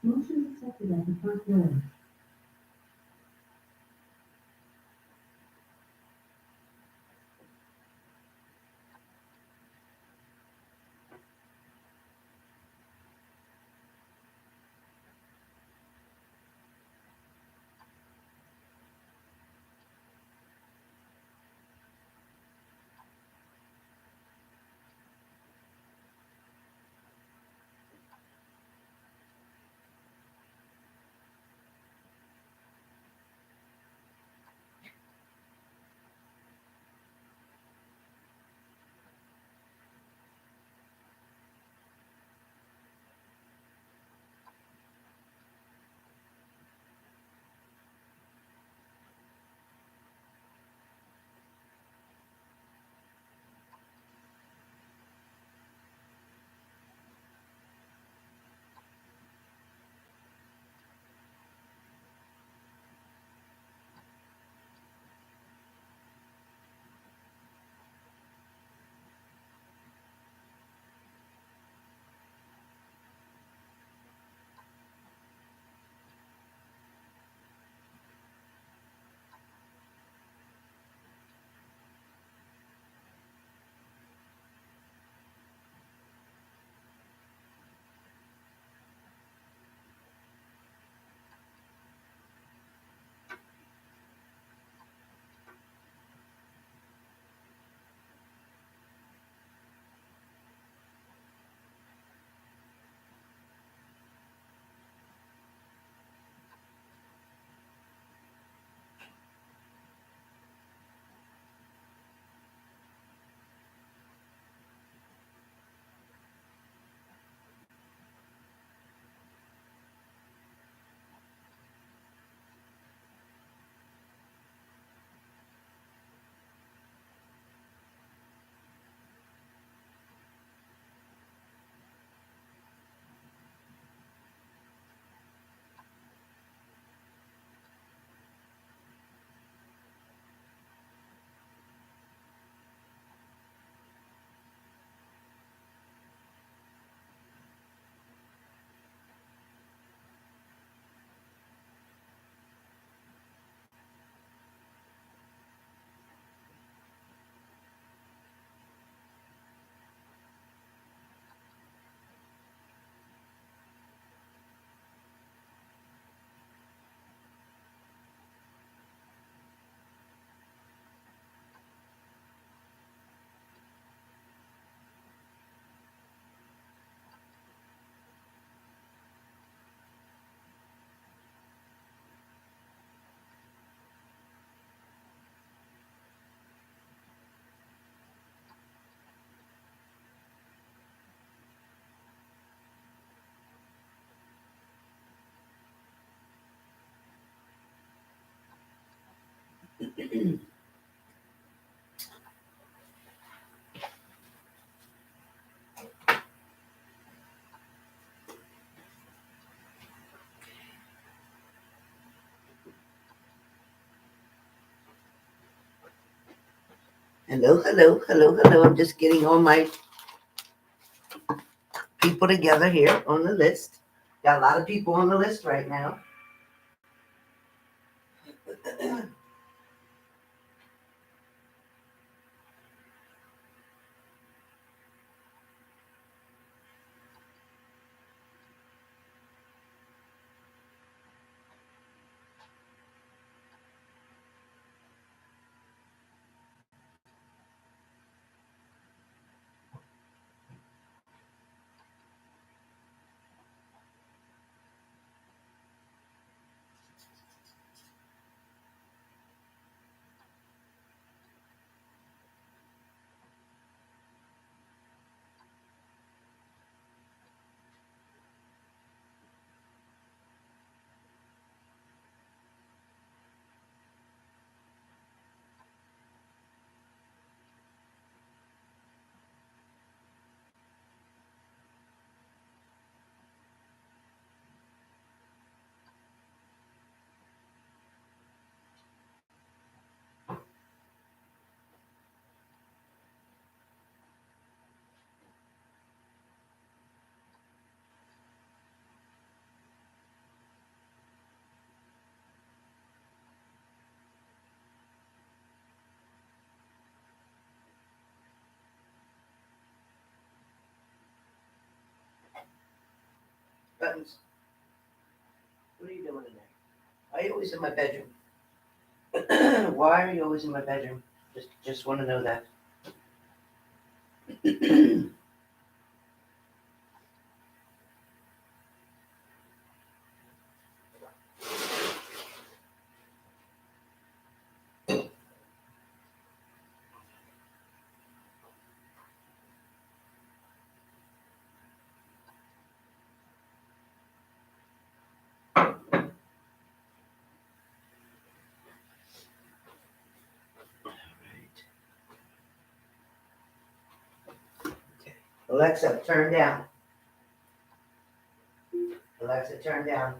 Motion accepted at the front door. Hello, hello, hello, hello. I'm just getting all my people together here on the list. Got a lot of people on the list right now. Buttons, what are you doing in there? Why are you always in my bedroom? Why are you always in my bedroom? Just want to know that. Alexa, turn down. Alexa, turn down.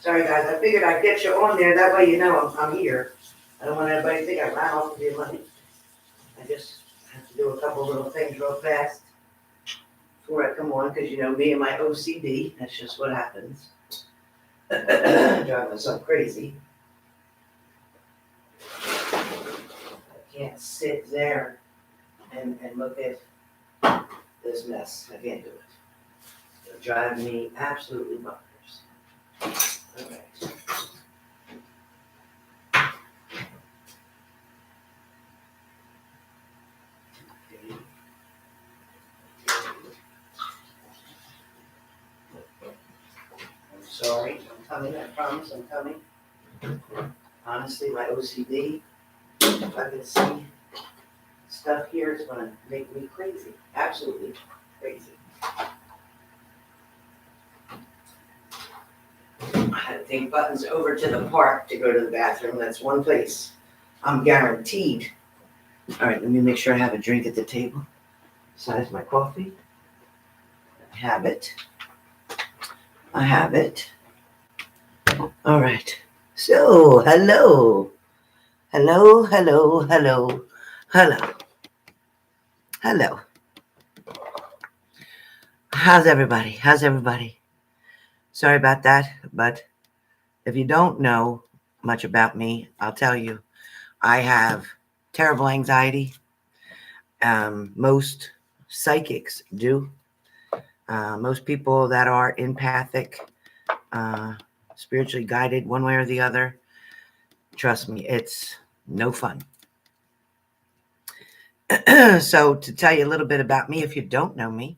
Sorry guys, I figured I'd get you on there, that way you know I'm here. I don't want everybody to think I ran off with your money. I just have to do a couple little things real fast before I come on, because you know me and my OCD, that's just what happens. Drive myself crazy. I can't sit there and look at this mess. I can't do it. It'll drive me absolutely bonkers. All right. I'm sorry, I'm coming, I promise I'm coming. Honestly, my OCD If I can see stuff here, it's gonna make me crazy. Absolutely crazy. I had to take Buttons over to the park to go to the bathroom. That's one place I'm guaranteed. All right, let me make sure I have a drink at the table. Besides my coffee. I have it. I have it. All right. So, hello. Hello, hello, hello, hello, hello. How's everybody? How's everybody? Sorry about that, but if you don't know much about me, I'll tell you. I have terrible anxiety. Most psychics do. Most people that are empathic, uh, spiritually guided one way or the other, trust me, it's no fun. So to tell you a little bit about me, if you don't know me,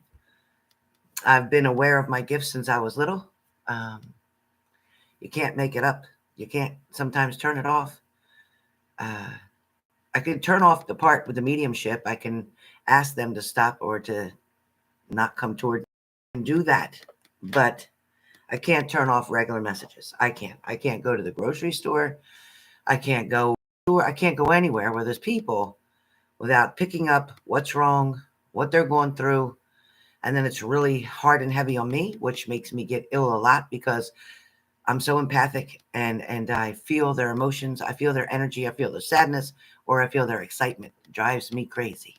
I've been aware of my gifts since I was little. You can't make it up. You can't sometimes turn it off. I can turn off the part with the mediumship. I can ask them to stop or to not come toward and do that. But I can't turn off regular messages. I can't. I can't go to the grocery store. I can't go anywhere where there's people without picking up what's wrong, what they're going through. And then it's really hard and heavy on me, which makes me get ill a lot because I'm so empathic and I feel their emotions. I feel their energy. I feel their sadness or I feel their excitement. It drives me crazy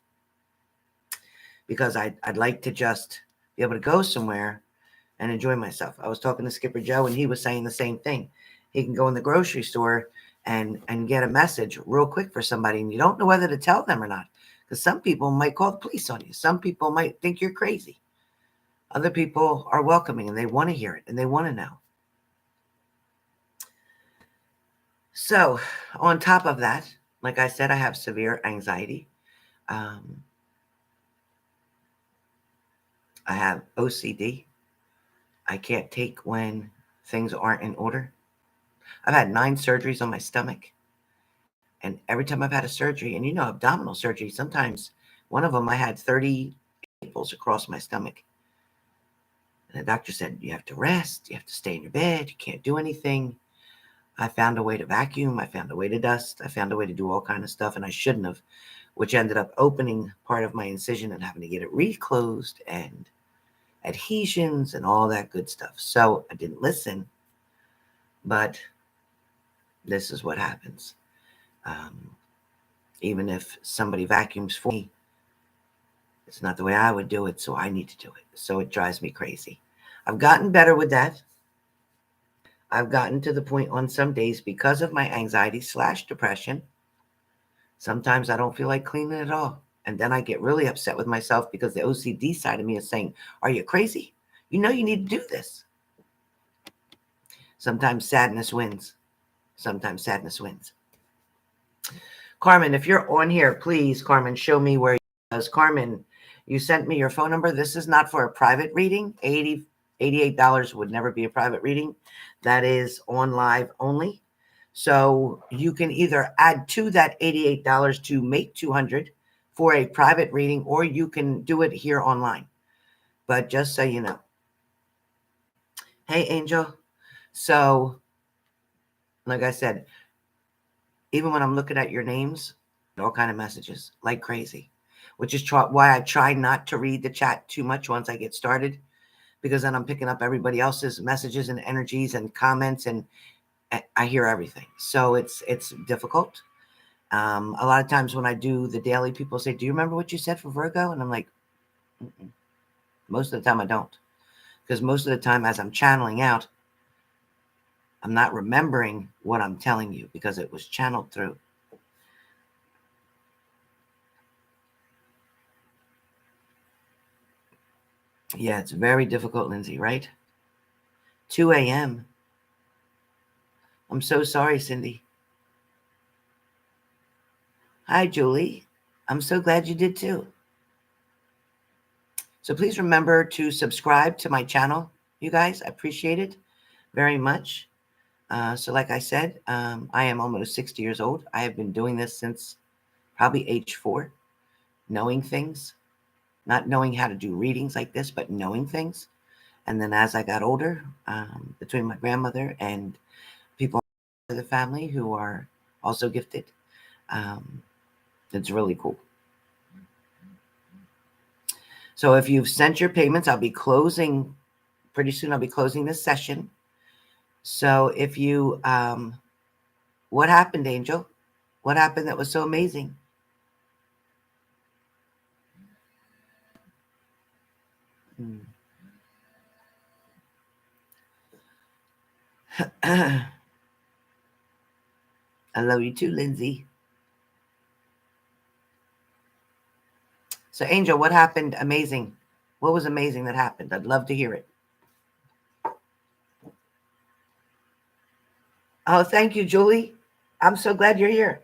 because I'd like to just be able to go somewhere and enjoy myself. I was talking to Skipper Joe and he was saying the same thing. He can go in the grocery store and get a message real quick for somebody and you don't know whether to tell them or not because some people might call the police on you. Some people might think you're crazy. Other people are welcoming and they want to hear it and they want to know. So on top of that, like I said, I have severe anxiety. I have OCD. I can't take when things aren't in order. I've had 9 surgeries on my stomach. And every time I've had a surgery, and abdominal surgery, sometimes one of them I had 30 staples across my stomach. And the doctor said, you have to rest, you have to stay in your bed, you can't do anything. I found a way to vacuum, I found a way to dust, I found a way to do all kind of stuff, and I shouldn't have, which ended up opening part of my incision and having to get it reclosed and adhesions and all that good stuff. So I didn't listen, but this is what happens. Even if somebody vacuums for me, it's not the way I would do it, so I need to do it. So it drives me crazy. I've gotten better with that. I've gotten to the point on some days because of my anxiety/depression. Sometimes I don't feel like cleaning at all. And then I get really upset with myself because the OCD side of me is saying, are you crazy? You know you need to do this. Sometimes sadness wins. Sometimes sadness wins. Carmen, if you're on here, please, Carmen, show me where you are. Carmen, you sent me your phone number. This is not for a private reading. $88 would never be a private reading. That is on live only. So you can either add to that $88 to make $200 for a private reading, or you can do it here online. But just so you know. Hey, Angel. So, like I said, even when I'm looking at your names, all kind of messages like crazy, which is why I try not to read the chat too much once I get started, because then I'm picking up everybody else's messages and energies and comments, and I hear everything. So it's difficult. A lot of times when I do the daily, people say, do you remember what you said for Virgo? And I'm like, mm-mm. Most of the time I don't, because most of the time as I'm channeling out, I'm not remembering what I'm telling you because it was channeled through. Yeah, it's very difficult, Lindsay, right? 2 a.m. I'm so sorry, Cindy. Hi, Julie. I'm so glad you did too. So please remember to subscribe to my channel, you guys. I appreciate it very much. So like I said, I am almost 60 years old. I have been doing this since probably age 4, knowing things, not knowing how to do readings like this, but knowing things. And then as I got older, between my grandmother and people in the family who are also gifted, it's really cool. So if you've sent your payments, I'll be closing pretty soon. I'll be closing this session. So if you, what happened, Angel? What happened that was so amazing? I love you too, Lindsay. So Angel, what happened amazing? What was amazing that happened? I'd love to hear it. Oh, thank you, Julie. I'm so glad you're here.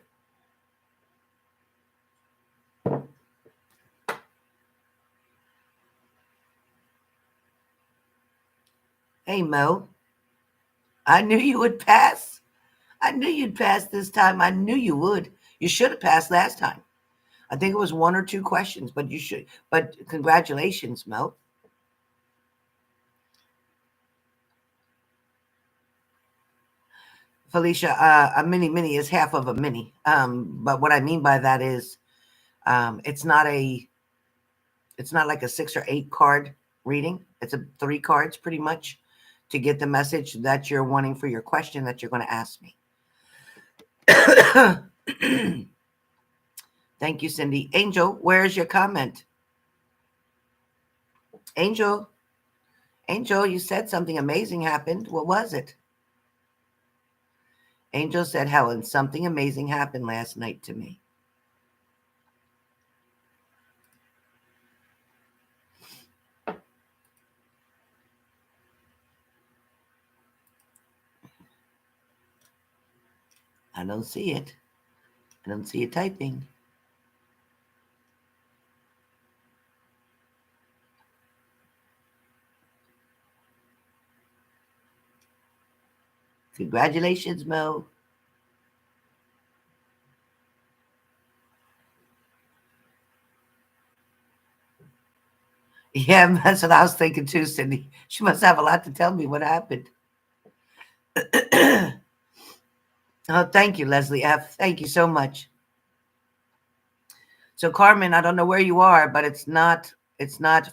Hey, Mo. I knew you would pass. I knew you'd pass this time. I knew you would. You should have passed last time. I think it was 1 or 2 questions, but you should. But congratulations, Mo. Felicia, a mini is half of a mini. But what I mean by that is, it's not like a 6 or 8 card reading. It's 3 cards pretty much to get the message that you're wanting for your question that you're going to ask me. Thank you, Cindy. Angel, where's your comment? Angel, you said something amazing happened. What was it? Angel said, Helen, something amazing happened last night to me. I don't see it. I don't see it typing. Congratulations, Mo. Yeah, that's what I was thinking too, Cindy. She must have a lot to tell me what happened. Oh, thank you, Leslie F. Thank you so much. So, Carmen, I don't know where you are, but it's not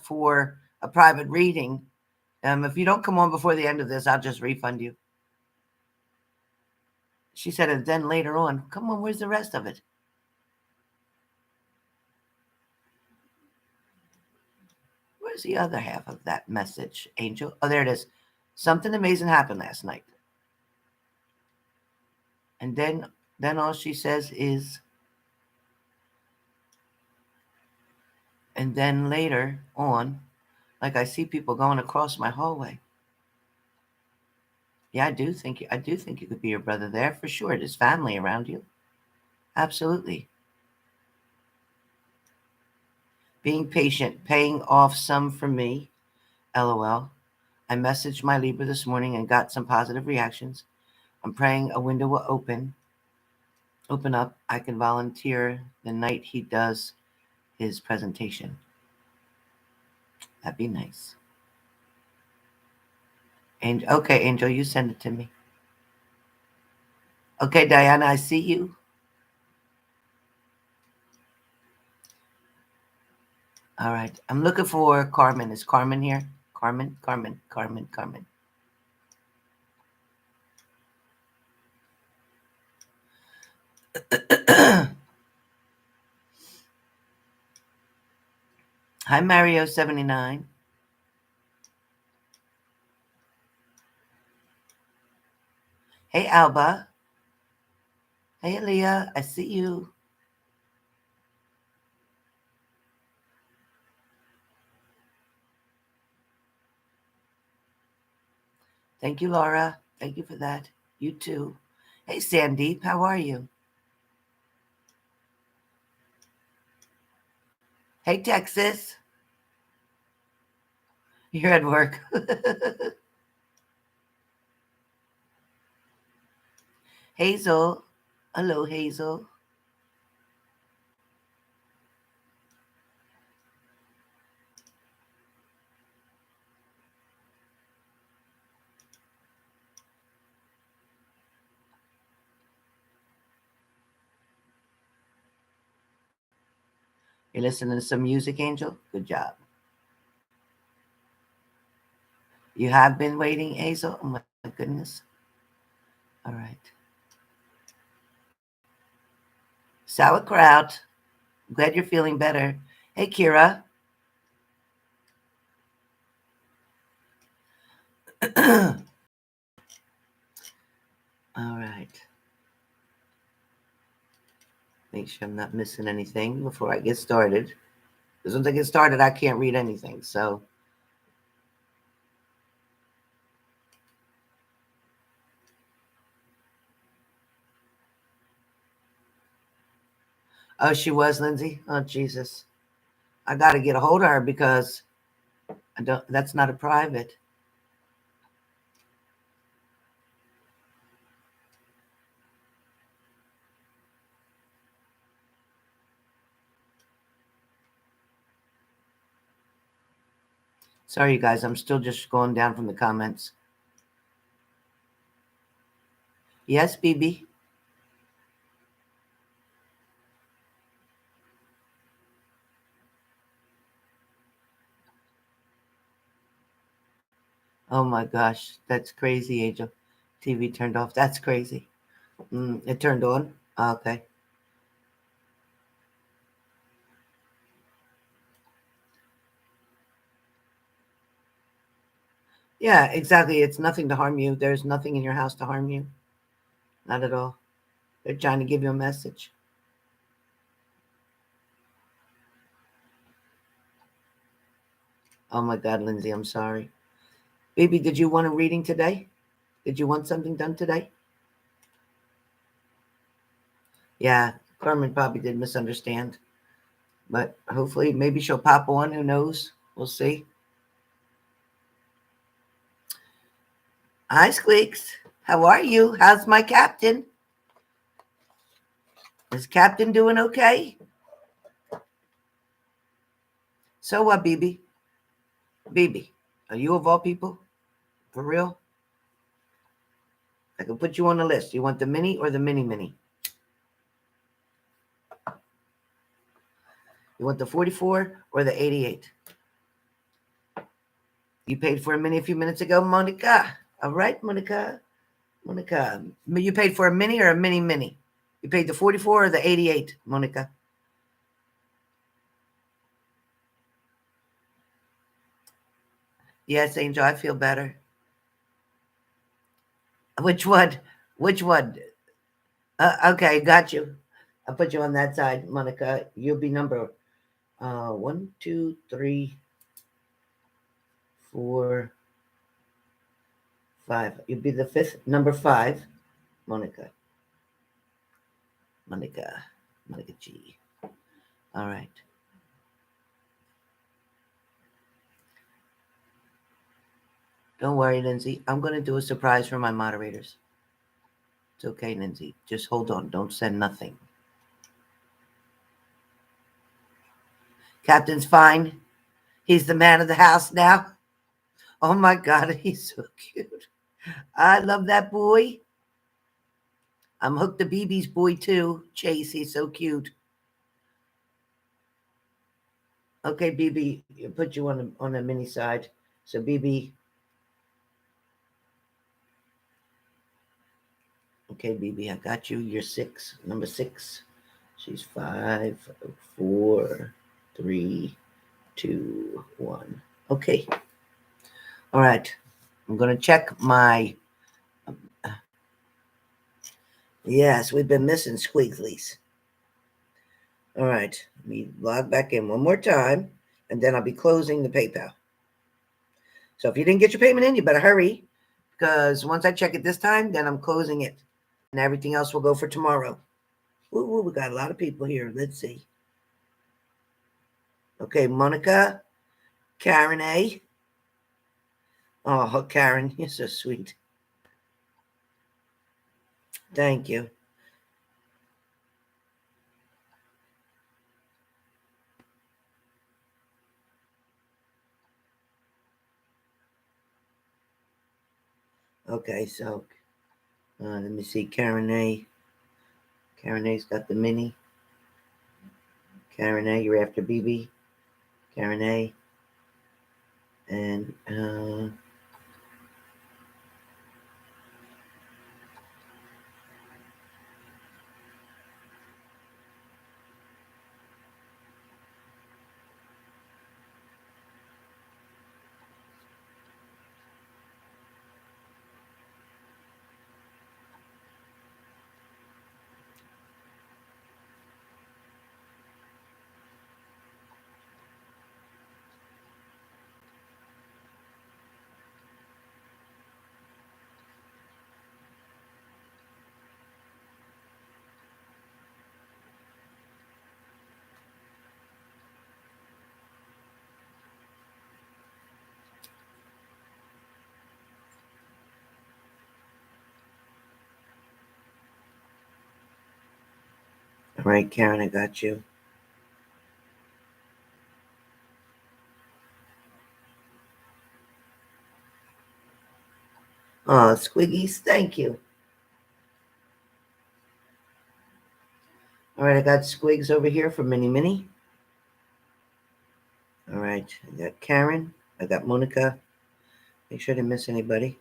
for a private reading. If you don't come on before the end of this, I'll just refund you. She said, and then later on, come on, where's the rest of it? Where's the other half of that message, Angel? Oh, there it is. Something amazing happened last night. And then all she says is, and then later on, like I see people going across my hallway. Yeah, I do think you could be your brother there for sure. There's family around you. Absolutely. Being patient, paying off some for me. LOL. I messaged my Libra this morning and got some positive reactions. I'm praying a window will open up. I can volunteer the night he does his presentation. That'd be nice. And okay, Angel, you send it to me. Okay, Diana, I see you. All right. I'm looking for Carmen. Is Carmen here? Carmen. Hi, Mario79. Hey, Alba. Hey, Aaliyah. I see you. Thank you, Laura. Thank you for that. You too. Hey, Sandeep. How are you? Hey, Texas. You're at work. Hazel. Hello, Hazel. You're listening to some music, Angel? Good job. You have been waiting, Hazel? Oh my goodness. All right. Sauerkraut. Glad you're feeling better. Hey, Kira. All right. Make sure I'm not missing anything before I get started. Because once I get started, I can't read anything. So, oh, she was Lindsay. Oh, Jesus. I got to get a hold of her because I don't. That's not a private. Sorry, you guys. I'm still just going down from the comments. Yes, BB. Oh my gosh, that's crazy, Angel. TV turned off. That's crazy. It turned on. Okay. Yeah, exactly. It's nothing to harm you. There's nothing in your house to harm you. Not at all. They're trying to give you a message. Oh my God, Lindsay, I'm sorry. Baby, did you want a reading today? Did you want something done today? Yeah, Carmen probably did misunderstand. But hopefully, maybe she'll pop on. Who knows? We'll see. Hi, Squeaks. How are you? How's my captain? Is Captain doing okay? So what, BB? BB, are you of all people? For real? I can put you on the list. You want the mini or the mini mini? You want the 44 or the 88? You paid for a mini a few minutes ago, Monica. All right, Monica. Monica. You paid for a mini or a mini mini? You paid the 44 or the 88, Monica? Yes, Angel, I feel better. Which one? Which one? Okay, got you. I'll put you on that side, Monica. You'll be number 1, 2, 3, 4, 5. You'll be the fifth, number 5, Monica. Monica. Monica G. All right. Don't worry, Lindsay. I'm going to do a surprise for my moderators. It's okay, Lindsay. Just hold on. Don't send nothing. Captain's fine. He's the man of the house now. Oh my God, he's so cute. I love that boy. I'm hooked to BB's boy too. Chase, he's so cute. Okay, BB, put you on the mini side. So BB. Okay, BB, I got you. You're 6, number 6. She's 5, 4, 3, 2, 1. Okay. All right. I'm going to check my. Yes, we've been missing Squeaklies. All right. Let me log back in one more time, and then I'll be closing the PayPal. So if you didn't get your payment in, you better hurry, because once I check it this time, then I'm closing it, and everything else will go for tomorrow. Ooh, we got a lot of people here. Let's see. Okay, Monica, Karen A. Oh, Karen, you're so sweet. Thank you. Okay, so let me see. Karen A. Karen A's got the mini. Karen A, you're after BB. Karen A. And all right, Karen, I got you. Oh, Squiggies, thank you. All right, I got Squigs over here for Mini Mini. All right, I got Karen. I got Monica. Make sure I didn't miss anybody.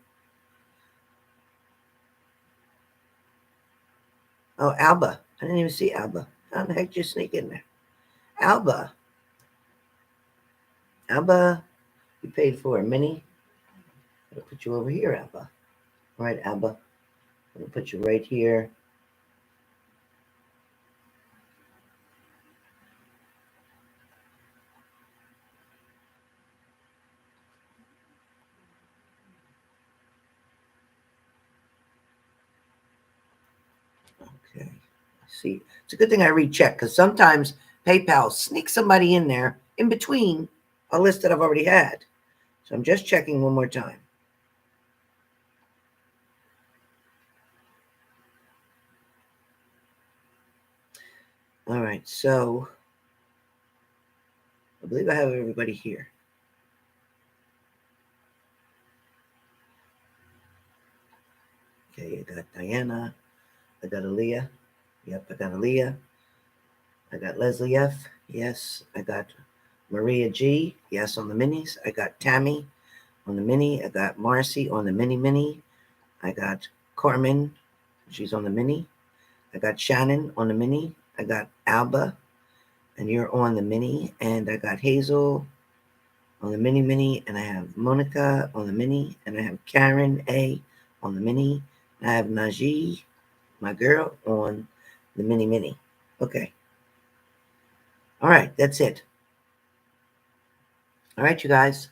Oh, Alba. I didn't even see Alba. How the heck did you sneak in there? Alba. Alba, you paid for a mini. I'll put you over here, Alba. All right, Alba. I'm going to put you right here. Okay. See, it's a good thing I recheck because sometimes PayPal sneaks somebody in there in between a list that I've already had. So I'm just checking one more time. All right, so I believe I have everybody here. Okay, I got Diana. I got Aaliyah. Yep, I got Aaliyah. I got Leslie F. Yes, I got Maria G. Yes, on the minis. I got Tammy on the mini. I got Marcy on the mini. I got Carmen. She's on the mini. I got Shannon on the mini. I got Alba, and you're on the mini. And I got Hazel on the mini. And I have Monica on the mini. And I have Karen A on the mini. And I have Najee, my girl, on the mini. Okay. All right, that's it. All right, you guys.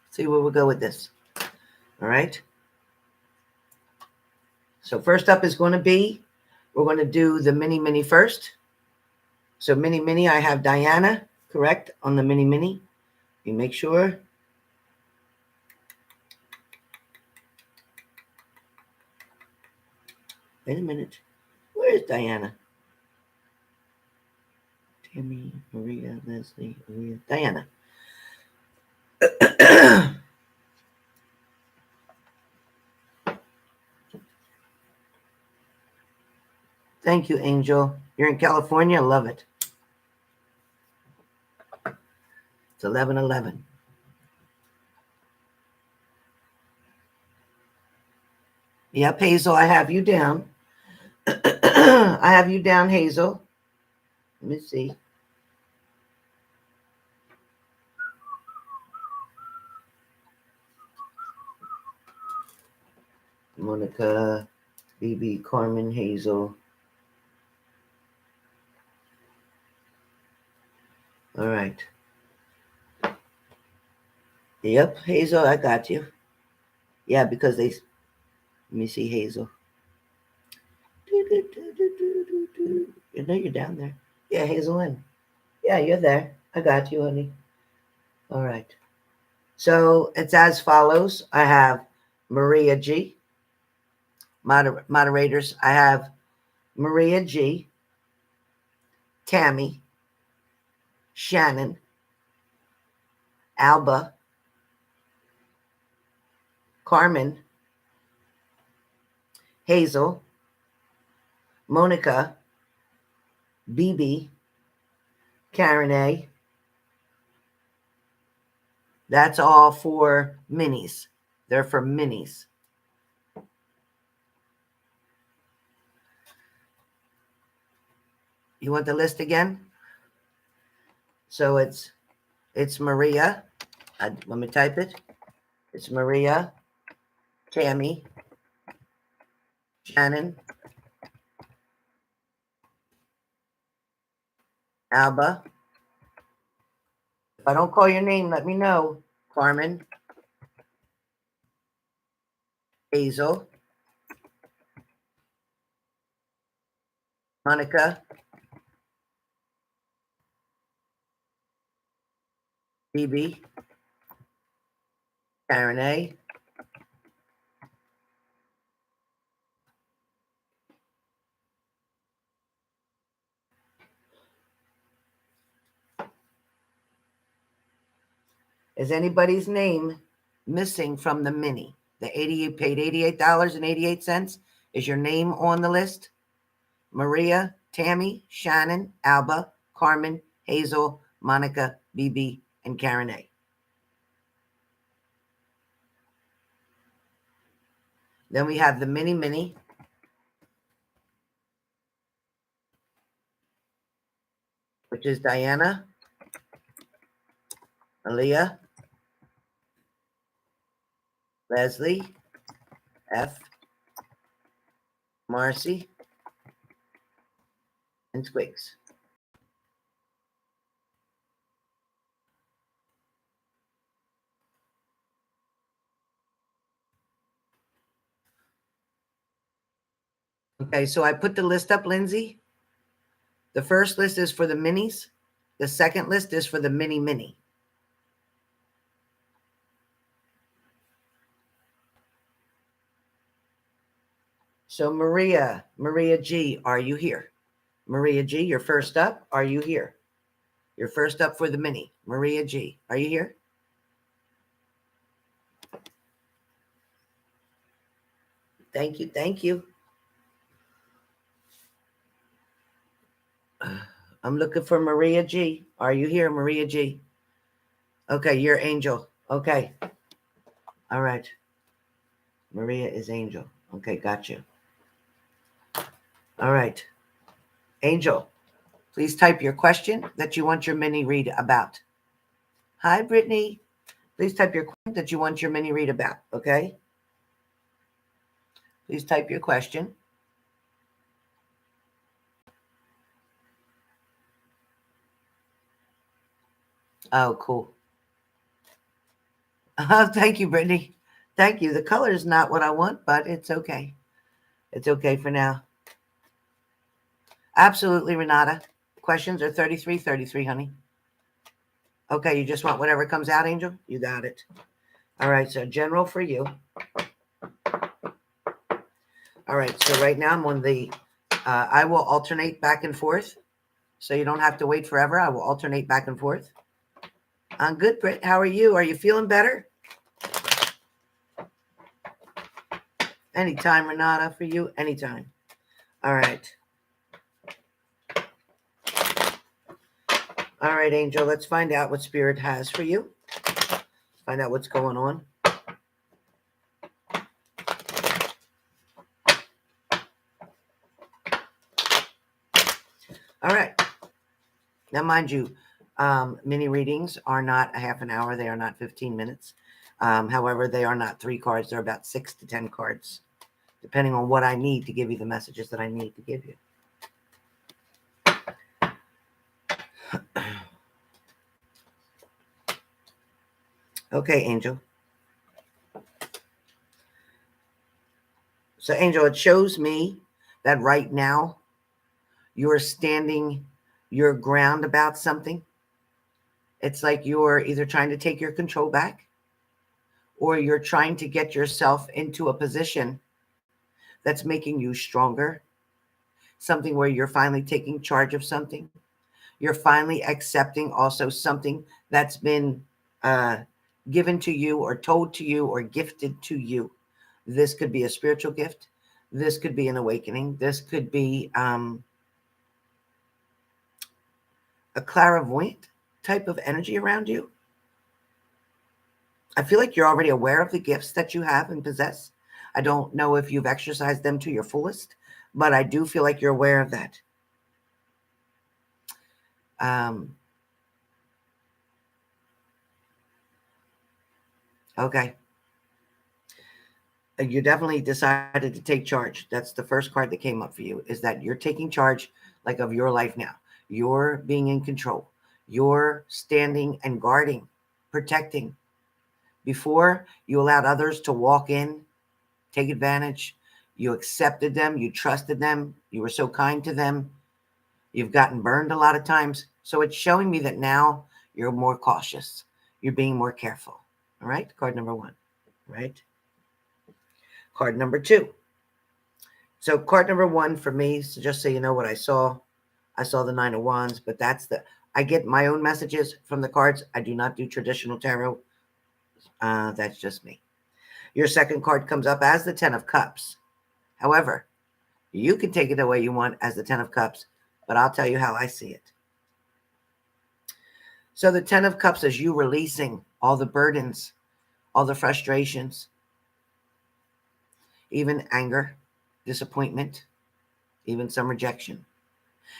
See where we'll go with this. All right. So first up is going to be, we're going to do the mini first. So mini, I have Diana, correct, on the mini. You make sure. Wait a minute. Where is Diana? Tammy, Maria, Leslie, Maria, Diana. Thank you, Angel. You're in California. I love it. It's 11:11. Yep, Hazel, I have you down. I have you down, Hazel. Let me see. Monica, BB, Carmen, Hazel. All right. Yep, Hazel, I got you. Yeah, because let me see, Hazel. You know you're down there. Yeah, Hazel in. Yeah, you're there. I got you, honey. All right. So it's as follows. I have Maria G. moderators. I have Maria G, Tammy, Shannon, Alba, Carmen, Hazel, Monica, BB, Karen A. That's all for minis. They're for minis. You want the list again? So it's Maria. Let me type it. It's Maria, Tammy, Shannon, Alba. If I don't call your name, let me know. Carmen, Hazel, Monica, BB, Karen A. Is anybody's name missing from the mini? You paid $88.88. Is your name on the list? Maria, Tammy, Shannon, Alba, Carmen, Hazel, Monica, BB, and Karen A. Then we have the mini, which is Diana, Aaliyah, Leslie, F, Marcy, and Squeaks. Okay, so I put the list up, Lindsay. The first list is for the minis. The second list is for the mini. So Maria G, are you here? Maria G, you're first up. Are you here? You're first up for the mini. Maria G, are you here? Thank you. I'm looking for Maria G. Are you here, Maria G? Okay, you're Angel. Okay. All right. Maria is Angel. Okay, got you. All right. Angel, please type your question that you want your mini read about. Hi, Brittany. Please type your question that you want your mini read about, okay? Please type your question. Oh, cool. Oh, thank you, Brittany. Thank you. The color is not what I want, but it's okay. It's okay for now. Absolutely, Renata. Questions are 33, honey. Okay, you just want whatever comes out, Angel? You got it. All right, so general for you. All right, so right now I'm on the, I will alternate back and forth. So you don't have to wait forever. I will alternate back and forth. I'm good, Britt. How are you? Are you feeling better? Anytime, Renata, for you, anytime. All right. All right, Angel, let's find out what Spirit has for you. Find out what's going on. All right. Now, mind you, mini readings are not a half an hour. They are not 15 minutes. However, they are not 3 cards. They're about 6 to 10 cards, depending on what I need to give you the messages that I need to give you. Okay, Angel. So, Angel, it shows me that right now you're standing your ground about something. It's like you're either trying to take your control back or you're trying to get yourself into a position that's making you stronger, something where you're finally taking charge of something. You're finally accepting also something that's been uh, given to you or told to you or gifted to you. This could be a spiritual gift. This could be an awakening. This could be a clairvoyant type of energy around you. I feel like you're already aware of the gifts that you have and possess. I don't know if you've exercised them to your fullest, but I do feel like you're aware of that. Okay. You definitely decided to take charge. That's the first card that came up for you, is that you're taking charge like of your life now. You're being in control. You're standing and guarding, protecting. Before you allowed others to walk in, take advantage, you accepted them, you trusted them, you were so kind to them. You've gotten burned a lot of times. So it's showing me that now you're more cautious. You're being more careful. All right. Card number 1. Right. Card number 2. So card number 1 for me, so just so you know what I saw the 9 of Wands, but I get my own messages from the cards. I do not do traditional tarot. That's just me. Your second card comes up as the 10 of Cups. However, you can take it the way you want as the 10 of Cups, but I'll tell you how I see it. So the 10 of Cups is you releasing all the burdens, all the frustrations, even anger, disappointment, even some rejection.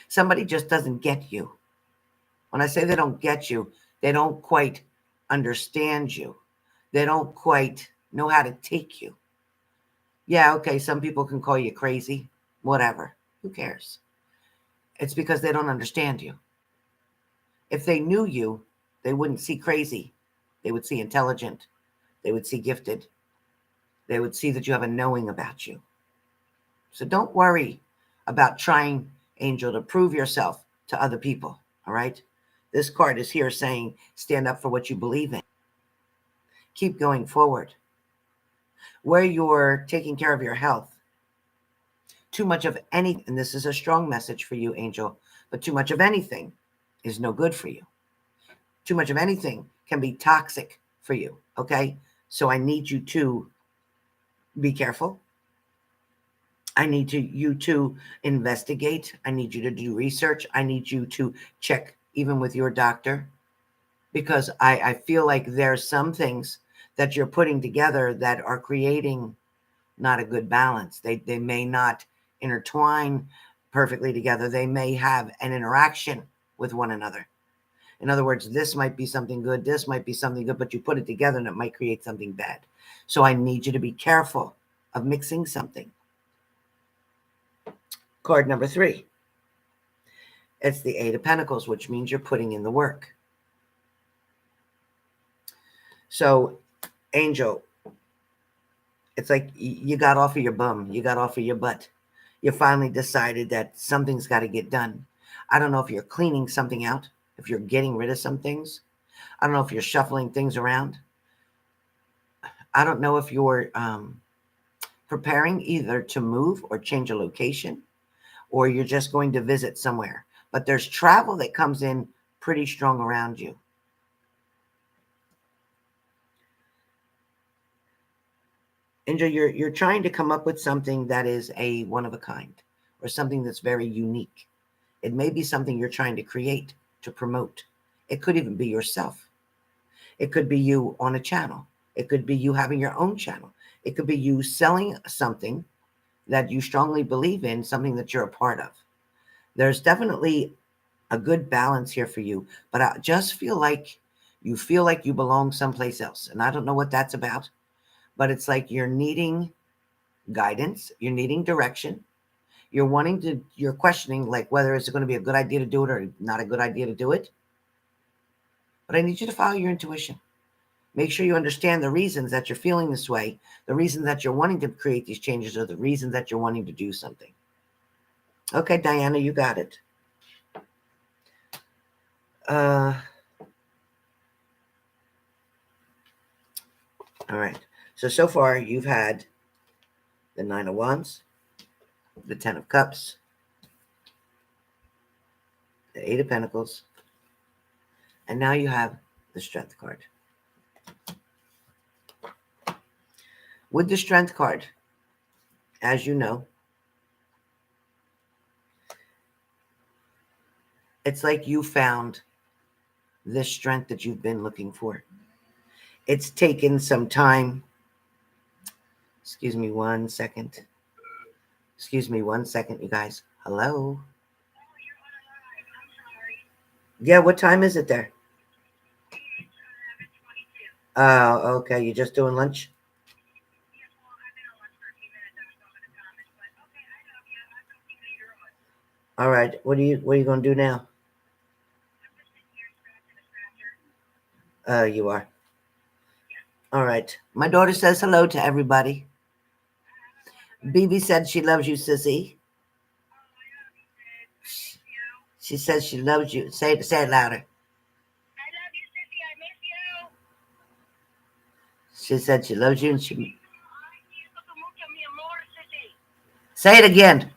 Somebody just doesn't get you. When I say they don't get you, they don't quite understand you. They don't quite know how to take you. Yeah, okay, some people can call you crazy, whatever. Who cares? It's because they don't understand you. If they knew you, they wouldn't see crazy. They would see intelligent. They would see gifted. They would see that you have a knowing about you. So don't worry about trying, Angel, to prove yourself to other people, all right? This card is here saying stand up for what you believe in. Keep going forward. Where you're taking care of your health, too much of anything, and this is a strong message for you, Angel, but too much of anything is no good for you. Too much of anything can be toxic for you, okay? So I need you to be careful. I need you to investigate. I need you to do research. I need you to check even with your doctor, because I feel like there's some things that you're putting together that are creating not a good balance. They may not intertwine perfectly together. They may have an interaction with one another. In other words, this might be something good, this might be something good, but you put it together and it might create something bad. So I need you to be careful of mixing something. Card number 3. It's the 8 of Pentacles, which means you're putting in the work. So, Angel, it's like you got off of your bum. You got off of your butt. You finally decided that something's got to get done. I don't know if you're cleaning something out, if you're getting rid of some things. I don't know if you're shuffling things around. I don't know if you're preparing either to move or change a location, or you're just going to visit somewhere. But there's travel that comes in pretty strong around you. Angel, you're trying to come up with something that is a one of a kind, or something that's very unique. It may be something you're trying to create, to promote. It could even be yourself. It could be you on a channel. It could be you having your own channel. It could be you selling something that you strongly believe in, something that you're a part of. There's definitely a good balance here for you, but I just feel like you belong someplace else. And I don't know what that's about, but it's like you're needing guidance, you're needing direction, you're questioning like whether it's going to be a good idea to do it or not a good idea to do it. But I need you to follow your intuition. Make sure you understand the reasons that you're feeling this way, the reasons that you're wanting to create these changes, or the reasons that you're wanting to do something. Okay, Diana, you got it. All right. So far you've had the 9 of Wands, the Ten of Cups, the Eight of Pentacles, and now you have the Strength card. With the Strength card, as you know, it's like you found the strength that you've been looking for. It's taken some time. Excuse me 1 second. Excuse me 1 second, you guys. Hello? Yeah, what time is it there? Oh, okay. You're just doing lunch? All right. What are you gonna do now? You are. All right. My daughter says hello to everybody. BB said she loves you, sissy. She says she loves you. Say it louder. She said she loves you and she. Say it again.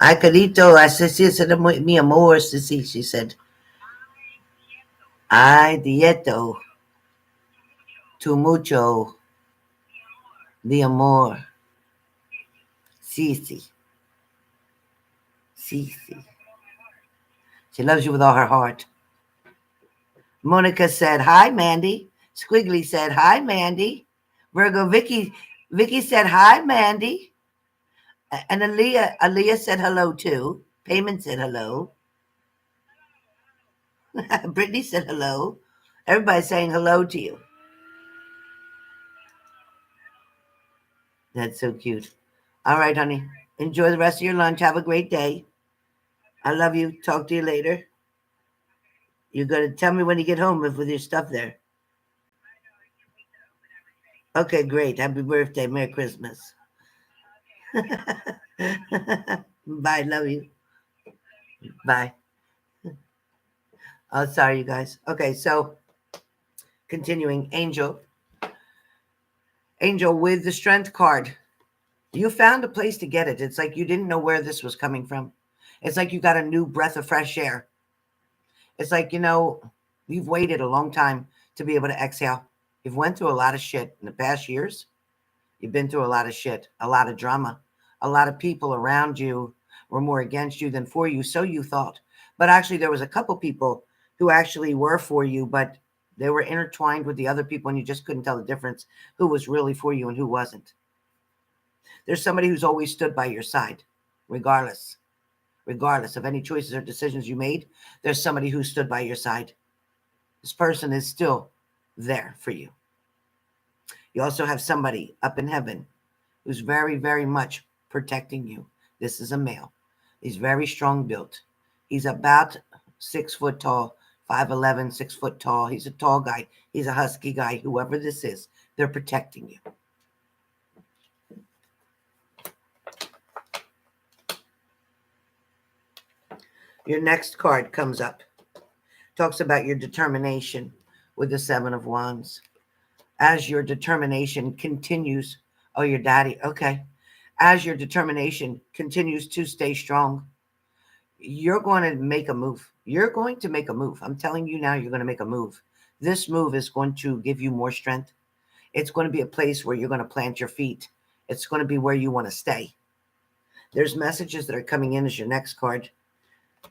Ay, querido, así es mi amor, sissy, she said. Ay, dieto. Tu mucho. Mi amor. Sissy. Sissy. She loves you with all her heart. Monica said, hi, Mandy. Squiggly said, hi, Mandy. Virgo, Vicky said, hi, Mandy. And Aaliyah said hello too. Payment said hello. Brittany said hello. Everybody's saying hello to you. That's so cute. All right, honey. Enjoy the rest of your lunch. Have a great day. I love you. Talk to you later. You're going to tell me when you get home with your stuff there. Okay, great. Happy birthday. Merry Christmas. Bye. Love you. Bye. Oh, sorry, you guys. Okay, so continuing. Angel with the Strength card. You found a place to get it. It's like you didn't know where this was coming from. It's like you got a new breath of fresh air. It's like, you've waited a long time to be able to exhale. You've went through a lot of shit in the past years. You've been through a lot of shit, a lot of drama. A lot of people around you were more against you than for you, so you thought. But actually, there was a couple people who actually were for you, but they were intertwined with the other people, and you just couldn't tell the difference who was really for you and who wasn't. There's somebody who's always stood by your side, regardless of any choices or decisions you made. There's somebody who stood by your side. This person is still there for you. You also have somebody up in heaven who's very, very much protecting you. This is a male. He's very strong built. He's about 6 foot tall, 5'11", 6 foot tall. He's a tall guy. He's a husky guy. Whoever this is, they're protecting you. Your next card comes up. Talks about your determination with the Seven of Wands. As your determination continues, oh, your daddy, okay. As your determination continues to stay strong, you're going to make a move. You're going to make a move. I'm telling you now, you're going to make a move. This move is going to give you more strength. It's going to be a place where you're going to plant your feet. It's going to be where you want to stay. There's messages that are coming in as your next card.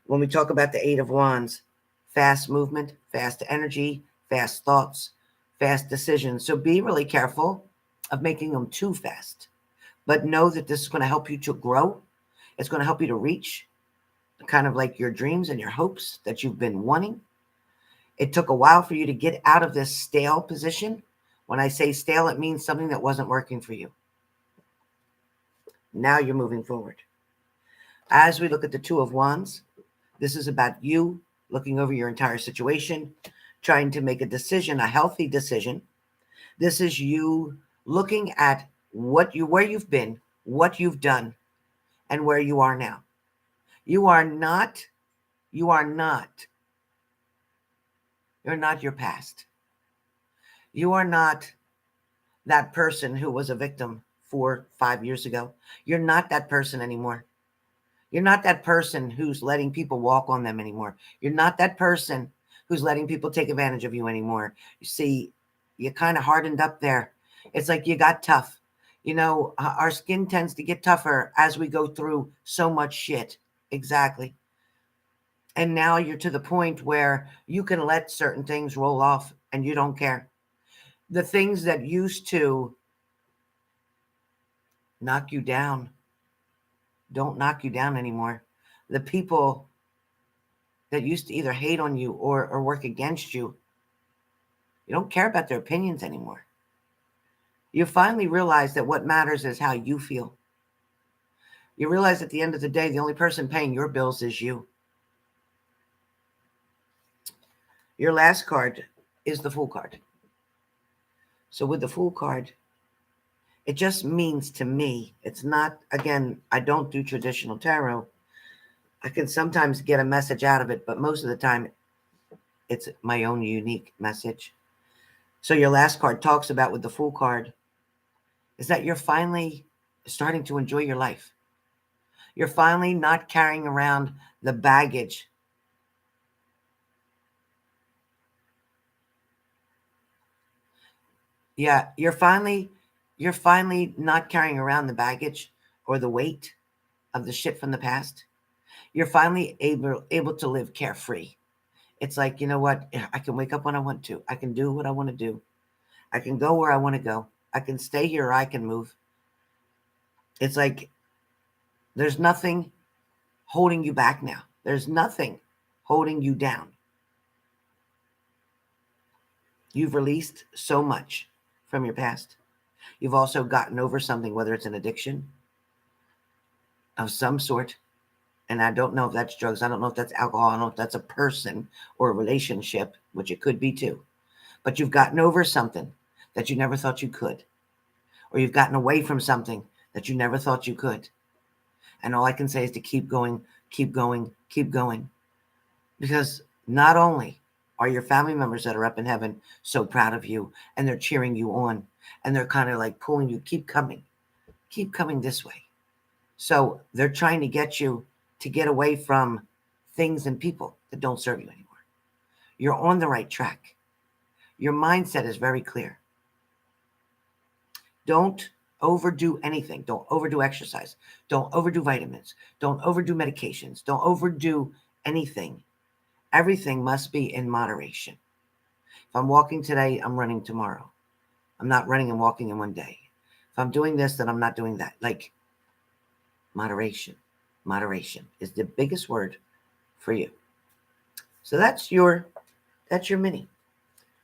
When we talk about the Eight of Wands, fast movement, fast energy, fast thoughts, fast decisions. So be really careful of making them too fast. But know that this is going to help you to grow. It's going to help you to reach kind of like your dreams and your hopes that you've been wanting. It took a while for you to get out of this stale position. When I say stale, it means something that wasn't working for you. Now you're moving forward. As we look at the Two of Wands, this is about you looking over your entire situation, trying to make a decision, a healthy decision. This is you looking at where you've been, what you've done, and where you are now. You're not your past. You are not that person who was a victim 4, 5 years ago. You're not that person anymore. You're not that person who's letting people walk on them anymore. You're not that person who's letting people take advantage of you anymore. You see, you kind of hardened up there. It's like you got tough. You know, our skin tends to get tougher as we go through so much shit. Exactly. And now you're to the point where you can let certain things roll off and you don't care. The things that used to knock you down don't knock you down anymore. The people that used to either hate on you or work against you, you don't care about their opinions anymore. You finally realize that what matters is how you feel. You realize at the end of the day, the only person paying your bills is you. Your last card is the Fool card. So with the Fool card, it just means to me, it's not, again, I don't do traditional tarot. I can sometimes get a message out of it, but most of the time, it's my own unique message. So your last card talks about with the Fool card is that you're finally starting to enjoy your life. You're finally not carrying around the baggage. Yeah, you're finally not carrying around the baggage or the weight of the shit from the past. You're finally able to live carefree. It's like, you know what? I can wake up when I want to. I can do what I want to do. I can go where I want to go. I can stay here or I can move. It's like there's nothing holding you back now. There's nothing holding you down. You've released so much from your past. You've also gotten over something, whether it's an addiction of some sort. And I don't know if that's drugs. I don't know if that's alcohol. I don't know if that's a person or a relationship, which it could be too. But you've gotten over something that you never thought you could. Or you've gotten away from something that you never thought you could. And all I can say is to keep going, keep going, keep going. Because not only are your family members that are up in heaven so proud of you and they're cheering you on and they're kind of like pulling you, keep coming this way. So they're trying to get you to get away from things and people that don't serve you anymore. You're on the right track. Your mindset is very clear. Don't overdo anything. Don't overdo exercise. Don't overdo vitamins. Don't overdo medications. Don't overdo anything. Everything must be in moderation. If I'm walking today, I'm running tomorrow. I'm not running and walking in one day. If I'm doing this, then I'm not doing that. Like moderation. Moderation is the biggest word for you. So that's your mini.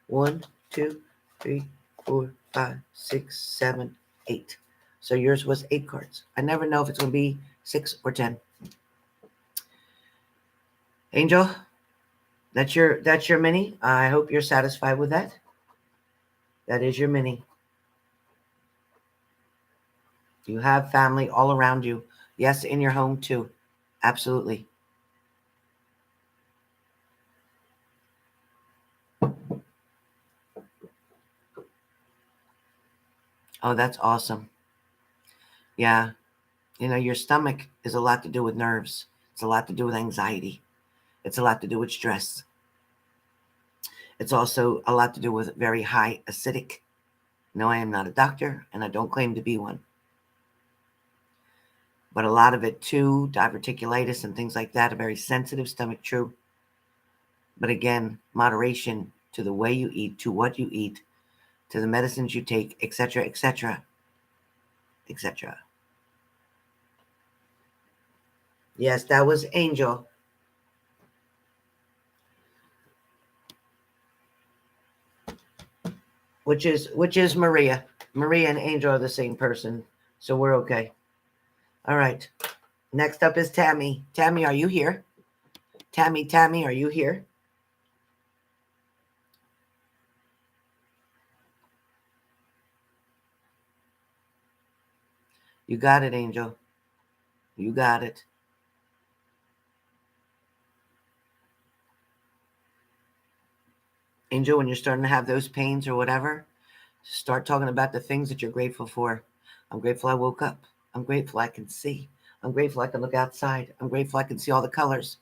1, 2, 3, 4, 5, 6, 7, 8. So yours was 8 cards. I never know if it's going to be 6 or 10. Angel, that's your mini. I hope you're satisfied with that. That is your mini. You have family all around you. Yes, in your home too. Absolutely. Oh, that's awesome. Yeah. You know, your stomach is a lot to do with nerves. It's a lot to do with anxiety. It's a lot to do with stress. It's also a lot to do with very high acidic. No, I am not a doctor, and I don't claim to be one. But a lot of it too, diverticulitis and things like that, a very sensitive stomach, true. But again, moderation to the way you eat, to what you eat, to the medicines you take, etc., etc., etc. Yes, that was Angel. Which is Maria. Maria and Angel are the same person, so we're okay. All right. Next up is Tammy. Tammy, are you here? Tammy, are you here? You got it, Angel. You got it. Angel, when you're starting to have those pains or whatever, Start talking about the things that you're grateful for. I'm grateful I woke up. I'm grateful I can see. I'm grateful I can look outside. I'm grateful I can see all the colors.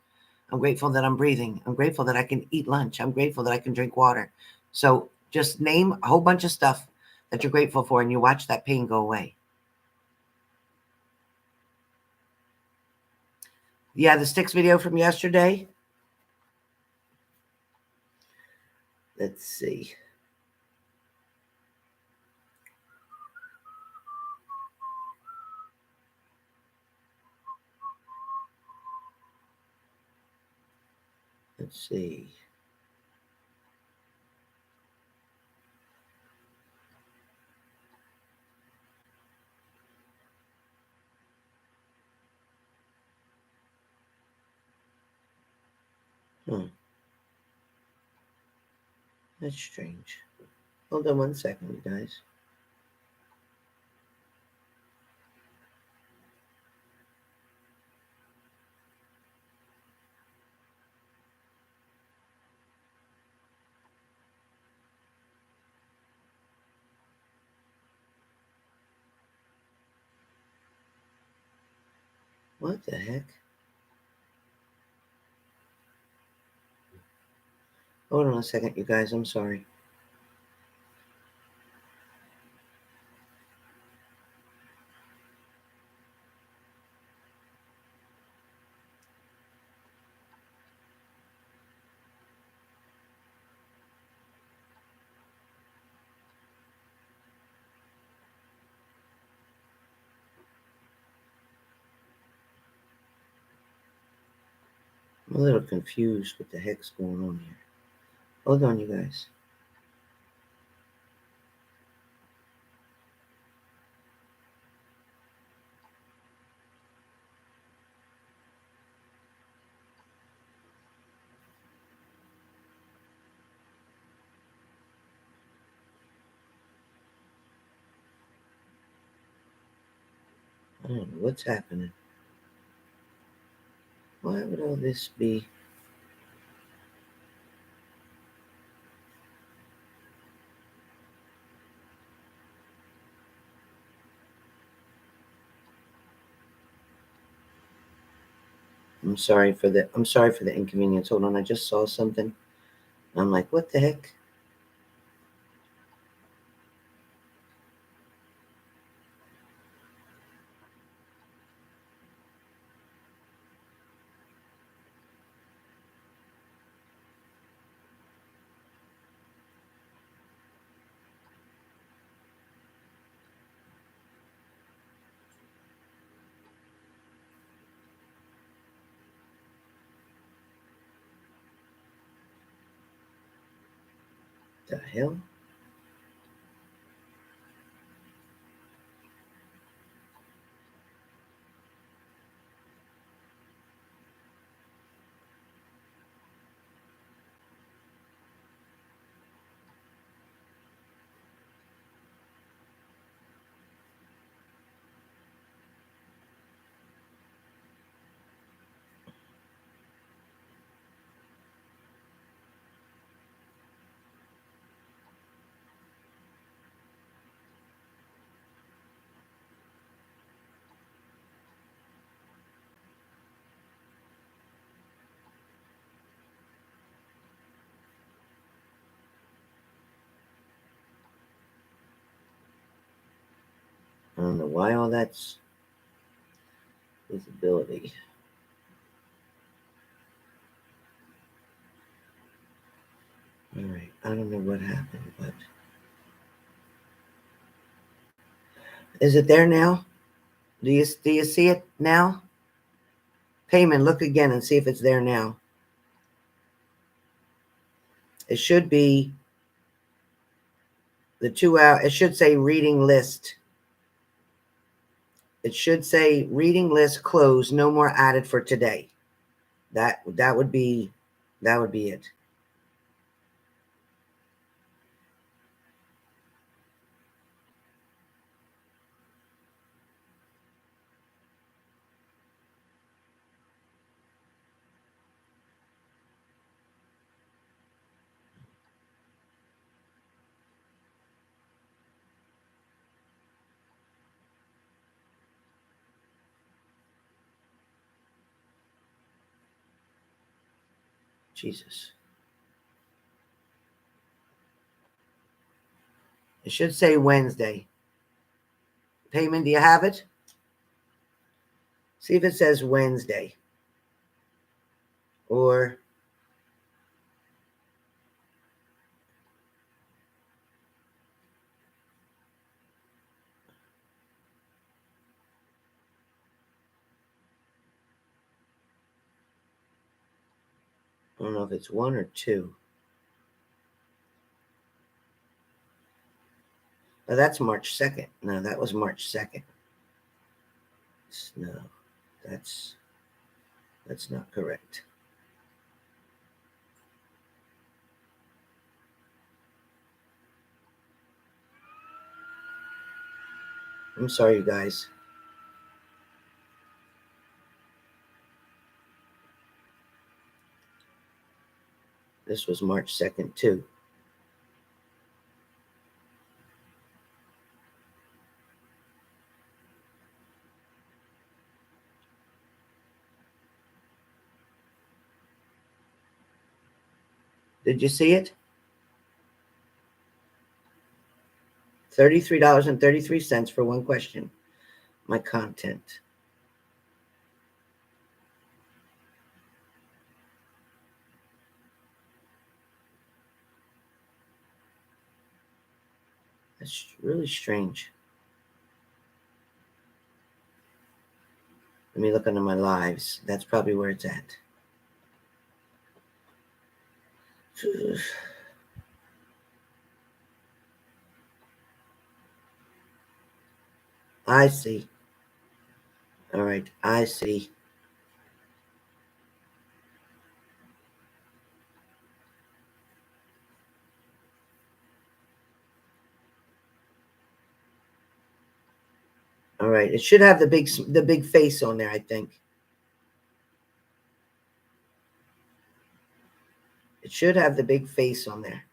I'm grateful that I'm breathing. I'm grateful that I can eat lunch. I'm grateful that I can drink water. So just name a whole bunch of stuff that you're grateful for, and you watch that pain go away. Yeah, the sticks video from yesterday. Let's see. Let's see. That's strange. Hold on one second, you guys. What the heck? Hold on a second, you guys. I'm sorry. I'm a little confused what the heck's going on here. Hold on, you guys. I don't know what's happening. Why would all this be? I'm sorry for the inconvenience. Hold on, I just saw something. I'm like, what the heck? The hell? I don't know why all that's visibility. All right, I don't know what happened, but is it there now? Do you see it now? Payment, look again and see if it's there now. It should be the 2 hour. It should say reading list. It should say reading list closed, no more added for today. That would be it. Jesus. It should say Wednesday. Payment, do you have it? See if it says Wednesday. Or I don't know if it's 1 or 2. Oh, that's March 2nd. No, that was March 2nd. No, that's not correct. I'm sorry, you guys. This was March 2nd, too. Did you see it? $33.33 for one question. My content. That's really strange. Let me look under my lives. That's probably where it's at. I see. All right, I see. All right, it should have the big face on there, I think. It should have the big face on there.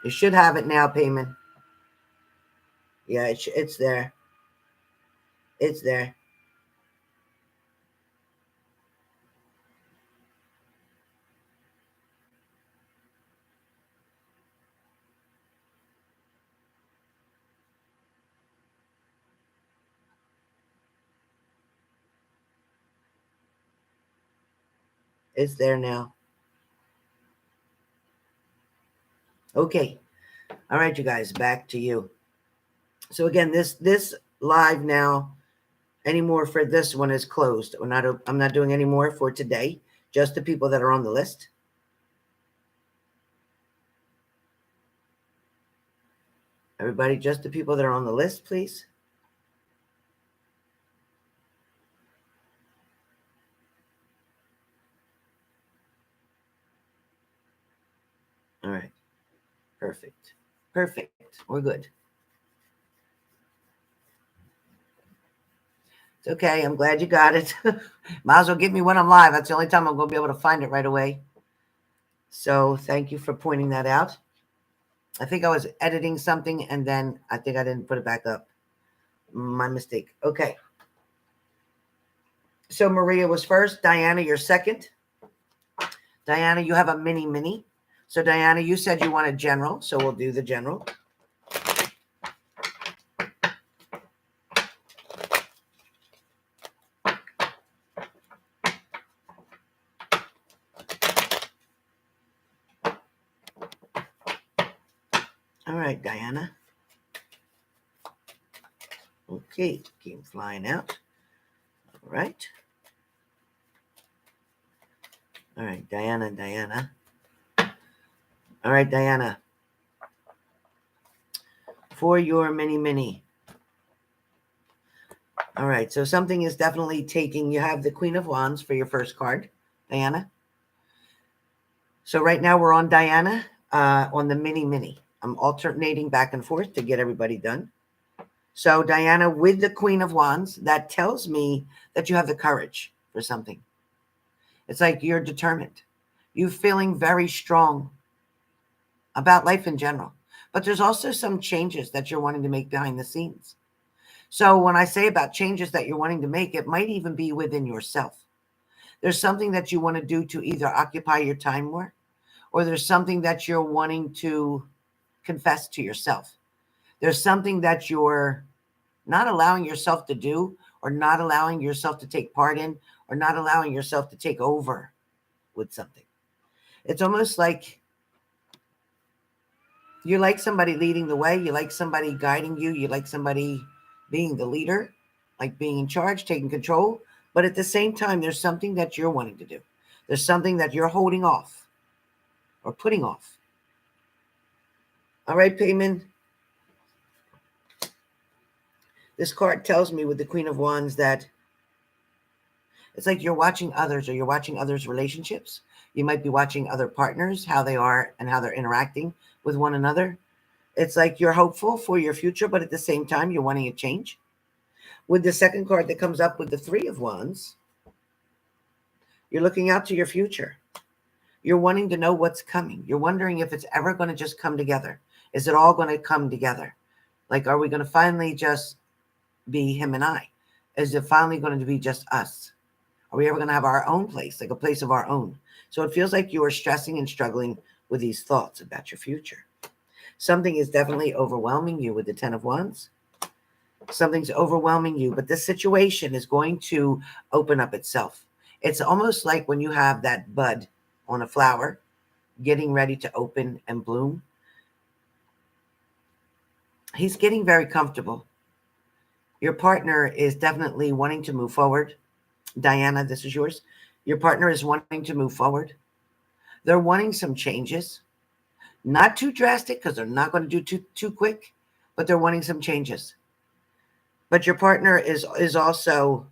You should have it now, Payman. Yeah, it's there. It's there. It's there now. Okay. All right, you guys, back to you. So again, this live now anymore for this one is closed. I'm not doing any more for today. Just the people that are on the list. Everybody, just the people that are on the list, please. All right. Perfect. Perfect. We're good. It's okay. I'm glad you got it. Might as well give me when I'm live. That's the only time I'm going to be able to find it right away. So thank you for pointing that out. I think I was editing something and then I think I didn't put it back up. My mistake. Okay. So Maria was first. Diana, you're second. Diana, you have a mini. So Diana, you said you wanted general. So we'll do the general. All right, Diana. Okay, came flying out. All right. All right, Diana. All right, Diana. For your mini. All right, so something is definitely taking, you have the Queen of Wands for your first card, Diana. So right now we're on Diana, on the mini. I'm alternating back and forth to get everybody done. So Diana, with the Queen of Wands, that tells me that you have the courage for something. It's like you're determined. You're feeling very strong about life in general. but there's also some changes that you're wanting to make behind the scenes. So when I say about changes that you're wanting to make, it might even be within yourself. There's something that you want to do to either occupy your time more, or there's something that you're wanting to confess to yourself. There's something that you're not allowing yourself to do, or not allowing yourself to take part in, or not allowing yourself to take over with something. It's almost like you like somebody leading the way, you like somebody guiding you, you like somebody being the leader, like being in charge, taking control. But at the same time, there's something that you're wanting to do. There's something that you're holding off or putting off. All right, Payman. This card tells me with the Queen of Wands that it's like you're watching others, or you're watching others' relationships. You might be watching other partners, how they are and how they're interacting with one another. It's like you're hopeful for your future, but at the same time, you're wanting a change. With the second card that comes up with the Three of Wands, you're looking out to your future. You're wanting to know what's coming. You're wondering if it's ever going to just come together. Is it all going to come together? Like, are we going to finally just be him and I? Is it finally going to be just us? Are we ever going to have our own place, like a place of our own? So it feels like you are stressing and struggling with these thoughts about your future. Something is definitely overwhelming you with the Ten of Wands. Something's overwhelming you, but this situation is going to open up itself. It's almost like when you have that bud on a flower getting ready to open and bloom. He's getting very comfortable. Your partner is definitely wanting to move forward. Diana, this is yours. Your partner is wanting to move forward. They're wanting some changes. Not too drastic, because they're not going to do too quick, but they're wanting some changes. But your partner is also,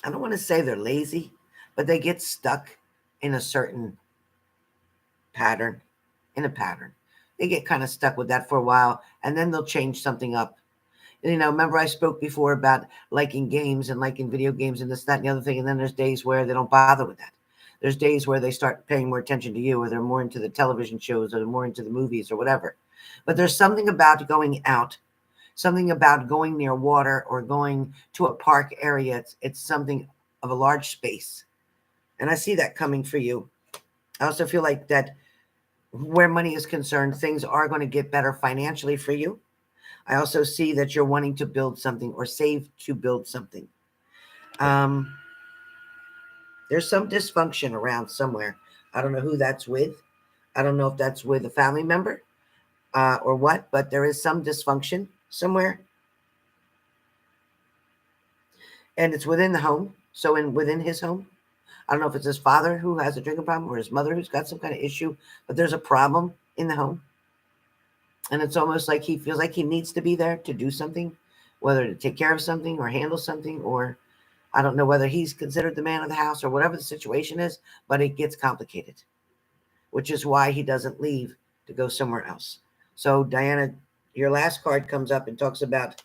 I don't want to say they're lazy, but they get stuck in a certain pattern, They get kind of stuck with that for a while, and then they'll change something up. You know, remember I spoke before about liking games and liking video games and this, that, and the other thing, and then there's days where they don't bother with that. There's days where they start paying more attention to you, or they're more into the television shows, or they're more into the movies or whatever. But there's something about going out, something about going near water or going to a park area. It's something of a large space. And I see that coming for you. I also feel like that where money is concerned, things are going to get better financially for you. I also see that you're wanting to build something or save to build something. There's some dysfunction around somewhere. I don't know who that's with. I don't know if that's with a family member or what, but there is some dysfunction somewhere. And it's within the home. So within his home. I don't know if it's his father who has a drinking problem or his mother who's got some kind of issue, but there's a problem in the home. And it's almost like he feels like he needs to be there to do something, whether to take care of something or handle something, or I don't know whether he's considered the man of the house or whatever the situation is, but it gets complicated, which is why he doesn't leave to go somewhere else. So Diana, your last card comes up and talks about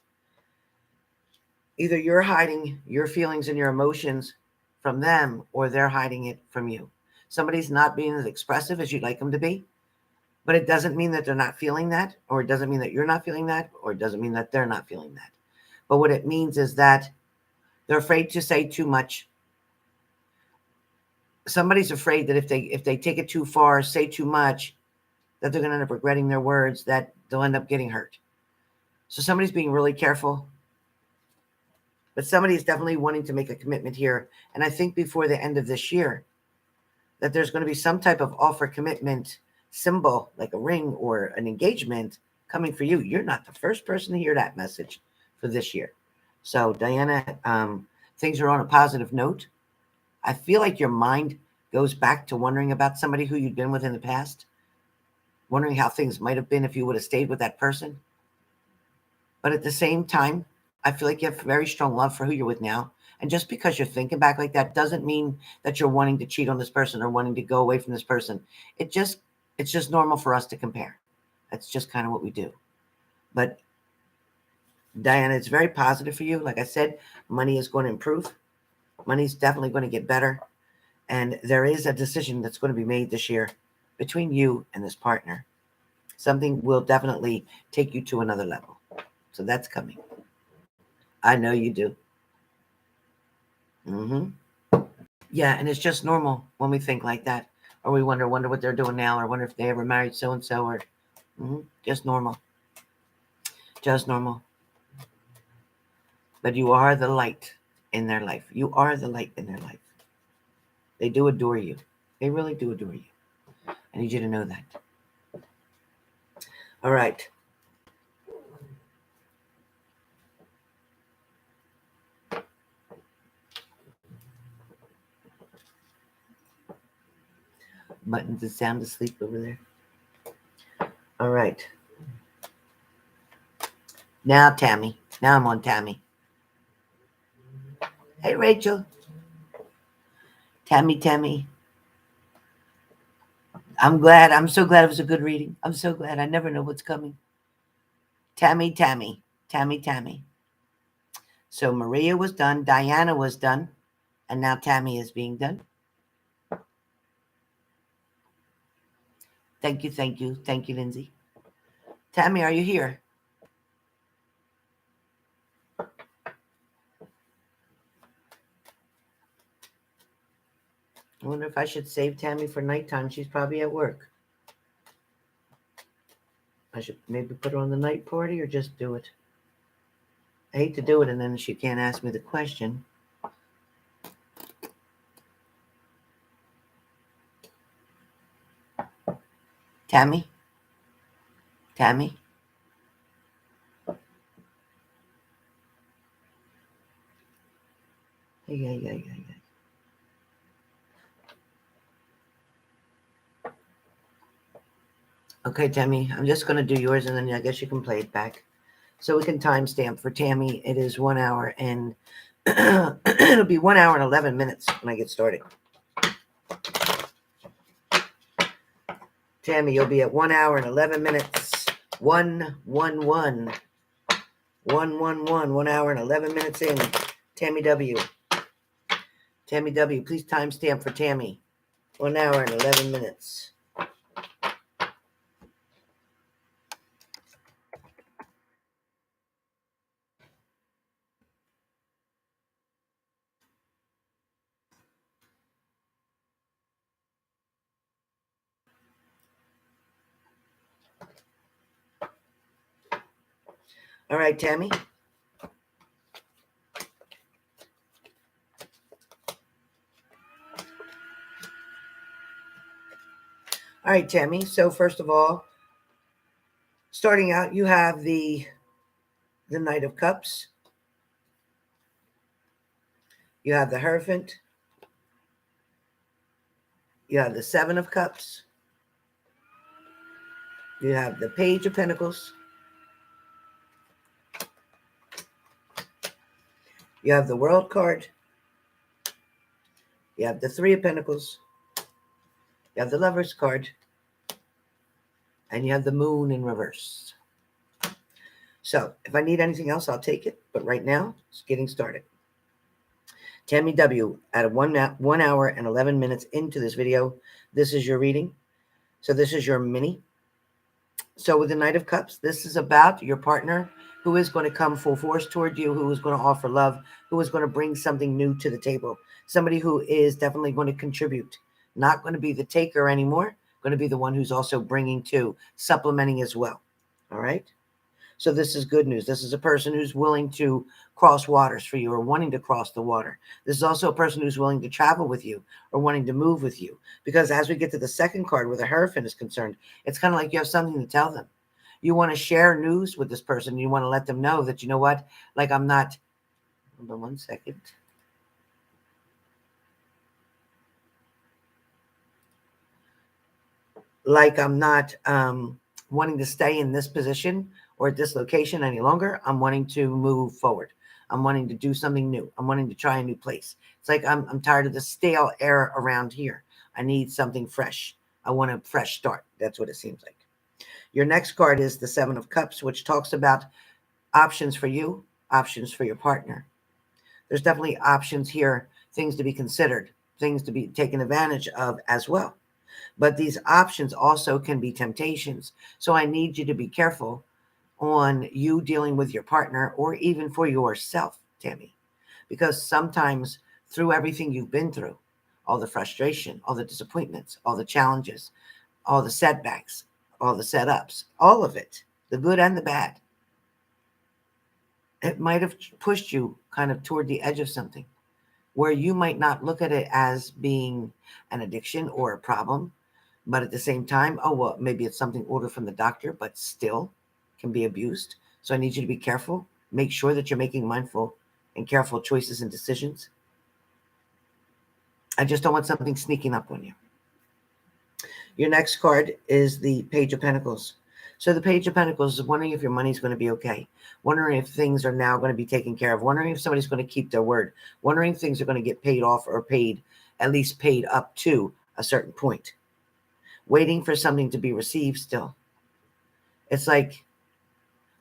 either you're hiding your feelings and your emotions from them, or they're hiding it from you. Somebody's not being as expressive as you'd like them to be, but it doesn't mean that they're not feeling that, or it doesn't mean that you're not feeling that, or it doesn't mean that they're not feeling that. But what it means is that they're afraid to say too much. Somebody's afraid that if they take it too far, say too much, that they're going to end up regretting their words, that they'll end up getting hurt. So somebody's being really careful. But somebody is definitely wanting to make a commitment here. And I think before the end of this year, that there's going to be some type of offer commitment symbol, like a ring or an engagement coming for you. You're not the first person to hear that message for this year. So Diana, things are on a positive note. I feel like your mind goes back to wondering about somebody who you've been with in the past, wondering how things might have been if you would have stayed with that person. But at the same time, I feel like you have very strong love for who you're with now. And just because you're thinking back like that doesn't mean that you're wanting to cheat on this person or wanting to go away from this person. It's just normal for us to compare. That's just kind of what we do. But Diana, it's very positive for you. Like I said, money is going to improve. Money's definitely going to get better. And there is a decision that's going to be made this year between you and this partner. Something will definitely take you to another level. So that's coming. I know you do. Yeah, and it's just normal when we think like that. Or we wonder what they're doing now, or wonder if they ever married so-and-so, or just normal. Just normal. But you are the light in their life. You are the light in their life. They do adore you. They really do adore you. I need you to know that. All right. Buttons is sound asleep over there. All right. Now, Tammy. Now I'm on Tammy. Hey, Rachel. Tammy. I'm glad. I'm so glad it was a good reading. I'm so glad. I never know what's coming. Tammy. So Maria was done. Diana was done. And now Tammy is being done. Thank you. Thank you, Lindsay. Tammy, are you here? I wonder if I should save Tammy for nighttime. She's probably at work. I should maybe put her on the night party or just do it. I hate to do it and then she can't ask me the question. Tammy? Yeah. Okay, Tammy, I'm just going to do yours and then I guess you can play it back. So we can timestamp for Tammy. It is 1 hour and it'll be 1 hour and 11 minutes when I get started. Tammy, you'll be at 1 hour and 11 minutes. 111. 111. 1 hour and 11 minutes in. Tammy W. Tammy W. Please timestamp for Tammy. 1 hour and 11 minutes. All right, Tammy. All right, Tammy. So first of all, starting out, you have the Knight of Cups. You have the Hierophant. You have the Seven of Cups. You have the Page of Pentacles. You have the World card. You have the Three of Pentacles. You have the Lover's card. And you have the Moon in reverse. So if I need anything else, I'll take it. But right now, it's getting started. Tammy W. At 1 hour and 11 minutes into this video, this is your reading. So this is your mini. So with the Knight of Cups, this is about your partner who is going to come full force toward you, who is going to offer love, who is going to bring something new to the table. Somebody who is definitely going to contribute. Not going to be the taker anymore. Going to be the one who's also bringing to, supplementing as well. All right? So this is good news. This is a person who's willing to cross waters for you or wanting to cross the water. This is also a person who's willing to travel with you or wanting to move with you. Because as we get to the second card where the Hierophant is concerned, it's kind of like you have something to tell them. You want to share news with this person. You want to let them know that, you know what, like I'm not, hold on 1 second. Like I'm not wanting to stay in this position or at this location any longer. I'm wanting to move forward. I'm wanting to do something new. I'm wanting to try a new place. It's like I'm tired of the stale air around here. I need something fresh. I want a fresh start. That's what it seems like. Your next card is the Seven of Cups, which talks about options for you, options for your partner. There's definitely options here, things to be considered. things to be taken advantage of as well. But these options also can be temptations. So I need you to be careful on you dealing with your partner or even for yourself, Tammy, because sometimes through everything you've been through, all the frustration, all the disappointments, all the challenges, all the setbacks, all the setups, all of it, the good and the bad, it might have pushed you kind of toward the edge of something where you might not look at it as being an addiction or a problem, but at the same time, oh, well, maybe it's something ordered from the doctor, but still can be abused. So I need you to be careful. Make sure that you're making mindful and careful choices and decisions. I just don't want something sneaking up on you. Your next card is the Page of Pentacles. So the Page of Pentacles is wondering if your money's going to be okay, wondering if things are now going to be taken care of, wondering if somebody's going to keep their word, wondering if things are going to get paid off or paid, at least paid up to a certain point, waiting for something to be received still. It's like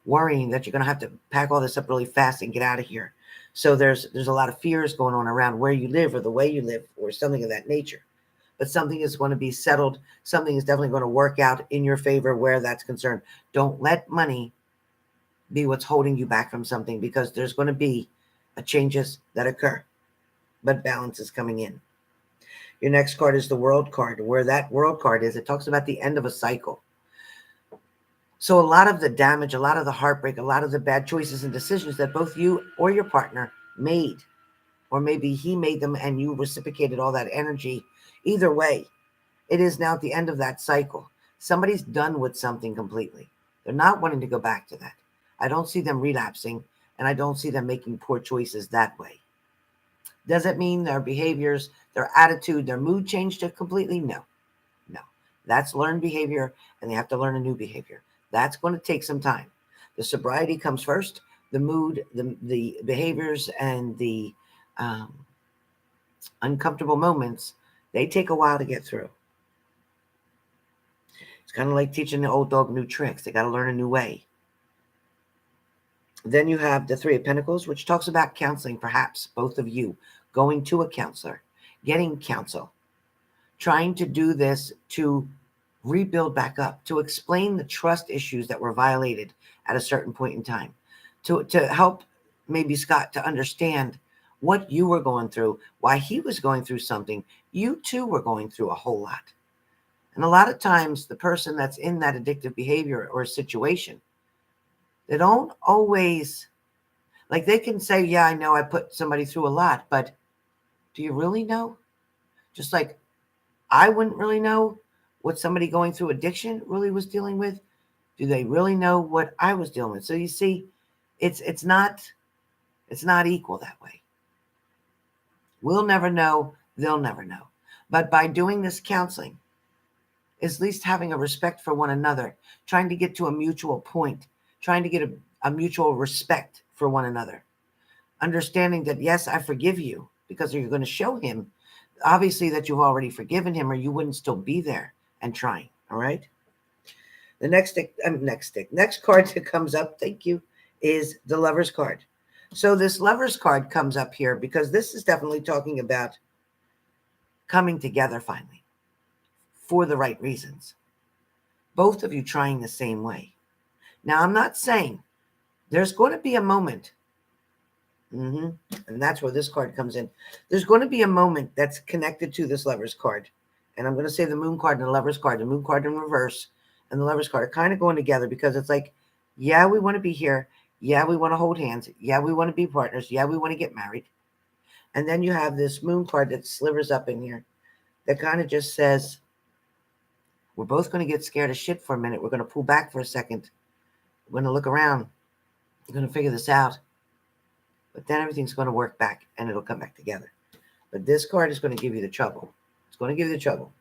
worrying that you're going to have to pack all this up really fast and get out of here. So there's a lot of fears going on around where you live or the way you live or something of that nature. But something is going to be settled. Something is definitely going to work out in your favor where that's concerned. Don't let money be what's holding you back from something, because there's going to be changes that occur, but balance is coming in. Your next card is the World card. Where that World card is, it talks about the end of a cycle. So a lot of the damage, a lot of the heartbreak, a lot of the bad choices and decisions that both you or your partner made, or maybe he made them and you reciprocated all that energy. Either way, it is now at the end of that cycle. Somebody's done with something completely. They're not wanting to go back to that. I don't see them relapsing, and I don't see them making poor choices that way. Does it mean their behaviors, their attitude, their mood changed completely? No. That's learned behavior, and they have to learn a new behavior. That's going to take some time. The sobriety comes first. The mood, the behaviors, and the uncomfortable moments, they take a while to get through. It's kind of like teaching the old dog new tricks. They got to learn a new way. Then you have the Three of Pentacles, which talks about counseling, perhaps both of you going to a counselor, getting counsel, trying to do this to rebuild back up, to explain the trust issues that were violated at a certain point in time, to help maybe Scott to understand what you were going through, why he was going through something. You too were going through a whole lot. And a lot of times the person that's in that addictive behavior or situation, they don't always, like they can say, yeah, I know I put somebody through a lot, but do you really know? Just like I wouldn't really know what somebody going through addiction really was dealing with. Do they really know what I was dealing with? So you see, it's not equal that way. We'll never know. They'll never know. But by doing this counseling, is at least having a respect for one another, trying to get to a mutual point, trying to get a mutual respect for one another. Understanding that, yes, I forgive you, because you're going to show him, obviously, that you've already forgiven him, or you wouldn't still be there and trying. All right. The next card that comes up, thank you, is the Lover's card. So this Lover's card comes up here because this is definitely talking about coming together finally for the right reasons. Both of you trying the same way. Now, I'm not saying there's going to be a moment, and that's where this card comes in. There's going to be a moment that's connected to this Lover's card. And I'm going to say the Moon card and the Lover's card, the Moon card in reverse and the Lover's card are kind of going together, because it's like, yeah, we want to be here. Yeah, we want to hold hands. Yeah, we want to be partners. Yeah, we want to get married. And then you have this Moon card that slivers up in here that kind of just says, we're both going to get scared as shit for a minute. We're going to pull back for a second. We're going to look around. We're going to figure this out. But then everything's going to work back and it'll come back together. But this card is going to give you the trouble. It's going to give you the trouble.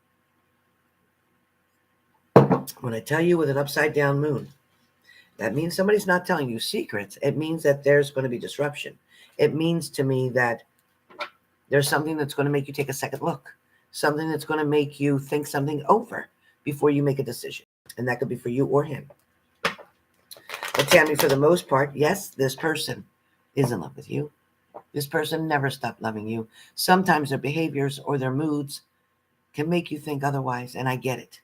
When I tell you with an upside down moon, that means somebody's not telling you secrets. It means that there's going to be disruption. It means to me that there's something that's going to make you take a second look. Something that's going to make you think something over before you make a decision. And that could be for you or him. But Tammy, for the most part, yes, this person is in love with you. This person never stopped loving you. Sometimes their behaviors or their moods can make you think otherwise, and I get it.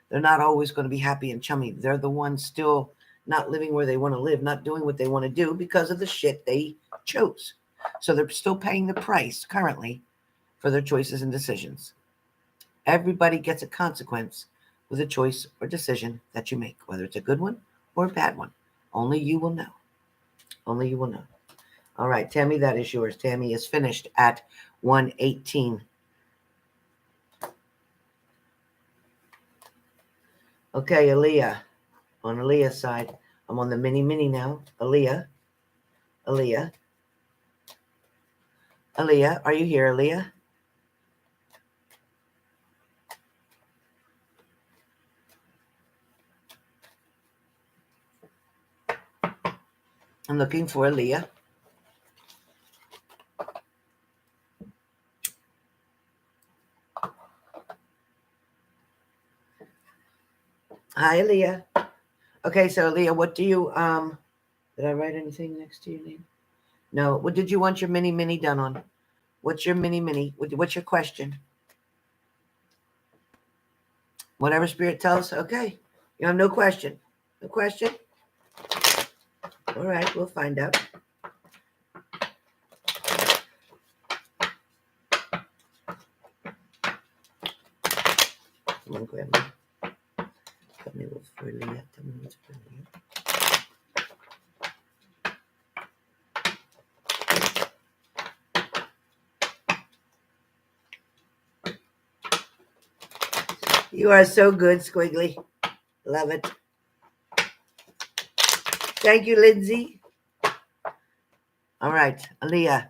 They're not always going to be happy and chummy. They're the ones still not living where they want to live, not doing what they want to do because of the shit they chose. So they're still paying the price currently for their choices and decisions. Everybody gets a consequence with a choice or decision that you make, whether it's a good one or a bad one. Only you will know. Only you will know. All right, Tammy, that is yours. Tammy is finished at 118. Okay, Aaliyah. On Aaliyah's side, I'm on the mini now. Aaliyah. Aaliyah. Aaliyah, are you here, Aaliyah? I'm looking for Aaliyah. Hi, Aaliyah. Okay, so Aaliyah, what do you did I write anything next to your name? No. What did you want your mini done on? What's your mini? What's your question? Whatever spirit tells. Okay. You have no question. No question? All right, we'll find out. Come on, grab me. Tell me what's for Aaliyah. Tell me what's for Aaliyah. You are so good, Squiggly. Love it. Thank you, Lindsay. All right, Aaliyah.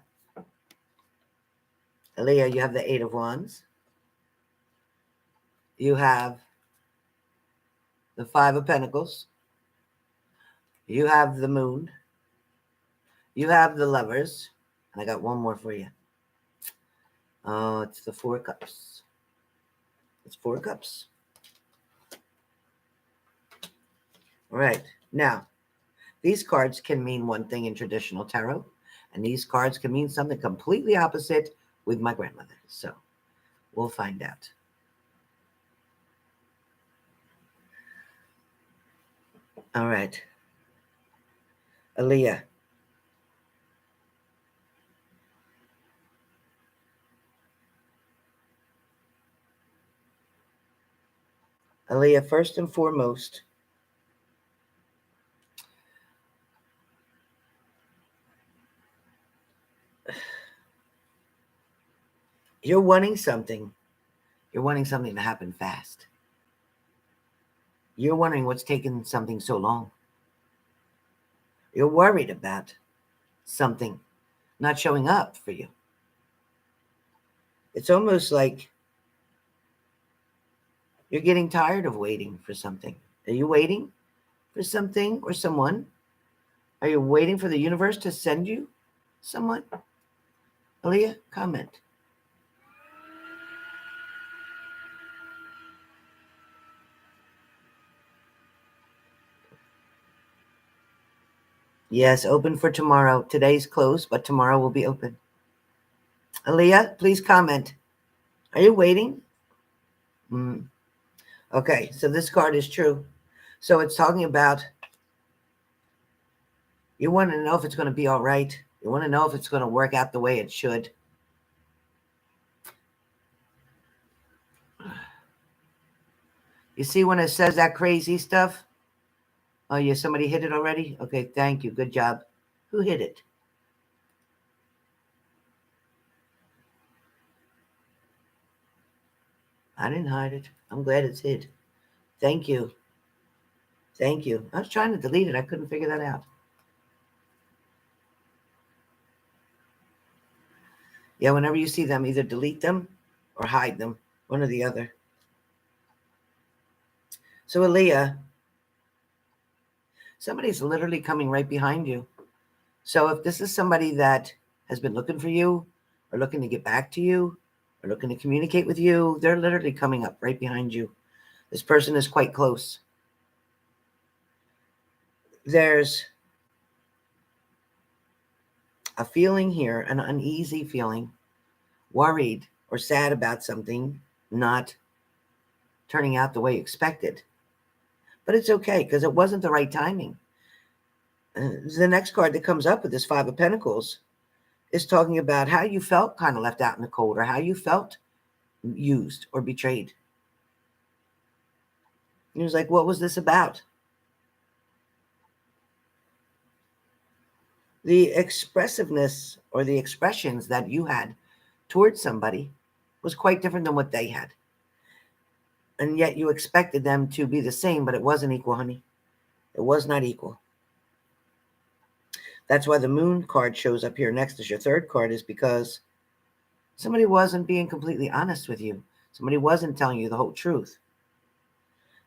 Aaliyah, you have the 8 of Wands. You have the 5 of Pentacles. You have the Moon. You have the Lovers. And I got one more for you. Oh, it's the 4 of Cups. It's 4 of Cups. All right. Now, these cards can mean one thing in traditional tarot, and these cards can mean something completely opposite with my grandmother. So we'll find out. All right. Aaliyah. Aaliyah, first and foremost, you're wanting something. You're wanting something to happen fast. You're wondering what's taking something so long. You're worried about something not showing up for you. It's almost like you're getting tired of waiting for something. Are you waiting for something or someone? Are you waiting for the universe to send you someone? Aaliyah, comment. Yes, open for tomorrow. Today's closed, but tomorrow will be open. Aaliyah, please comment. Are you waiting? Okay, so this card is true. So it's talking about you want to know if it's going to be all right. You want to know if it's going to work out the way it should. You see when it says that crazy stuff? Oh, yeah, somebody hit it already? Okay, thank you. Good job. Who hit it? I didn't hide it. I'm glad it's hid. Thank you. Thank you. I was trying to delete it. I couldn't figure that out. Yeah, whenever you see them, either delete them or hide them. One or the other. So, Aaliyah, somebody's literally coming right behind you. So if this is somebody that has been looking for you or looking to get back to you or looking to communicate with you, they're literally coming up right behind you. This person is quite close. There's a feeling here, an uneasy feeling, worried or sad about something not turning out the way you expected. But it's okay because it wasn't the right timing. The next card that comes up with this Five of Pentacles is talking about how you felt kind of left out in the cold, or how you felt used or betrayed. He was like, what was this about? The expressiveness or the expressions that you had towards somebody was quite different than what they had. And yet you expected them to be the same, but it wasn't equal, honey. It was not equal. That's why the Moon card shows up here next as your third card, is because somebody wasn't being completely honest with you. Somebody wasn't telling you the whole truth.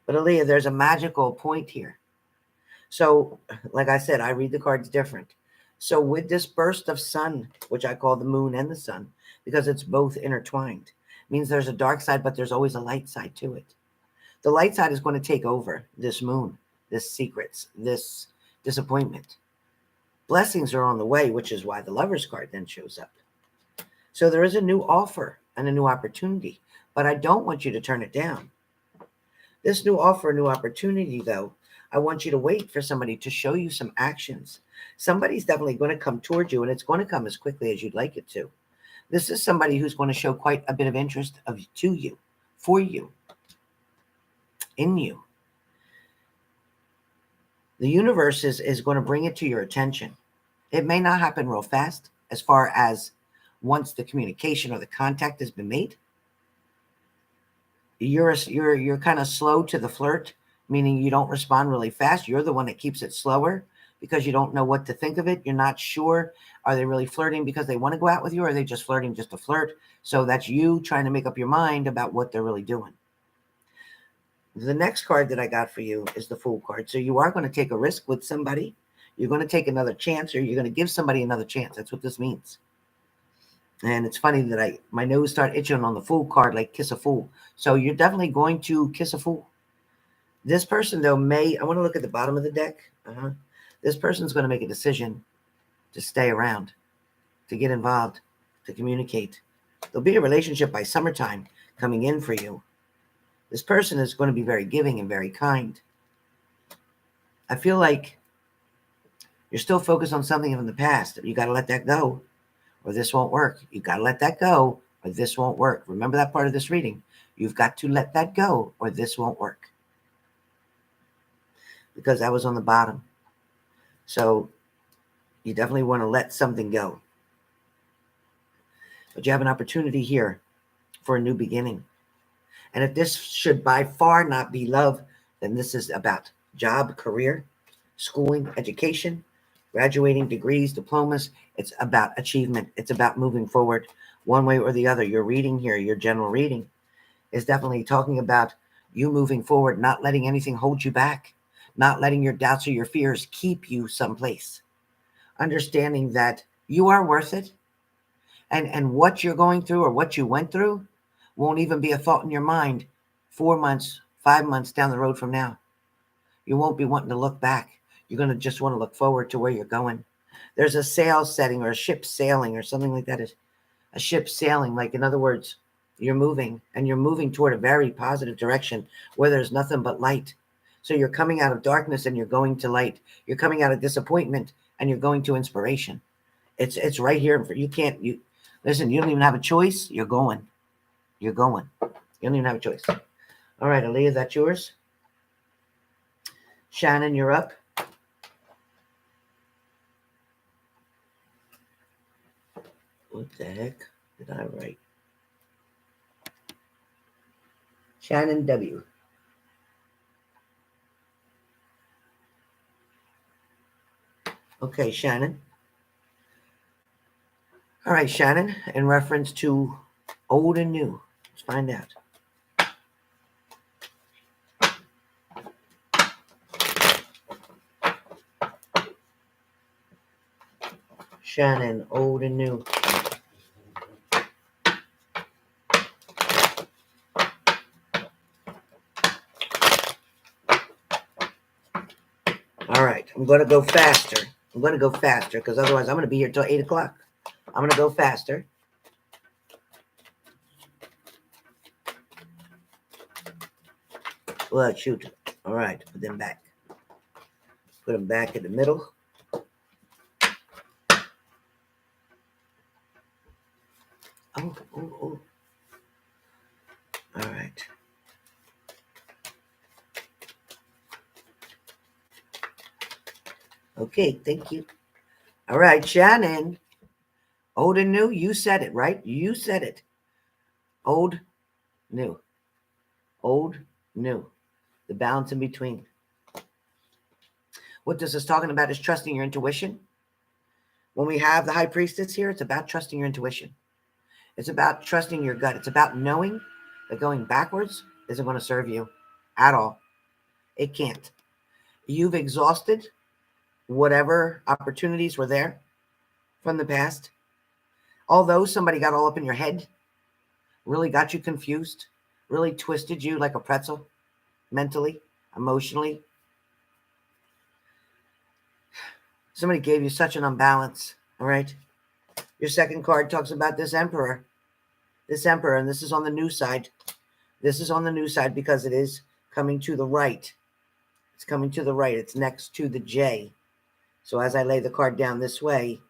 But Aaliyah, there's a magical point here. So, like I said, I read the cards different. So with this burst of sun, which I call the moon and the sun, because it's both intertwined, means there's a dark side, but there's always a light side to it. The light side is going to take over this moon, this secrets, this disappointment. Blessings are on the way, which is why the Lover's card then shows up. So there is a new offer and a new opportunity, but I don't want you to turn it down. This new offer, new opportunity, though, I want you to wait for somebody to show you some actions. Somebody's definitely going to come towards you, and it's going to come as quickly as you'd like it to. This is somebody who's going to show quite a bit of interest to you, for you, in you. The universe is going to bring it to your attention. It may not happen real fast as far as once the communication or the contact has been made. You're kind of slow to the flirt, meaning you don't respond really fast. You're the one that keeps it slower because you don't know what to think of it. You're not sure. Are they really flirting because they want to go out with you, or are they just flirting just to flirt? So that's you trying to make up your mind about what they're really doing. The next card that I got for you is the Fool card. So you are going to take a risk with somebody. You're going to take another chance, or you're going to give somebody another chance. That's what this means. And it's funny that my nose started itching on the Fool card, like kiss a fool. So you're definitely going to kiss a fool. This person, though, I want to look at the bottom of the deck. This person's going to make a decision to stay around, to get involved, to communicate. There'll be a relationship by summertime coming in for you. This person is going to be very giving and very kind. I feel like you're still focused on something from the past. You got to let that go, or this won't work. You got to let that go, or this won't work. Remember that part of this reading. You've got to let that go, or this won't work. Because that was on the bottom. So you definitely want to let something go. But you have an opportunity here for a new beginning. And if this should by far not be love, then this is about job, career, schooling, education, graduating, degrees, diplomas. It's about achievement. It's about moving forward one way or the other. Your reading here, your general reading, is definitely talking about you moving forward, not letting anything hold you back, not letting your doubts or your fears keep you someplace. Understanding that you are worth it. And what you're going through or what you went through won't even be a thought in your mind 4 months, 5 months down the road from now. You won't be wanting to look back. You're going to just want to look forward to where you're going. There's a sail setting or a ship sailing or something like that. A ship sailing, like in other words, you're moving and you're moving toward a very positive direction where there's nothing but light. So you're coming out of darkness and you're going to light. You're coming out of disappointment and you're going to inspiration. It's right here. Listen, you don't even have a choice. You're going. You're going. You don't even have a choice. All right, Aaliyah, that's yours. Shannon, you're up. What the heck did I write? Shannon W. Okay, Shannon. All right, Shannon, in reference to old and new. Let's find out. Shannon, old and new. All right, I'm going to go faster. I'm going to go faster because otherwise I'm going to be here till 8 o'clock. I'm going to go faster. Well, shoot. All right, put them back. Put them back in the middle. Oh. All right. Okay, thank you. All right, Shannon. Old and new, you said it, right? You said it. Old, new. Old, new. The balance in between. What this is talking about is trusting your intuition. When we have the high priestess here, it's about trusting your intuition. It's about trusting your gut. It's about knowing that going backwards isn't going to serve you at all. It can't. You've exhausted whatever opportunities were there from the past. Although somebody got all up in your head, really got you confused, really twisted you like a pretzel, mentally, emotionally. Somebody gave you such an unbalance, all right? Your second card talks about this emperor. This emperor, and this is on the new side. This is on the new side because it is coming to the right. It's coming to the right. It's next to the J. So as I lay the card down this way,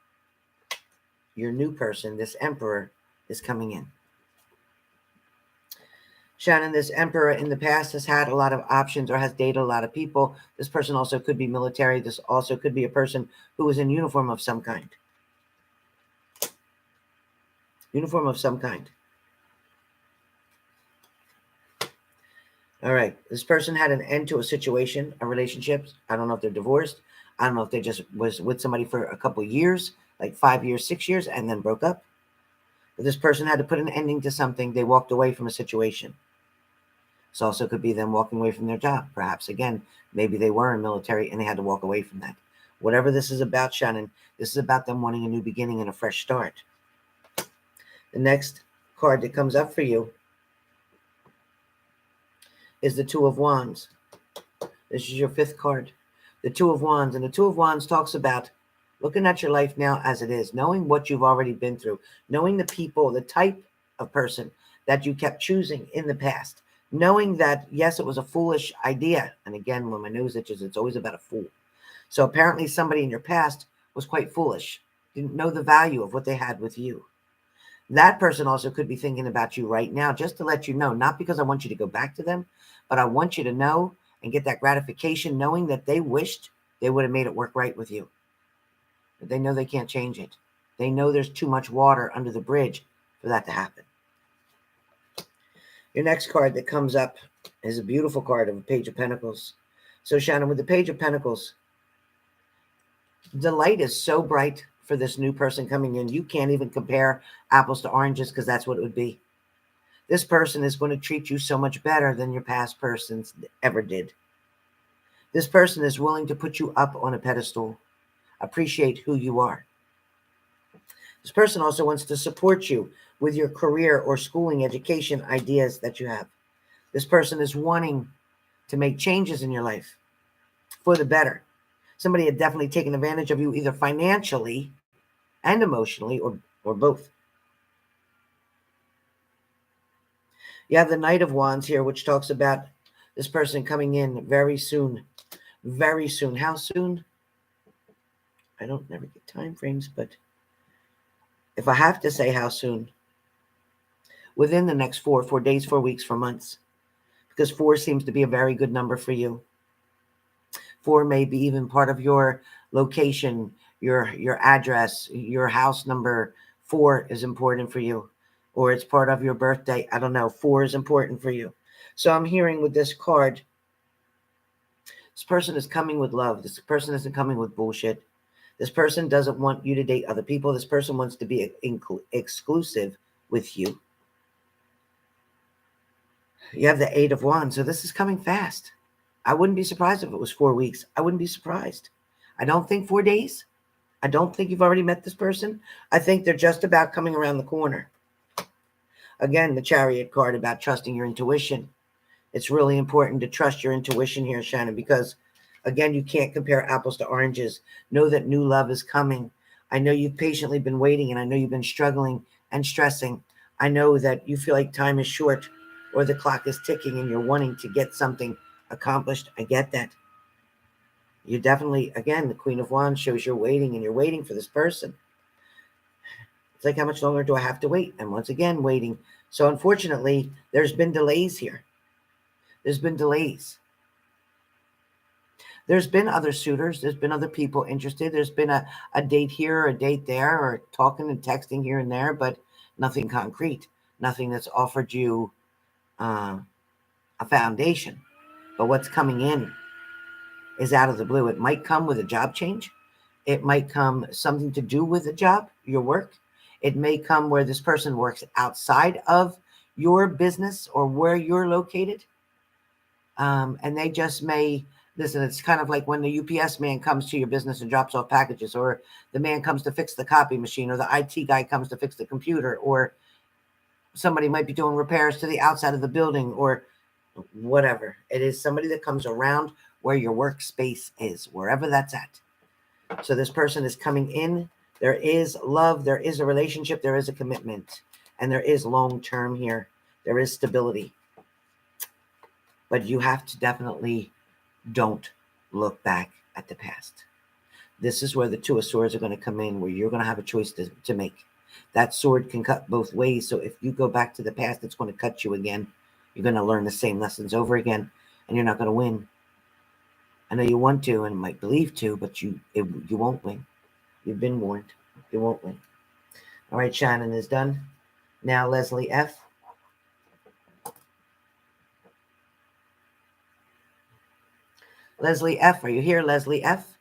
your new person, this emperor, is coming in. Shannon, this emperor in the past has had a lot of options or has dated a lot of people. This person also could be military. This also could be a person who is in uniform of some kind. Uniform of some kind. All right. This person had an end to a situation, a relationship. I don't know if they're divorced. I don't know if they just was with somebody for a couple of years, like 5 years, 6 years, and then broke up. But this person had to put an ending to something. They walked away from a situation. This also could be them walking away from their job. Perhaps, again, maybe they were in military and they had to walk away from that. Whatever this is about, Shannon, this is about them wanting a new beginning and a fresh start. The next card that comes up for you is the Two of Wands. This is your fifth card. The Two of Wands. And the Two of Wands talks about looking at your life now as it is, knowing what you've already been through, knowing the people, the type of person that you kept choosing in the past, knowing that, yes, it was a foolish idea. And again, when my nose itches, it's always about a fool. So apparently somebody in your past was quite foolish, didn't know the value of what they had with you. That person also could be thinking about you right now, just to let you know, not because I want you to go back to them, but I want you to know and get that gratification knowing that they wished they would have made it work right with you. But they know they can't change it. They know there's too much water under the bridge for that to happen. Your next card that comes up is a beautiful card of a Page of Pentacles. So Shannon, with the Page of Pentacles, the light is so bright for this new person coming in. You can't even compare apples to oranges because that's what it would be. This person is going to treat you so much better than your past persons ever did. This person is willing to put you up on a pedestal, appreciate who you are. This person also wants to support you with your career or schooling, education ideas that you have. This person is wanting to make changes in your life for the better. Somebody had definitely taken advantage of you either financially and emotionally or both. You have the Knight of Wands here, which talks about this person coming in very soon. Very soon. How soon? I don't never get time frames, but if I have to say how soon, within the next 4 days, 4 weeks, 4 months, because 4 seems to be a very good number for you. 4 may be even part of your location, your address, your house number. 4 is important for you, or it's part of your birthday. I don't know. 4 is important for you. So I'm hearing with this card, this person is coming with love. This person isn't coming with bullshit. This person doesn't want you to date other people. This person wants to be exclusive with you. You have the 8 of Wands. So this is coming fast. I wouldn't be surprised if it was 4 weeks. I wouldn't be surprised. I don't think 4 days. I don't think you've already met this person. I think they're just about coming around the corner. Again, the Chariot card about trusting your intuition. It's really important to trust your intuition here, Shannon, because, Again, you can't compare apples to oranges. Know that new love is coming. I know you've patiently been waiting, and I know you've been struggling and stressing. I know that you feel like time is short or the clock is ticking and you're wanting to get something accomplished. I get that. You definitely, again, the Queen of Wands shows you're waiting, and you're waiting for this person. It's like, how much longer do I have to wait? And once again, waiting. So unfortunately, there's been delays here. There's been delays. There's been other suitors. There's been other people interested. There's been a date here or a date there, or talking and texting here and there, but nothing concrete. Nothing that's offered you a foundation. But what's coming in is out of the blue. It might come with a job change. It might come something to do with a job, your work. It may come where this person works outside of your business or where you're located. And they just may, listen, it's kind of like when the UPS man comes to your business and drops off packages, or the man comes to fix the copy machine, or the IT guy comes to fix the computer, or somebody might be doing repairs to the outside of the building, or whatever. It is somebody that comes around where your workspace is, wherever that's at. So this person is coming in. There is love. There is a relationship. There is a commitment. And there is long-term here. There is stability. But you have to definitely don't look back at the past. This is where the Two of Swords are going to come in, where you're going to have a choice to make. That sword can cut both ways. So if you go back to the past, it's going to cut you again. You're going to learn the same lessons over again, and you're not going to win. I know you want to and might believe to, but you won't win. You've been warned. You won't win. All right, Shannon is done. Now Leslie F. Leslie F. Are you here, Leslie F?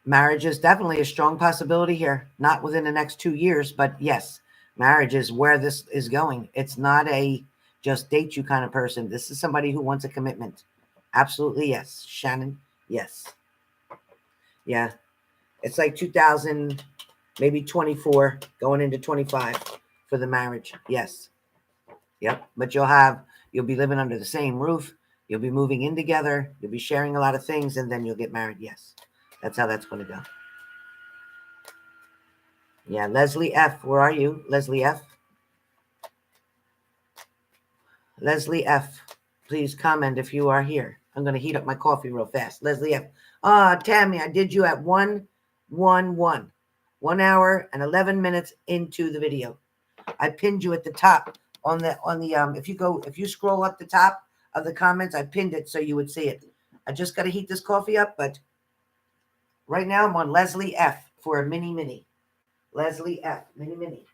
Marriage is definitely a strong possibility here. Not within the next 2 years, but yes, marriage is where this is going. It's not a just date you kind of person. This is somebody who wants a commitment. Absolutely, yes. Shannon, yes. Yeah. It's like 2000, maybe 24, going into 25 for the marriage. Yes. Yep. But you'll be living under the same roof. You'll be moving in together. You'll be sharing a lot of things, and then you'll get married. Yes. That's how that's going to go. Yeah. Leslie F. Where are you? Leslie F. Leslie F. Please comment if you are here. I'm going to heat up my coffee real fast. Leslie F. Tammy, I did you at 1:11. 1 hour and 11 minutes into the video. I pinned you at the top on the if you scroll up the top of the comments, I pinned it so you would see it. I just got to heat this coffee up, but right now I'm on Leslie F for a mini. Leslie F, mini.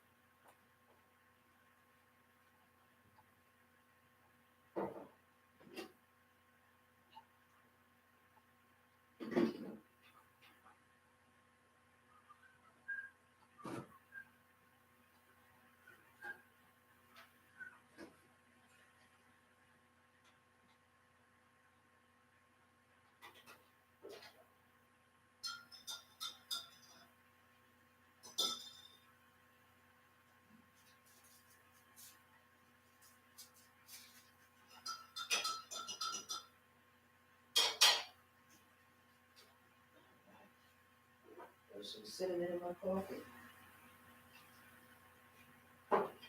There's some cinnamon in my coffee.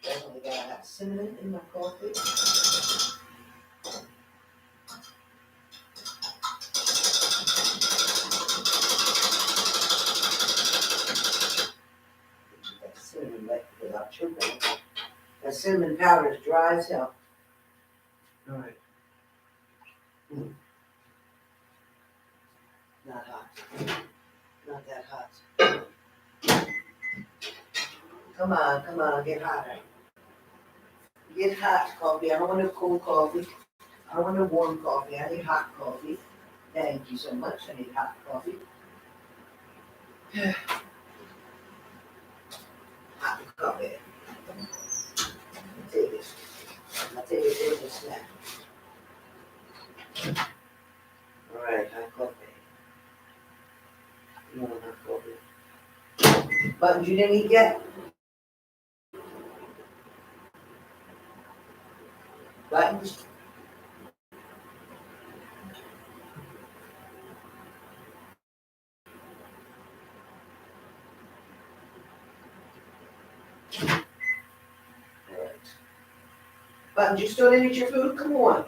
Definitely gotta have cinnamon in my coffee. That cinnamon light without sugar. That cinnamon powder is dry as hell. All right. Not hot. Not that hot. Come on, get hotter. Get hot coffee. I don't want a cold coffee. I don't want a warm coffee. I need hot coffee. Thank you so much. I need hot coffee. Hot coffee. Take it. I'll take it with a snack. All right, hot coffee. You want hot coffee? Buttons you didn't eat yet? Buttons? Buttons, you still didn't eat your food? Come on.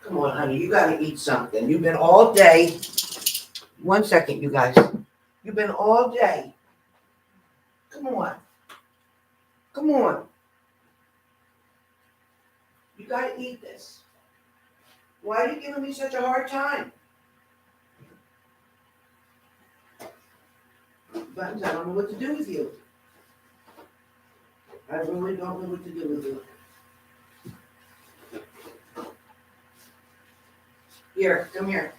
Come on, honey, you gotta eat something. You've been all day. 1 second, you guys. You've been all day. Come on. Come on. You gotta eat this. Why are you giving me such a hard time? Buttons, I don't know what to do with you. I really don't know what to do with you. Here, come here.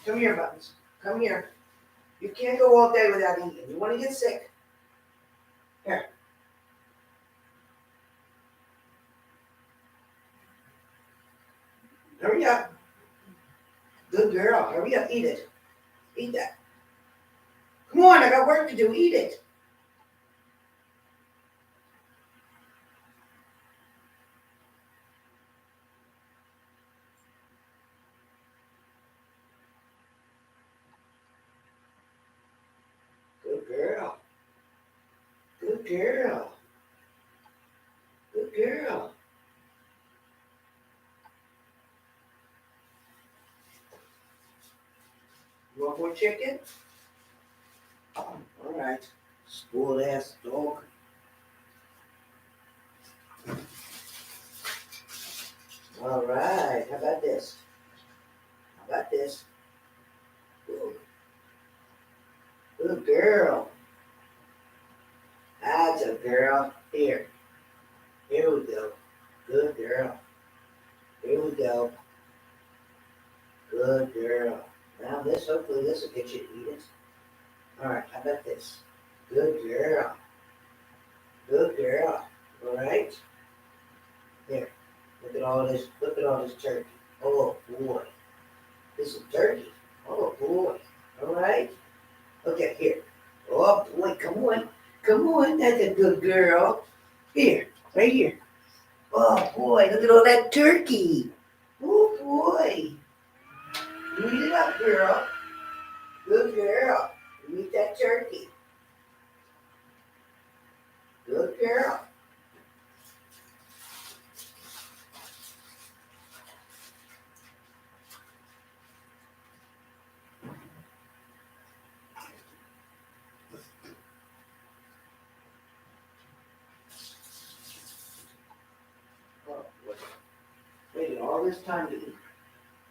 Come here, Buttons. Come here. You can't go all day without eating. You want to get sick. Here. Hurry up. Good girl. Hurry up. Eat it. Eat that. Come on, I got work to do. Eat it. Good girl. Good girl. Good girl. You want more chicken? All right. Spoiled ass dog. All right. How about this? How about this? Good girl. That's a girl. Here. Here we go. Good girl. Here we go. Good girl. Now this, hopefully this will get you to eat it. All right, how about this? Good girl. Good girl. All right. Here. Look at all this. Look at all this turkey. Oh boy. This is turkey. Oh boy. All right. Okay, here. Oh boy, come on. Come on, that's a good girl. Here, right here. Oh boy, look at all that turkey. Oh boy. You eat it up, girl. Good girl. You eat that turkey. Good girl. Oh boy. Waited all this time to eat.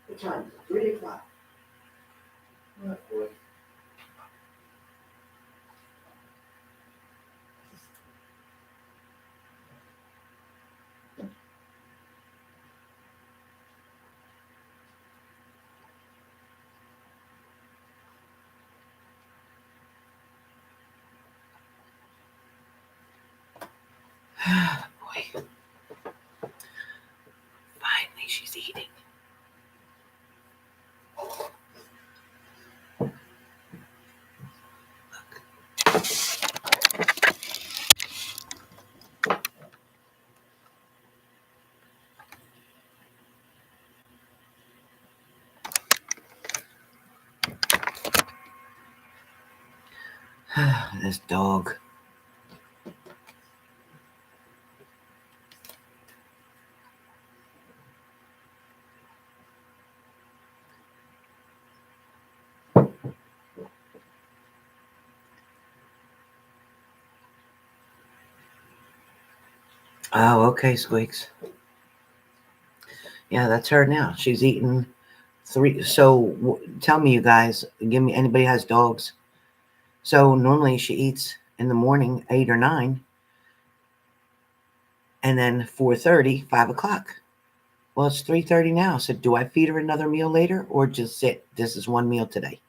What time is it? 3 o'clock. Oh boy. Boy. Finally, she's eating. This dog. Oh, okay, Squeaks. Yeah, that's her now. She's eating 3. So tell me, you guys, give me, anybody has dogs. So normally she eats in the morning, 8 or 9, and then 4:30, 5 o'clock. Well, it's 3:30 now. So do I feed her another meal later or just sit? This is one meal today.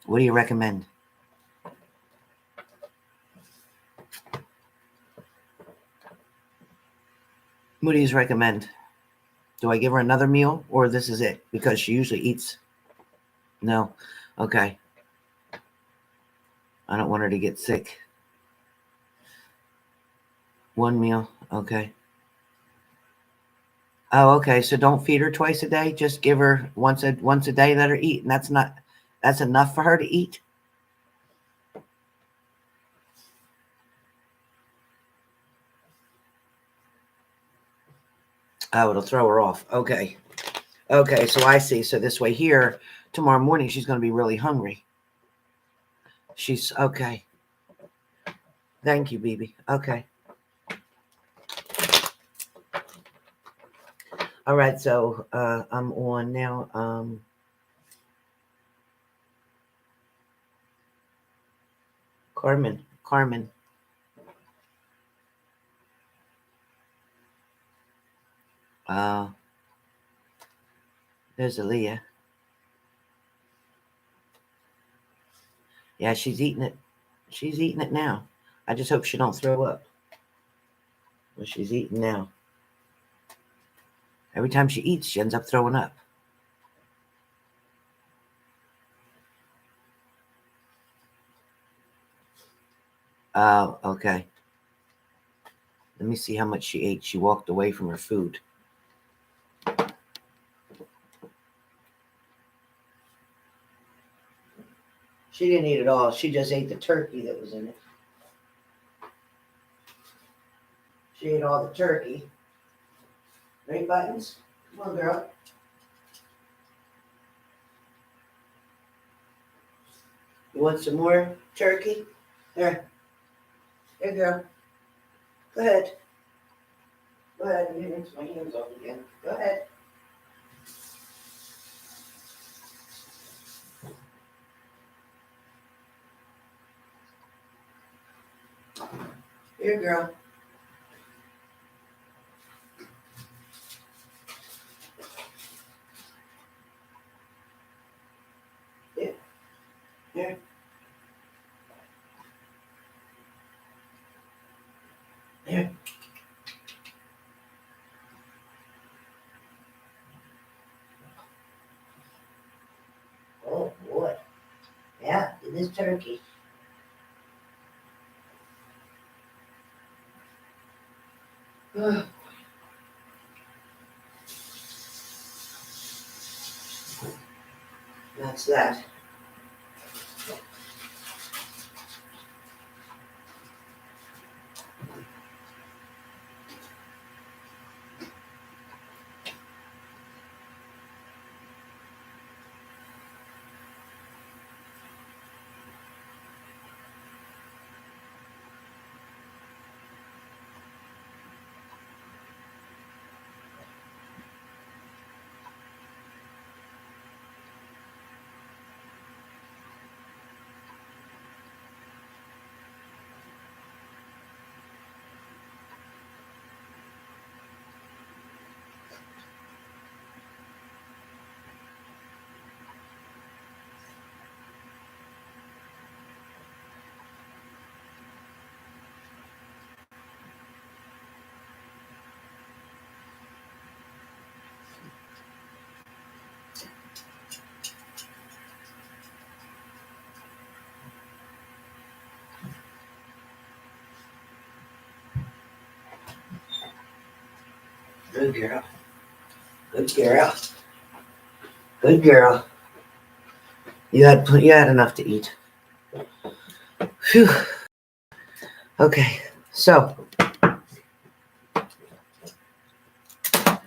What do you recommend? What do you recommend? Do I give her another meal or this is it? Because she usually eats. No. Okay. I don't want her to get sick. One meal. Okay. Oh, okay. So don't feed her twice a day. Just give her once a day. Let her eat, and that's enough for her to eat. Oh, it'll throw her off. Okay. Okay, so I see. So this way here, tomorrow morning, she's going to be really hungry. She's okay. Thank you, baby. Okay. All right, so I'm on now. Carmen. There's Aaliyah. Yeah, she's eating it. She's eating it now. I just hope she don't throw up. Well, she's eating now. Every time she eats, she ends up throwing up. Oh, okay. Let me see how much she ate. She walked away from her food. She didn't eat it all. She just ate the turkey that was in it. She ate all the turkey. Right, Buttons? Come on, girl. You want some more turkey? There. Here, girl. Go ahead. Go ahead. I'm getting my hands off again. Go ahead. Here, girl. Yeah. Here. Here. Oh, boy. Yeah, it is turkey. That's that. Good girl. Good girl. Good girl. You had enough to eat. Phew. Okay. So,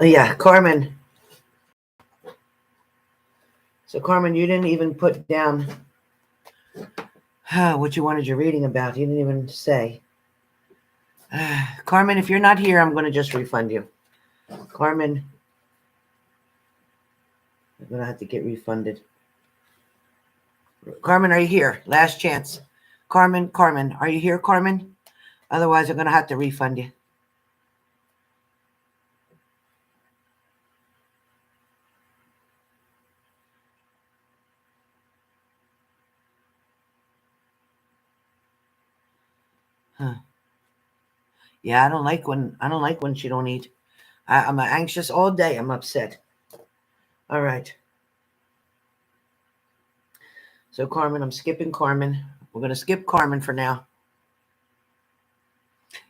yeah, Carmen. So, Carmen, you didn't even put down what you wanted your reading about. You didn't even say. Carmen, if you're not here, I'm going to just refund you. Carmen, I'm going to have to get refunded. Carmen, are you here? Last chance. Carmen, are you here, Carmen? Otherwise, I'm going to have to refund you. Huh. Yeah, I don't like when she don't eat. I'm anxious all day. I'm upset. All right. So Carmen, I'm skipping Carmen. We're gonna skip Carmen for now.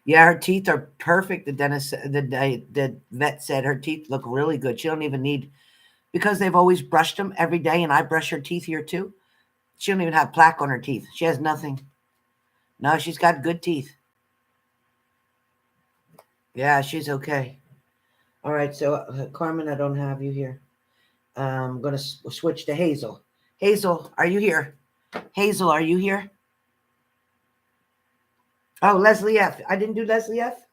Yeah, her teeth are perfect. The vet said her teeth look really good. She don't even need, because they've always brushed them every day, and I brush her teeth here too. She don't even have plaque on her teeth. She has nothing. No, she's got good teeth. Yeah, she's okay. All right, so Carmen, I don't have you here. I'm going to switch to Hazel. Hazel, are you here? Hazel, are you here? Oh, Leslie F. I didn't do Leslie F.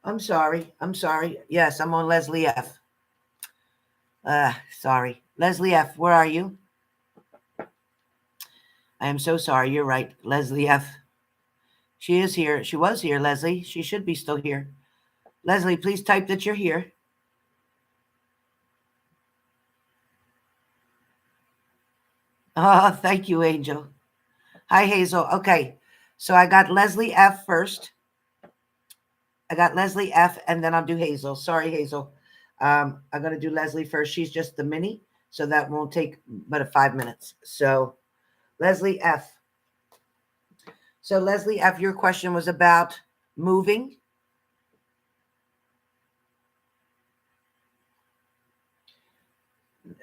I'm sorry. I'm sorry. Yes, I'm on Leslie F. Sorry. Leslie F., where are you? I am so sorry. You're right. Leslie F. She is here. She was here, Leslie. She should be still here. Leslie, please type that you're here. Thank you, Angel. Hi, Hazel. Okay. So I got Leslie F. first. I got Leslie F. and then I'll do Hazel. Sorry, Hazel. I'm going to do Leslie first. She's just the mini, so that won't take but 5 minutes. So Leslie F. So Leslie F., your question was about moving.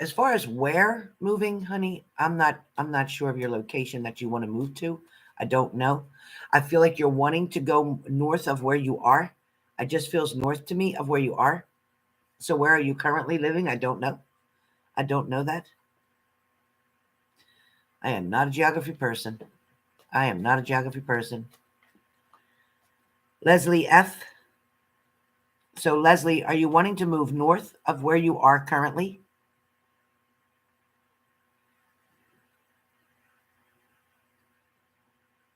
As far as where moving, honey, I'm not sure of your location that you want to move to. I don't know. I feel like you're wanting to go north of where you are. It just feels north to me of where you are. So where are you currently living? I don't know. I don't know that. I am not a geography person. I am not a geography person. Leslie F. So Leslie, are you wanting to move north of where you are currently?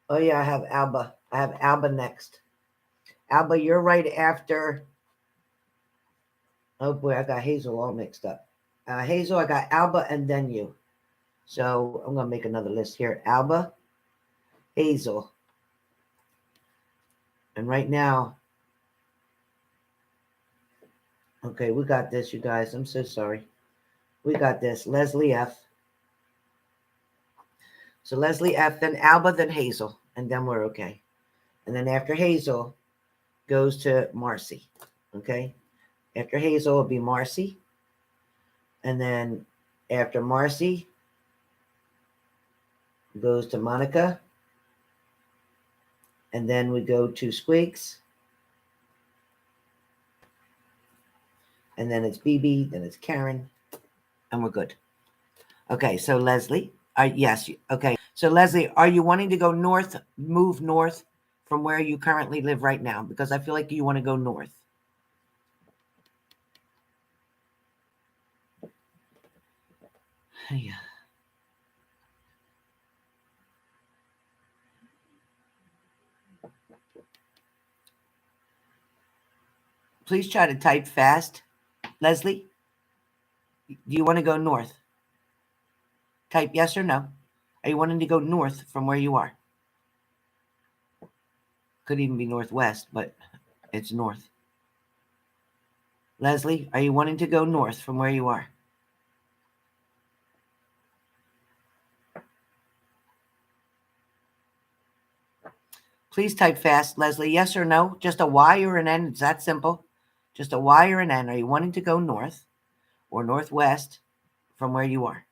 Oh yeah, I have Alba. I have Alba next. Alba, you're right after. Oh boy, I got Hazel all mixed up. Hazel, I got Alba and then you. So I'm going to make another list here. Alba, Hazel. And right now, okay, we got this, you guys. I'm so sorry. We got this. Leslie F. So Leslie F., then Alba, then Hazel. And then we're okay. And then after Hazel goes to Marcy. Okay? After Hazel will be Marcy. And then after Marcy goes to Monica. And then we go to Squeaks. And then it's BB, then it's Karen, and we're good. Okay, so Leslie, yes, okay. So Leslie, are you wanting to go north, move north from where you currently live right now? Because I feel like you want to go north. Yeah. Please try to type fast. Leslie, do you want to go north? Type yes or no. Are you wanting to go north from where you are? Could even be northwest, but it's north. Leslie, are you wanting to go north from where you are? Please type fast, Leslie. Yes or no? Just a Y or an N. It's that simple. Just a Y or an N. Are you wanting to go north or northwest from where you are?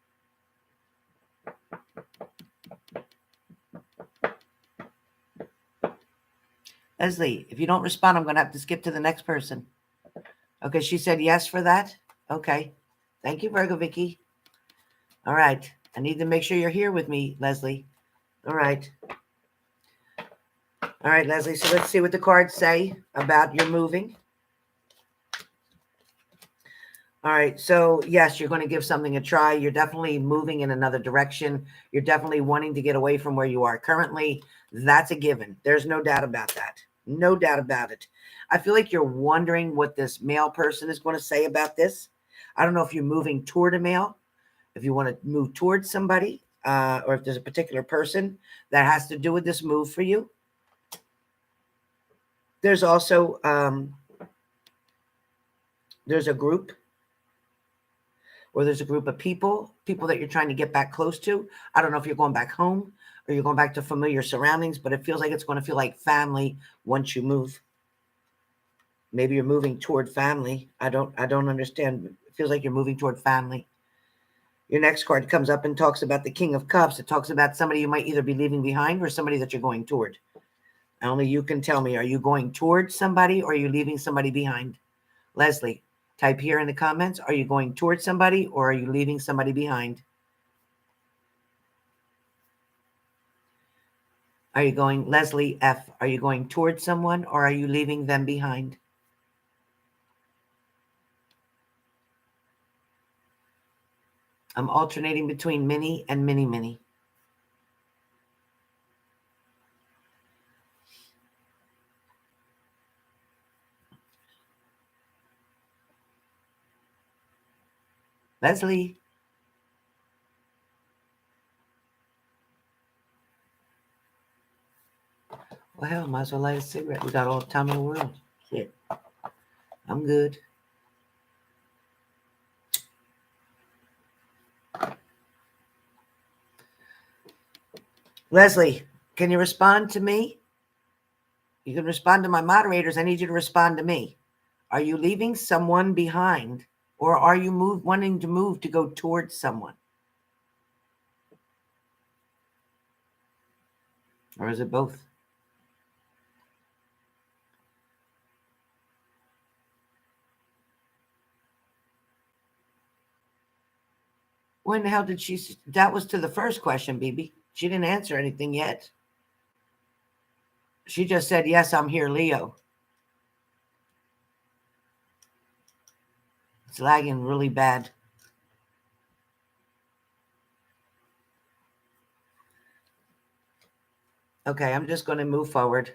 Leslie, if you don't respond, I'm going to have to skip to the next person. Okay, she said yes for that. Okay. Thank you, Virgo Vicky. All right. I need to make sure you're here with me, Leslie. All right. All right, Leslie. So let's see what the cards say about your moving. All right. So, yes, you're going to give something a try. You're definitely moving in another direction. You're definitely wanting to get away from where you are currently. That's a given. There's no doubt about that. No doubt about it. I feel like you're wondering what this male person is going to say about this. I don't know if you're moving toward a male, if you want to move towards somebody, or if there's a particular person that has to do with this move for you. There's also, there's a group, or there's a group of people that you're trying to get back close to. I don't know if you're going back home or you're going back to familiar surroundings, but it feels like it's going to feel like family once you move. Maybe you're moving toward family. I don't understand. It feels like you're moving toward family. Your next card comes up and talks about the King of Cups. It talks about somebody you might either be leaving behind or somebody that you're going toward. Only you can tell me, are you going towards somebody or are you leaving somebody behind? Leslie, type here in the comments, are you going towards somebody or are you leaving somebody behind? Are you going, Leslie F, are you going towards someone or are you leaving them behind? I'm alternating between mini and mini. Leslie. Well, hell, might as well light a cigarette. We got all the time in the world. Shit. I'm good. Leslie, can you respond to me? You can respond to my moderators. I need you to respond to me. Are you leaving someone behind or are you wanting to move to go towards someone? Or is it both? When the hell did she? That was to the first question, BB. She didn't answer anything yet. She just said, yes, I'm here, Leo. It's lagging really bad. Okay, I'm just going to move forward.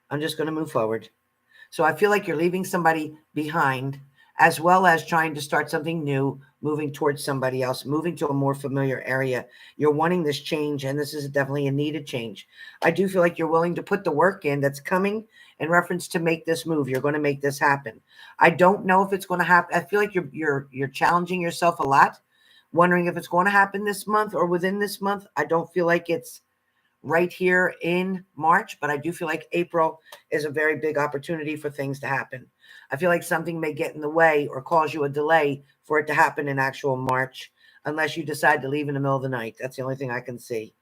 So I feel like you're leaving somebody behind, as well as trying to start something new, moving towards somebody else, moving to a more familiar area. You're wanting this change, and this is definitely a needed change. I do feel like you're willing to put the work in that's coming in reference to make this move. You're going to make this happen. I don't know if it's going to happen. I feel like you're challenging yourself a lot, wondering if it's going to happen this month or within this month. I don't feel like it's right here in March, but I do feel like April is a very big opportunity for things to happen. I feel like something may get in the way or cause you a delay for it to happen in actual March, unless you decide to leave in the middle of the night. That's the only thing I can see.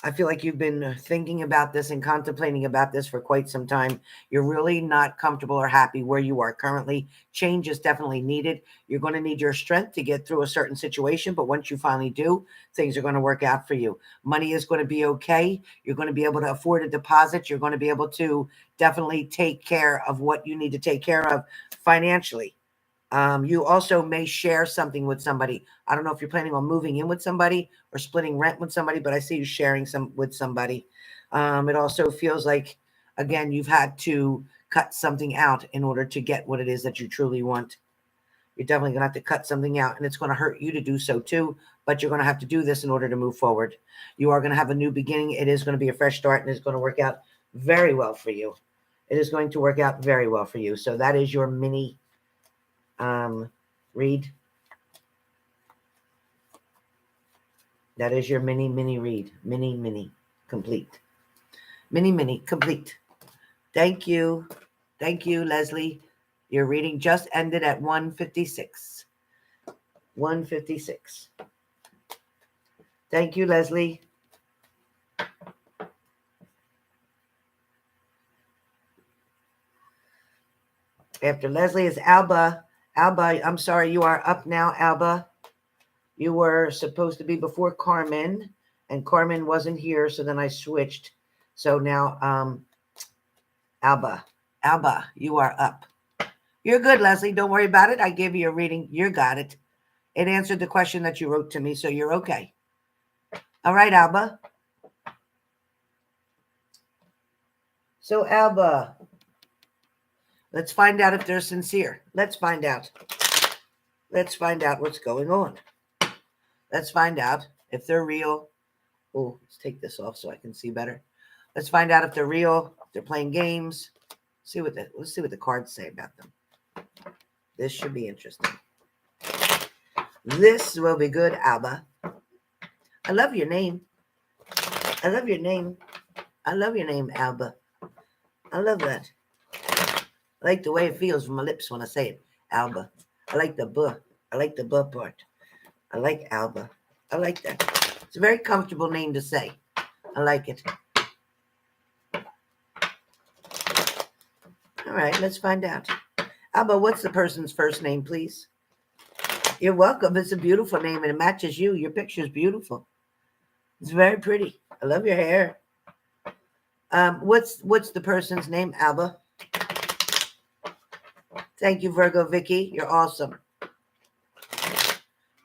I feel like you've been thinking about this and contemplating about this for quite some time. You're really not comfortable or happy where you are currently. Change is definitely needed. You're going to need your strength to get through a certain situation, but once you finally do, things are going to work out for you. Money is going to be okay. You're going to be able to afford a deposit. You're going to be able to definitely take care of what you need to take care of financially. You also may share something with somebody. I don't know if you're planning on moving in with somebody or splitting rent with somebody, but I see you sharing some with somebody. It also feels like, again, you've had to cut something out in order to get what it is that you truly want. You're definitely going to have to cut something out, and it's going to hurt you to do so too, but you're going to have to do this in order to move forward. You are going to have a new beginning. It is going to be a fresh start, and it's going to work out very well for you. It is going to work out very well for you. So that is your mini read. That is your mini read. Mini complete. Mini complete. Thank you. Thank you, Leslie. Your reading just ended at 1:56. 1:56. Thank you, Leslie. After Leslie is Alba. Alba, I'm sorry, you are up now, Alba. You were supposed to be before Carmen, and Carmen wasn't here, so then I switched. So now, Alba, you are up. You're good, Leslie. Don't worry about it. I gave you a reading. You got it. It answered the question that you wrote to me, so you're okay. All right, Alba. So, Alba, let's find out if they're sincere. Let's find out. Let's find out what's going on. Let's find out if they're real. Oh, let's take this off so I can see better. Let's find out if they're real, if they're playing games. Let's see what the cards say about them. This should be interesting. This will be good, Alba. I love your name. I love your name. I love your name, Alba. I love that. I like the way it feels from my lips when I say it, Alba. I like the buh. I like the buh part. I like Alba. I like that. It's a very comfortable name to say. I like it. All right, let's find out. Alba, what's the person's first name, please? You're welcome. It's a beautiful name and it matches you. Your picture is beautiful. It's very pretty. I love your hair. What's the person's name, Alba? Thank you, Virgo Vicky. You're awesome.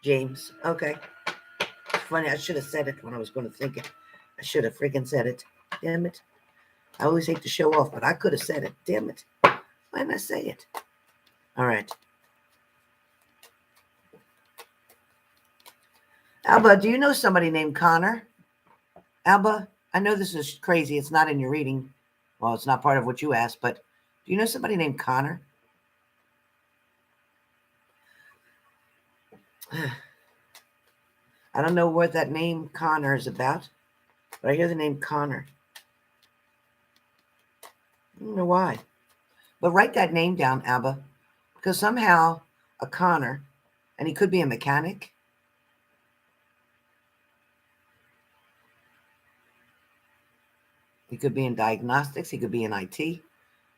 James. Okay. It's funny. I should have said it when I was going to think it. I should have freaking said it. Damn it. I always hate to show off, but I could have said it. Damn it. Why didn't I say it? All right. Alba, do you know somebody named Connor? Alba, I know this is crazy. It's not in your reading. Well, it's not part of what you asked, but do you know somebody named Connor? I don't know what that name Connor is about, but I hear the name Connor. I don't know why. But write that name down, Alba, because somehow a Connor, and he could be a mechanic. He could be in diagnostics. He could be in IT.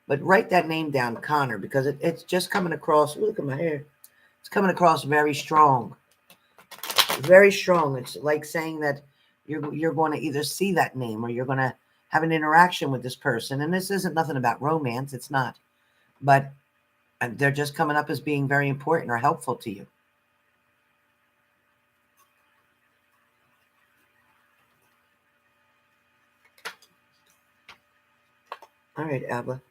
But write that name down, Connor, because it's just coming across. Look at my hair. It's coming across very strong. Very strong. It's like saying that you're going to either see that name or you're going to have an interaction with this person. And this isn't nothing about romance. It's not. But they're just coming up as being very important or helpful to you. All right, Alba.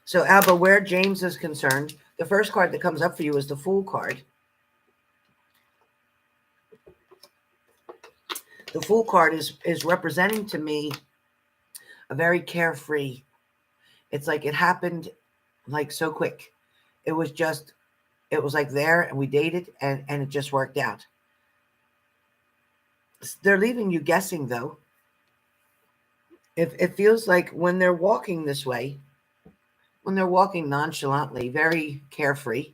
So, Alba, where James is concerned, the first card that comes up for you is the Fool card. The Fool card is representing to me a very carefree. It's like it happened like so quick. It was like there and we dated and it just worked out. They're leaving you guessing though. If it feels like when they're walking this way, when they're walking nonchalantly, very carefree,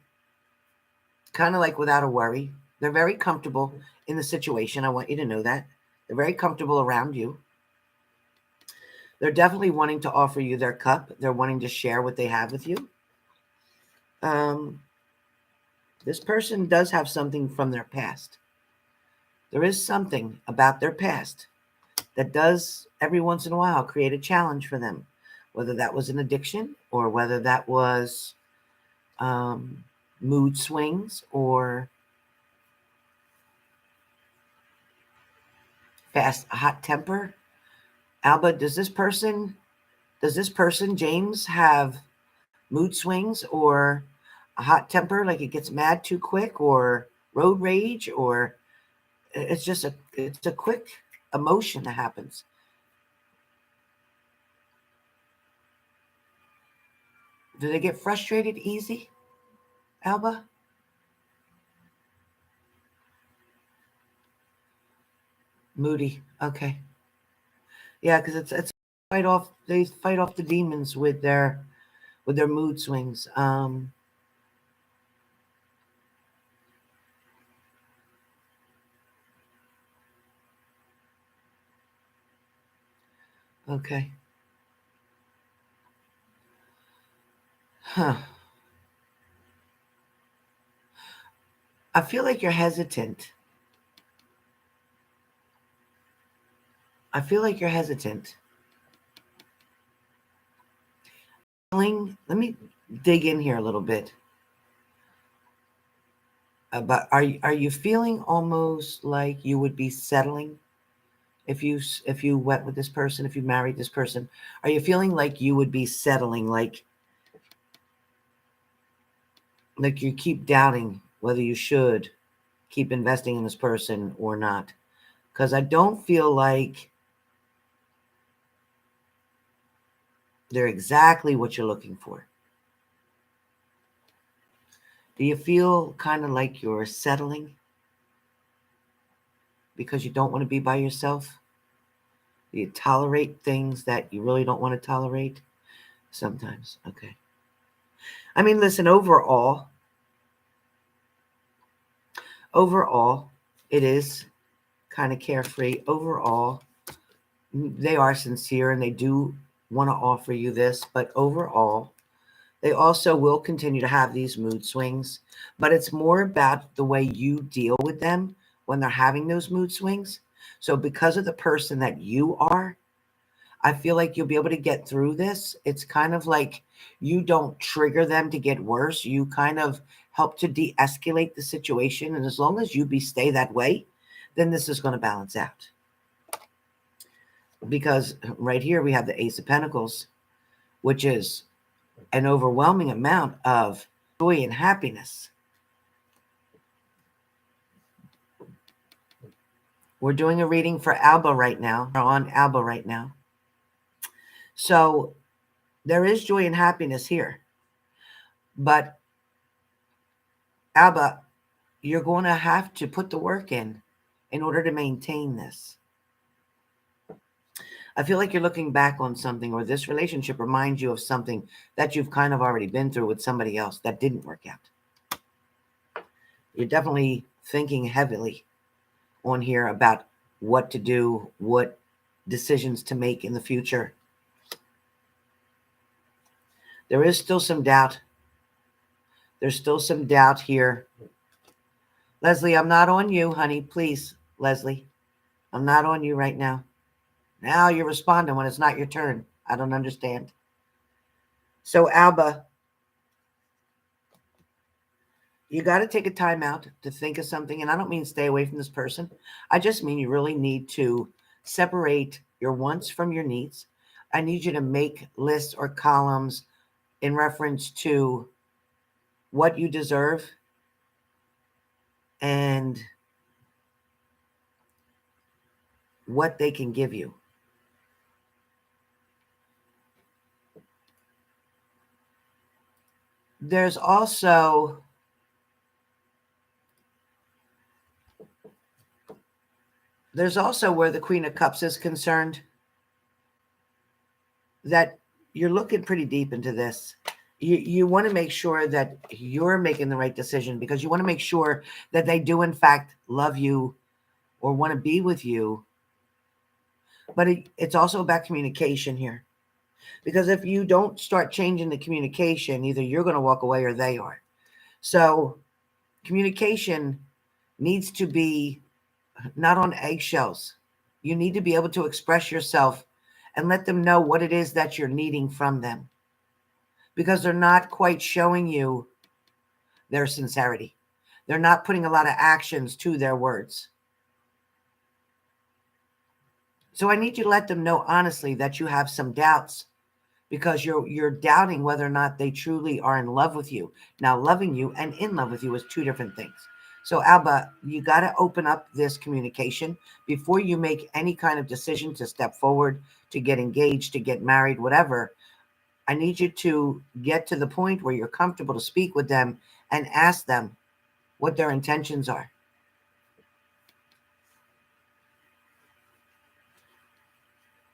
kind of like without a worry, they're very comfortable in the situation. I want you to know that. They're very comfortable around you. They're definitely wanting to offer you their cup. They're wanting to share what they have with you. This person does have something from their past. There is something about their past that does every once in a while create a challenge for them, whether that was an addiction or whether that was mood swings or hot temper. Alba, does this person, James, have mood swings or a hot temper, like it gets mad too quick, or road rage, or it's a quick emotion that happens? Do they get frustrated easy, Alba? Moody. Okay. Yeah, because it's fight off. They fight off the demons with their mood swings. Okay. Huh. I feel like you're hesitant. Let me dig in here a little bit. But are you feeling almost like you would be settling if you went with this person, if you married this person? Are you feeling like you would be settling, like you keep doubting whether you should keep investing in this person or not? Because I don't feel like they're exactly what you're looking for. Do you feel kind of like you're settling because you don't want to be by yourself? Do you tolerate things that you really don't want to tolerate? Sometimes. Okay. I mean, listen, overall, it is kind of carefree. Overall, they are sincere and they do want to offer you this, but overall, they also will continue to have these mood swings, but it's more about the way you deal with them when they're having those mood swings. So because of the person that you are, I feel like you'll be able to get through this. It's kind of like you don't trigger them to get worse. You kind of help to de-escalate the situation. And as long as you stay that way, then this is going to balance out. Because right here we have the Ace of Pentacles, which is an overwhelming amount of joy and happiness. We're doing a reading for Alba right now. We're on Alba right now. So there is joy and happiness here. But Alba, you're going to have to put the work in order to maintain this. I feel like you're looking back on something, or this relationship reminds you of something that you've kind of already been through with somebody else that didn't work out. You're definitely thinking heavily on here about what to do, what decisions to make in the future. There is still some doubt. There's still some doubt here. Leslie, I'm not on you, honey. Please, Leslie. I'm not on you right now. Now you're responding when it's not your turn. I don't understand. So, Alba, you got to take a time out to think of something. And I don't mean stay away from this person. I just mean you really need to separate your wants from your needs. I need you to make lists or columns in reference to what you deserve and what they can give you. There's also where the Queen of Cups is concerned, that you're looking pretty deep into this. You want to make sure that you're making the right decision, because you want to make sure that they do in fact love you or want to be with you. But it's also about communication here. Because if you don't start changing the communication, either you're going to walk away or they are. So communication needs to be not on eggshells. You need to be able to express yourself and let them know what it is that you're needing from them. Because they're not quite showing you their sincerity. They're not putting a lot of actions to their words. So I need you to let them know honestly that you have some doubts, because you're doubting whether or not they truly are in love with you. Now, loving you and in love with you is two different things. So, Alba, you got to open up this communication before you make any kind of decision to step forward, to get engaged, to get married, whatever. I need you to get to the point where you're comfortable to speak with them and ask them what their intentions are.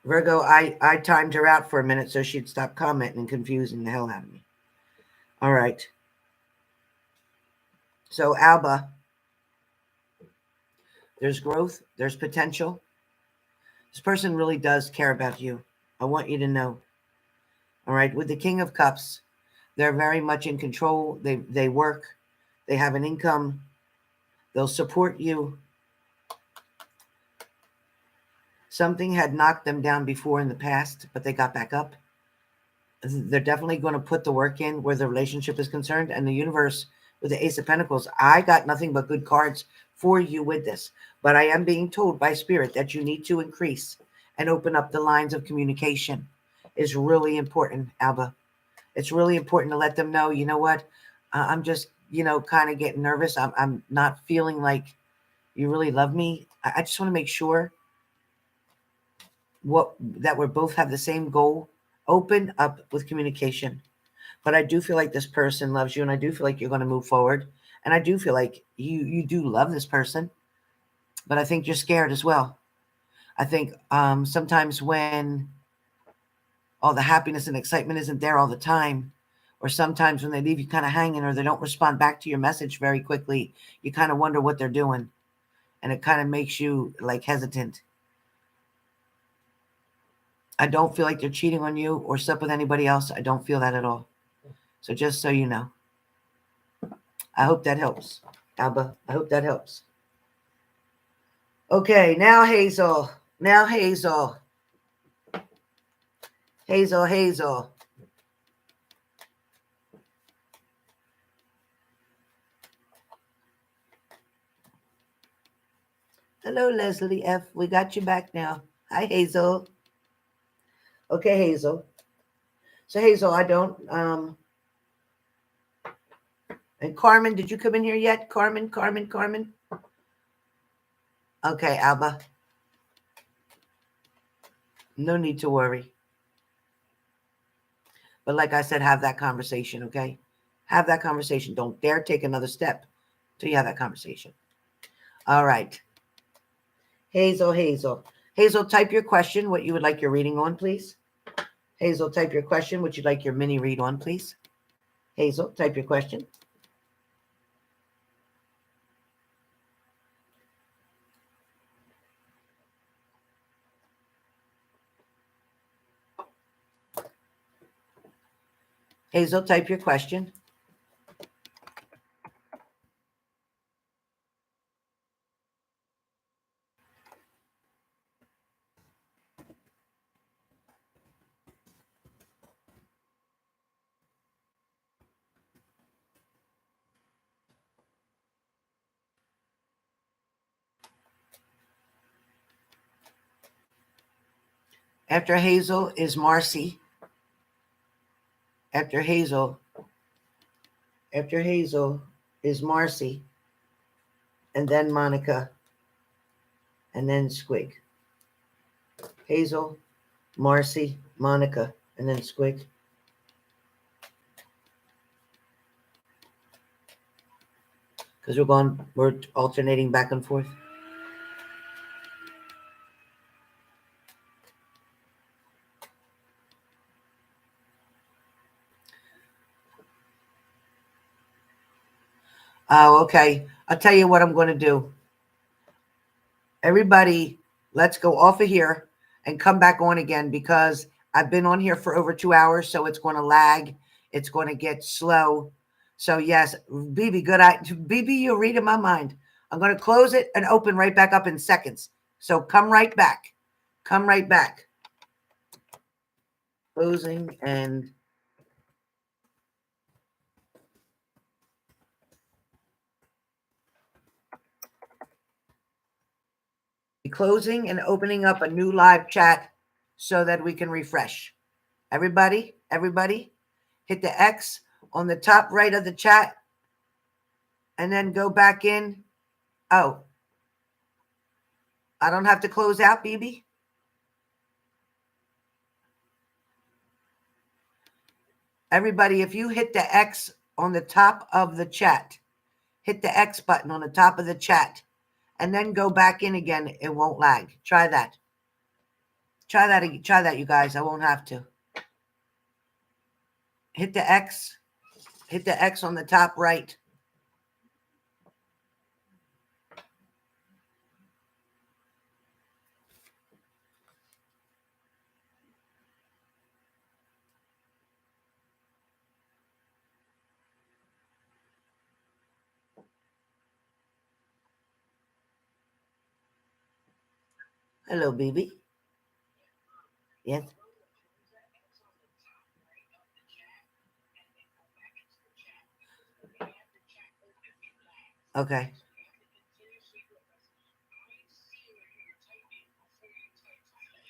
Virgo, I timed her out for a minute so she'd stop commenting and confusing the hell out of me. All right. So, Alba, there's growth, there's potential. This person really does care about you. I want you to know. All right. With the King of Cups, they're very much in control. They work. They have an income. They'll support you. Something had knocked them down before in the past, but they got back up. They're definitely going to put the work in where the relationship is concerned. And the universe, with the Ace of Pentacles, I got nothing but good cards for you with this. But I am being told by Spirit that you need to increase and open up the lines of communication. Is really important, Alba. It's really important to let them know, you know what, I'm just, kind of getting nervous. I'm not feeling like you really love me. I just want to make sure that we both have the same goal. Open up with communication. But I do feel like this person loves you, and I do feel like you're going to move forward. And I do feel like you do love this person, but I think you're scared as well. I think sometimes when all the happiness and excitement isn't there all the time, or sometimes when they leave you kind of hanging, or they don't respond back to your message very quickly, you kind of wonder what they're doing. And it kind of makes you like hesitant. I don't feel like they're cheating on you or slept with anybody else. I don't feel that at all. So just so you know. I hope that helps. Alba, I hope that helps. Okay, now Hazel. Now Hazel. Hazel. Hello, Leslie F. We got you back now. Hi, Hazel. Okay, Hazel. So Hazel, I don't and Carmen, did you come in here yet? Carmen. Okay, Alba. No need to worry. But like I said, have that conversation, okay? Have that conversation. Don't dare take another step till you have that conversation. All right. Hazel. Hazel, type your question, what you would like your reading on, please. Hazel, type your question, what you'd like your mini read on, please. Hazel, type your question. Hazel, type your question. After Hazel is Marcy. After Hazel is Marcy, and then Monica, and then Squig. Hazel, Marcy, Monica, and then Squig. Because we're alternating back and forth. Oh, okay. I'll tell you what I'm going to do. Everybody, let's go off of here and come back on again because I've been on here for over 2 hours, so it's going to lag. It's going to get slow. So yes, BB, BB, you're reading my mind. I'm going to close it and open right back up in seconds. So come right back. Come right back. Closing and closing and opening up a new live chat so that we can refresh. Everybody, hit the X on the top right of the chat and then go back in. Oh, I don't have to close out, BB? Everybody, if you hit the X on the top of the chat, hit the X button on the top of the chat, and then go back in again, it won't lag. Try that. Try that, you guys. I won't have to. Hit the X. Hit the X on the top right. Hello, BB. Yes. Okay.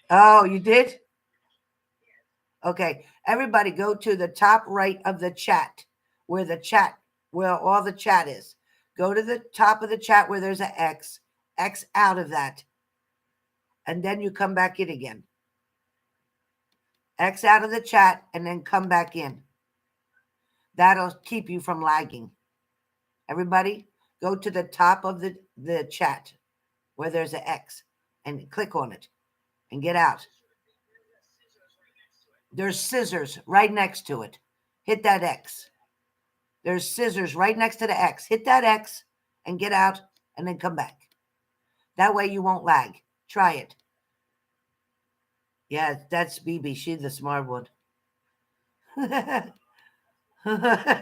Oh, you did? Okay. Everybody go to the top right of the chat where all the chat is. Go to the top of the chat where there's an X. X out of that. And then you come back in again. X out of the chat and then come back in. That'll keep you from lagging. Everybody, go to the top of the chat where there's an X and click on it and get out. There's scissors right next to it. Hit that X. There's scissors right next to the X. Hit that X and get out and then come back. That way you won't lag. Try it. Yeah, that's BB. She's the smart one.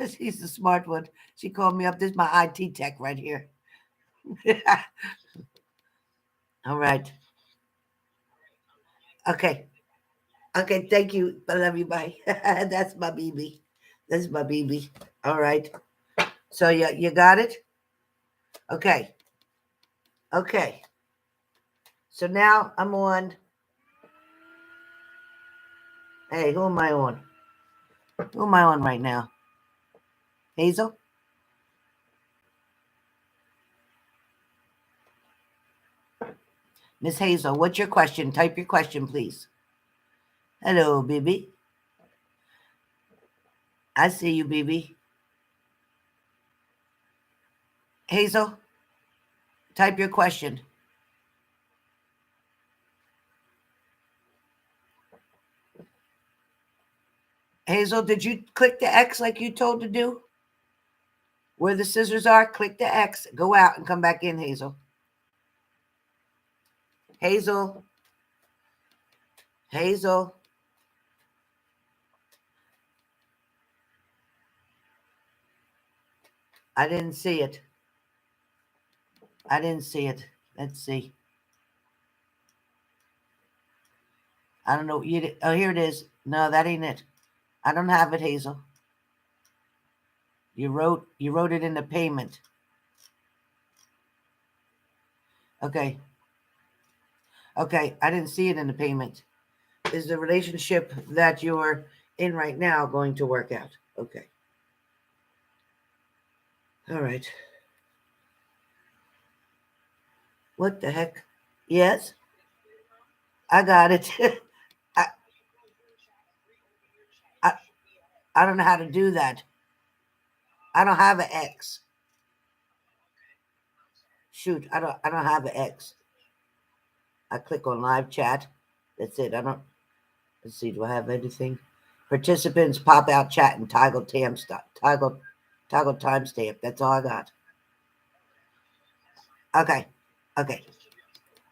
She's the smart one. She called me up. This is my IT tech right here. All right. Okay. Okay. Thank you. I love you. Bye. That's my BB. That's my BB. All right. So you got it? Okay. Okay. So now I'm on. Hey, who am I on? Who am I on right now? Hazel? Miss Hazel, what's your question? Type your question, please. Hello, BB. I see you, BB. Hazel, type your question. Hazel, did you click the X like you told to do? Where the scissors are, click the X. Go out and come back in, Hazel. Hazel. Hazel. I didn't see it. I didn't see it. Let's see. I don't know. Oh, here it is. No, that ain't it. I don't have it, Hazel. You wrote it in the payment. Okay. Okay. I didn't see it in the payment. Is the relationship that you're in right now going to work out? Okay. All right. What the heck? Yes, I got it. I, I I don't know how to do that. I don't have an X. Shoot, I don't have an X. I click on live chat. That's it. I don't. Let's see. Do I have anything? Participants pop out chat and toggle timestamp. That's all I got. Okay. Okay.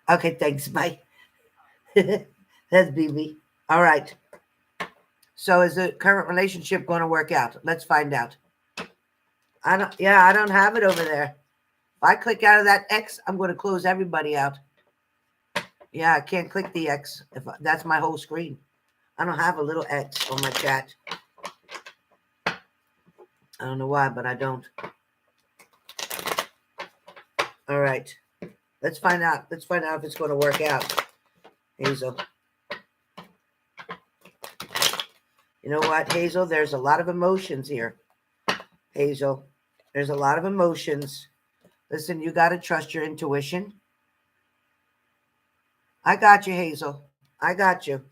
Okay. Thanks. Bye. That's BB. All right. So is the current relationship going to work out? Let's find out. I don't. Yeah, I don't have it over there. If I click out of that X, I'm going to close everybody out. Yeah, I can't click the X. That's my whole screen. I don't have a little X on my chat. I don't know why, but I don't. All right. Let's find out. Let's find out if it's going to work out. Hazel. You know what, Hazel? There's a lot of emotions here. Hazel, there's a lot of emotions. Listen, you got to trust your intuition. I got you, Hazel. I got you.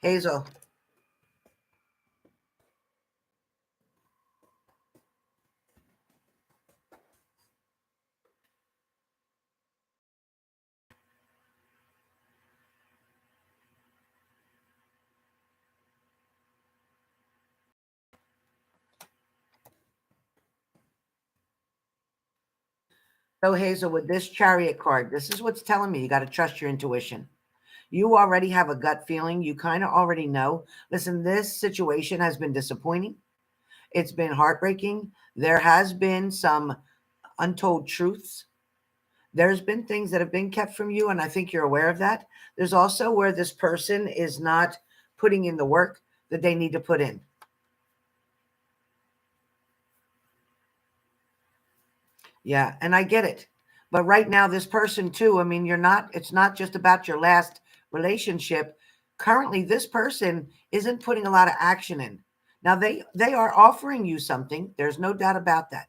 Hazel. So, Hazel, with this chariot card, this is what's telling me you got to trust your intuition. You already have a gut feeling. You kind of already know. Listen, this situation has been disappointing. It's been heartbreaking. There has been some untold truths. There's been things that have been kept from you, and I think you're aware of that. There's also where this person is not putting in the work that they need to put in. Yeah, and I get it. But right now, this person too, I mean, it's not just about your last relationship. Currently, this person isn't putting a lot of action in. Now they are offering you something. There's no doubt about that.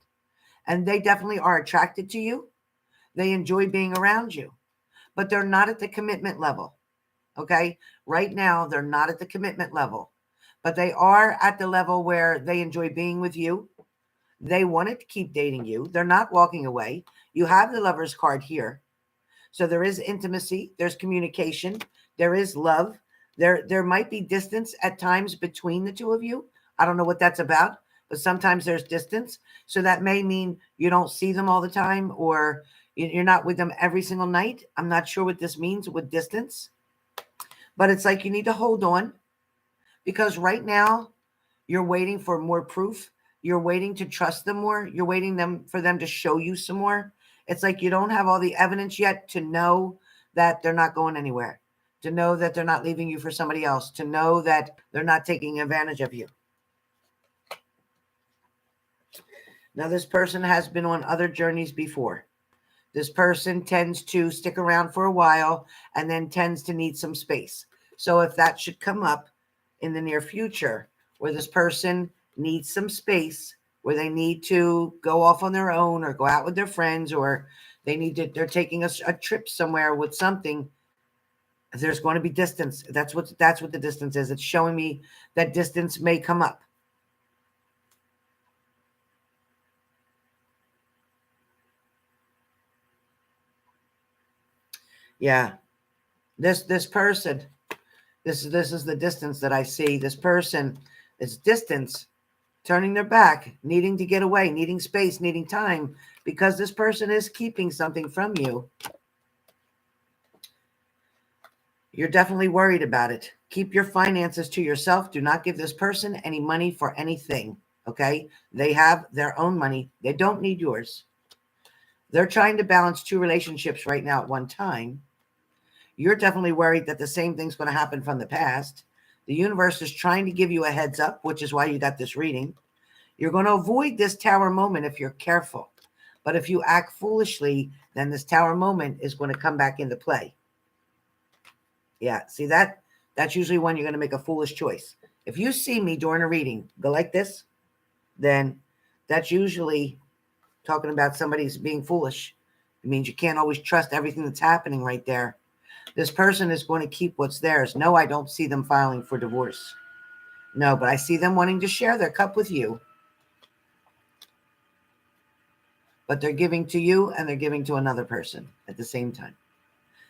And they definitely are attracted to you. They enjoy being around you, but they're not at the commitment level. Okay. Right now, they're not at the commitment level, but they are at the level where they enjoy being with you. They want to keep dating you. They're not walking away. You have the Lover's card here. So there is intimacy, there's communication, there is love. There might be distance at times between the two of you. I don't know what that's about, but sometimes there's distance. So that may mean you don't see them all the time, or you're not with them every single night. I'm not sure what this means with distance, but it's like you need to hold on, because right now you're waiting for more proof. You're waiting to trust them more. You're waiting for them to show you some more. It's like you don't have all the evidence yet to know that they're not going anywhere, to know that they're not leaving you for somebody else, to know that they're not taking advantage of you. Now, this person has been on other journeys before. This person tends to stick around for a while and then tends to need some space. So if that should come up in the near future, where this person needs some space, where they need to go off on their own or go out with their friends, or they're taking a trip somewhere with something, there's going to be distance. That's what the distance is. It's showing me that distance may come up. Yeah. This person, this is the distance that I see. This person is distance, turning their back, needing to get away, needing space, needing time, because this person is keeping something from you. You're definitely worried about it. Keep your finances to yourself. Do not give this person any money for anything, okay? They have their own money. They don't need yours. They're trying to balance two relationships right now at one time. You're definitely worried that the same thing's going to happen from the past. The universe is trying to give you a heads up, which is why you got this reading. You're going to avoid this tower moment if you're careful. But if you act foolishly, then this tower moment is going to come back into play. Yeah, see that? That's usually when you're going to make a foolish choice. If you see me during a reading go like this, then that's usually talking about somebody's being foolish. It means you can't always trust everything that's happening right there. This person is going to keep what's theirs. No, I don't see them filing for divorce. No, but I see them wanting to share their cup with you. But they're giving to you and they're giving to another person at the same time.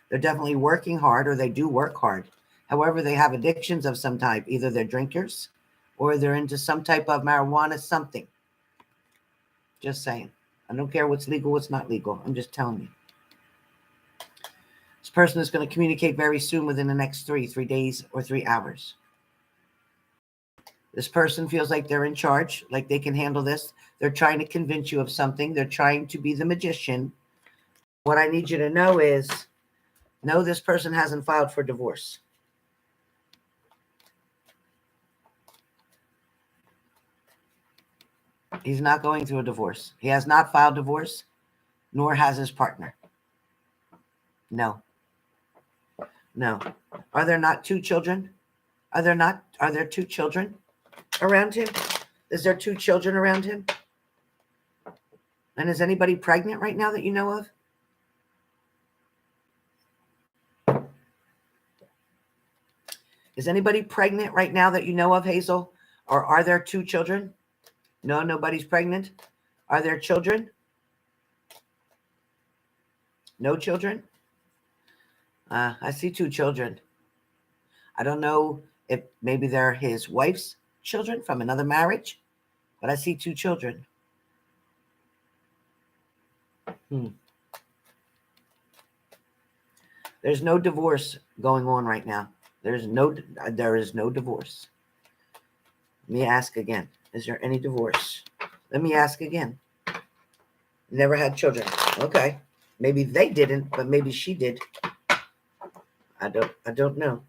They're definitely working hard, or they do work hard. However, they have addictions of some type. Either they're drinkers or they're into some type of marijuana, something. Just saying. I don't care what's legal, what's not legal. I'm just telling you. This person is going to communicate very soon, within the next 3 days or 3 hours. This person feels like they're in charge, like they can handle this. They're trying to convince you of something. They're trying to be the magician. What I need you to know is, no, this person hasn't filed for divorce. He's not going through a divorce. He has not filed divorce, nor has his partner. No. No. Are there not 2 children? Are there 2 children around him? Is there 2 children around him? And is anybody pregnant right now that you know of? Is anybody pregnant right now that you know of, Hazel? Or are there 2 children? No, nobody's pregnant. Are there children? No children? I see 2 children. I don't know if maybe they're his wife's children from another marriage, but I see 2 children. There's no divorce going on right now. There is no divorce. Let me ask again. Is there any divorce? Let me ask again. Never had children. Okay. Maybe they didn't, but maybe she did. I don't know.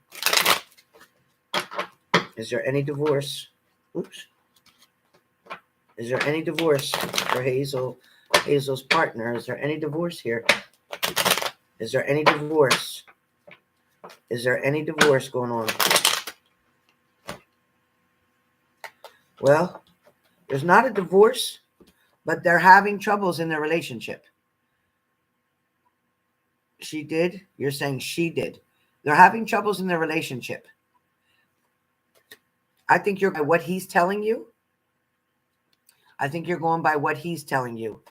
Is there any divorce? Oops. Is there any divorce for Hazel's partner? Is there any divorce here? Is there any divorce? Is there any divorce going on? Well, there's not a divorce, but they're having troubles in their relationship. She did? You're saying she did. They're having troubles in their relationship. I think you're by what he's telling you. I think you're going by what he's telling you.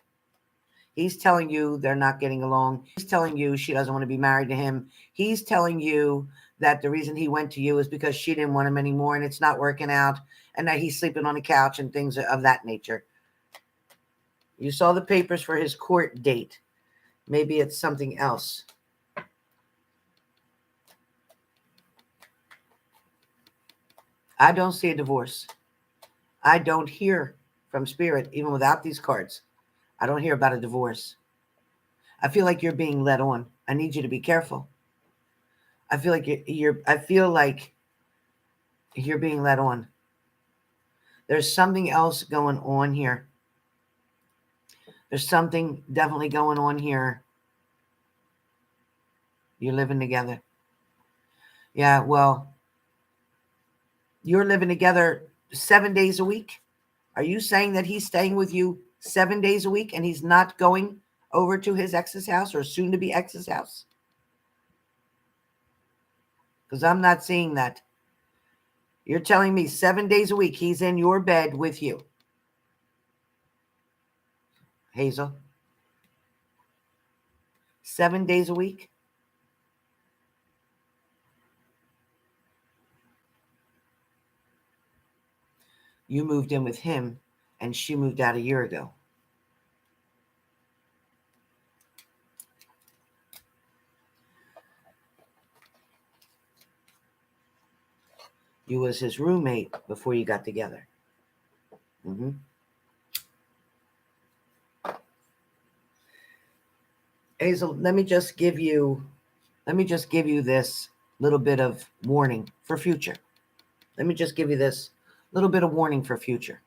He's telling you they're not getting along. He's telling you she doesn't want to be married to him. He's telling you that the reason he went to you is because she didn't want him anymore and it's not working out, and that he's sleeping on the couch and things of that nature. You saw the papers for his court date. Maybe it's something else. I don't see a divorce. I don't hear from Spirit, even without these cards. I don't hear about a divorce. I feel like you're being led on. I need you to be careful. I feel like you're being led on. There's something else going on here. There's something definitely going on here. You're living together. Yeah, well, you're living together 7 days a week. Are you saying that he's staying with you 7 days a week and he's not going over to his ex's house or soon to be ex's house? Because I'm not seeing that. You're telling me 7 days a week he's in your bed with you. Hazel. 7 days a week? You moved in with him and she moved out a year ago. You was his roommate before you got together. Hazel, let me just give you this little bit of warning for future. Let me just give you this little bit of warning for future.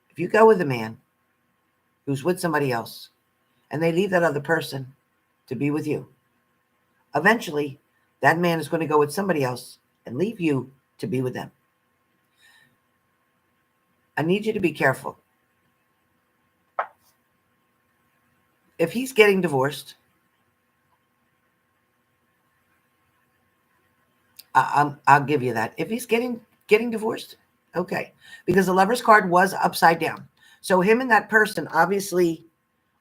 If you go with a man who's with somebody else and they leave that other person to be with you, eventually that man is going to go with somebody else and leave you to be with them. I need you to be careful. If he's getting divorced, I'll give you that. If he's getting divorced, okay. Because the Lover's card was upside down. So him and that person obviously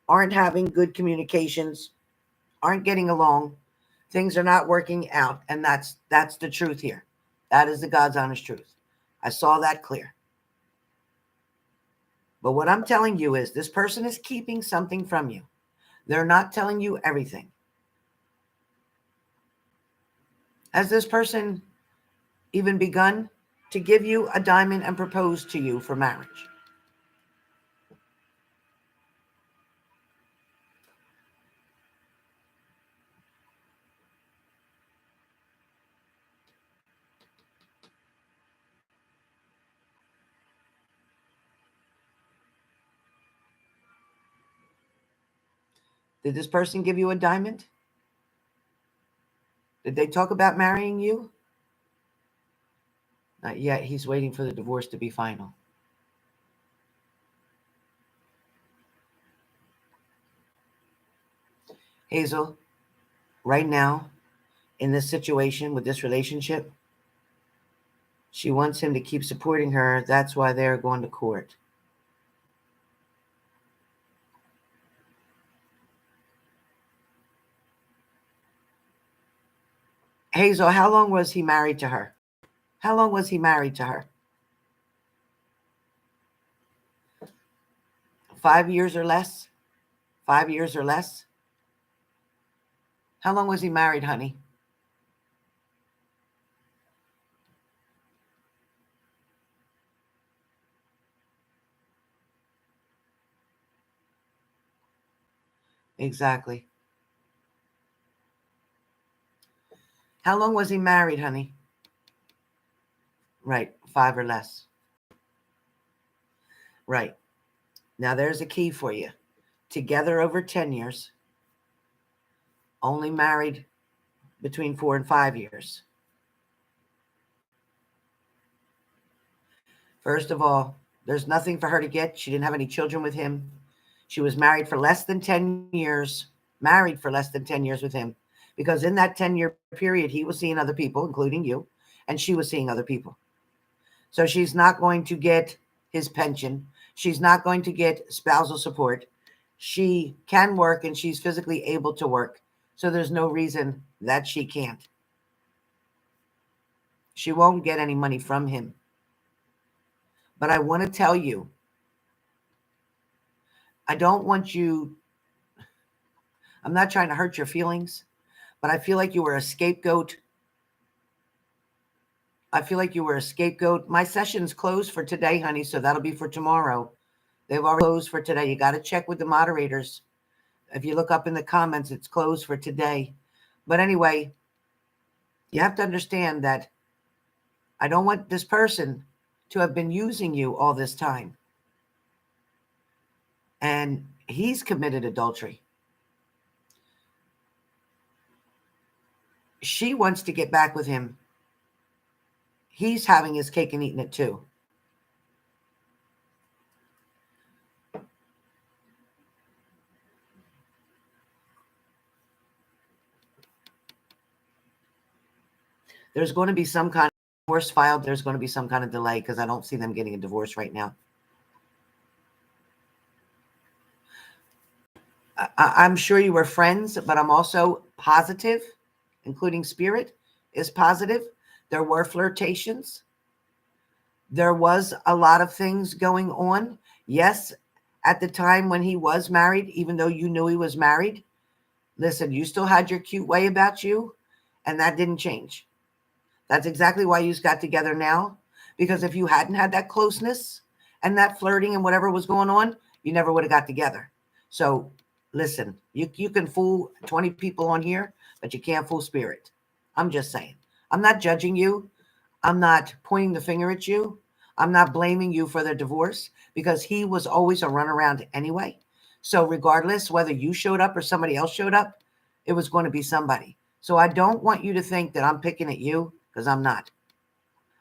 aren't having good communications, aren't getting along. Things are not working out. And that's the truth here. That is the God's honest truth. I saw that clear. But what I'm telling you is this person is keeping something from you. They're not telling you everything. Has this person even begun to give you a diamond and propose to you for marriage? Did this person give you a diamond? Did they talk about marrying you? Not yet. He's waiting for the divorce to be final. Hazel, right now, in this situation with this relationship, she wants him to keep supporting her. That's why they're going to court. Hazel, how long was he married to her? How long was he married to her? 5 years or less? 5 years or less? How long was he married, honey? Exactly. How long was he married, honey? Right, 5 or less. Right. Now there's a key for you. Together over 10 years. Only married between 4 and 5 years. First of all, there's nothing for her to get. She didn't have any children with him. She was married for less than 10 years. Married for less than 10 years with him. Because in that 10-year period, he was seeing other people, including you, and she was seeing other people. So she's not going to get his pension. She's not going to get spousal support. She can work and she's physically able to work. So there's no reason that she can't. She won't get any money from him. But I want to tell you, I don't want you, I'm not trying to hurt your feelings, but I feel like you were a scapegoat. I feel like you were a scapegoat. My session's closed for today, honey, so that'll be for tomorrow. They've already closed for today. You got to check with the moderators. If you look up in the comments, it's closed for today. But anyway, you have to understand that I don't want this person to have been using you all this time. And he's committed adultery. She wants to get back with him. He's having his cake and eating it too. There's going to be some kind of divorce filed. There's going to be some kind of delay because I don't see them getting a divorce right now. I'm sure you were friends, but I'm also positive, including Spirit is positive. There were flirtations. There was a lot of things going on. Yes, at the time when he was married, even though you knew he was married, listen, you still had your cute way about you, and that didn't change. That's exactly why you got together now, because if you hadn't had that closeness and that flirting and whatever was going on, you never would have got together. So listen, you can fool 20 people on here, but you can't fool Spirit. I'm just saying. I'm not judging you. I'm not pointing the finger at you. I'm not blaming you for their divorce because he was always a runaround anyway. So regardless whether you showed up or somebody else showed up, it was going to be somebody. So I don't want you to think that I'm picking at you because I'm not.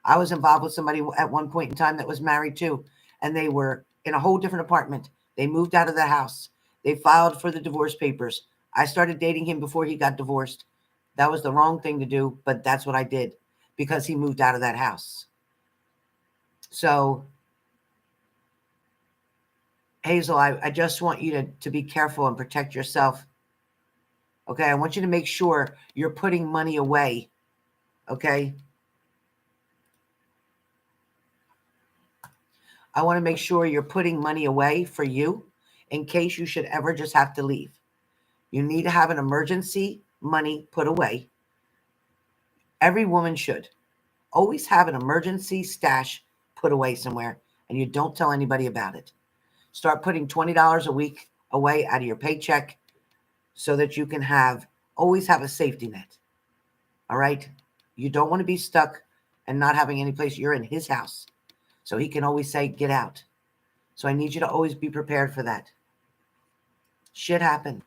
I was involved with somebody at one point in time that was married too, and they were in a whole different apartment. They moved out of the house. They filed for the divorce papers. I started dating him before he got divorced. That was the wrong thing to do, but that's what I did because he moved out of that house. So, Hazel, I just want you to be careful and protect yourself. Okay, I want you to make sure you're putting money away. Okay? I want to make sure you're putting money away for you in case you should ever just have to leave. You need to have an emergency money put away. Every woman should always have an emergency stash put away somewhere, and you don't tell anybody about it. Start putting $20 a week away out of your paycheck so that you can always have a safety net. All right? You don't want to be stuck and not having any place. You're in his house, so he can always say, get out. So I need you to always be prepared for that. Shit happened.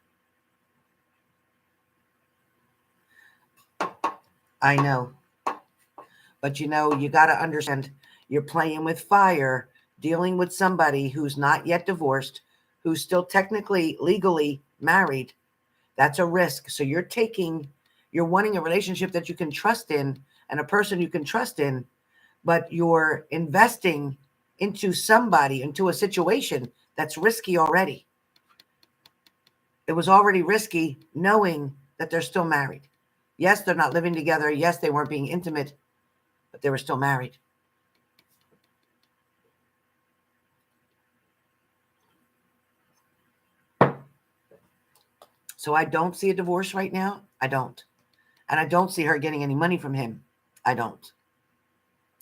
I know. But you got to understand you're playing with fire, dealing with somebody who's not yet divorced, who's still technically, legally married. That's a risk. So you're wanting a relationship that you can trust in and a person you can trust in, but you're investing into somebody, into a situation that's risky already. It was already risky knowing that they're still married. Yes, they're not living together. Yes, they weren't being intimate, but they were still married. So I don't see a divorce right now. I don't. And I don't see her getting any money from him. I don't.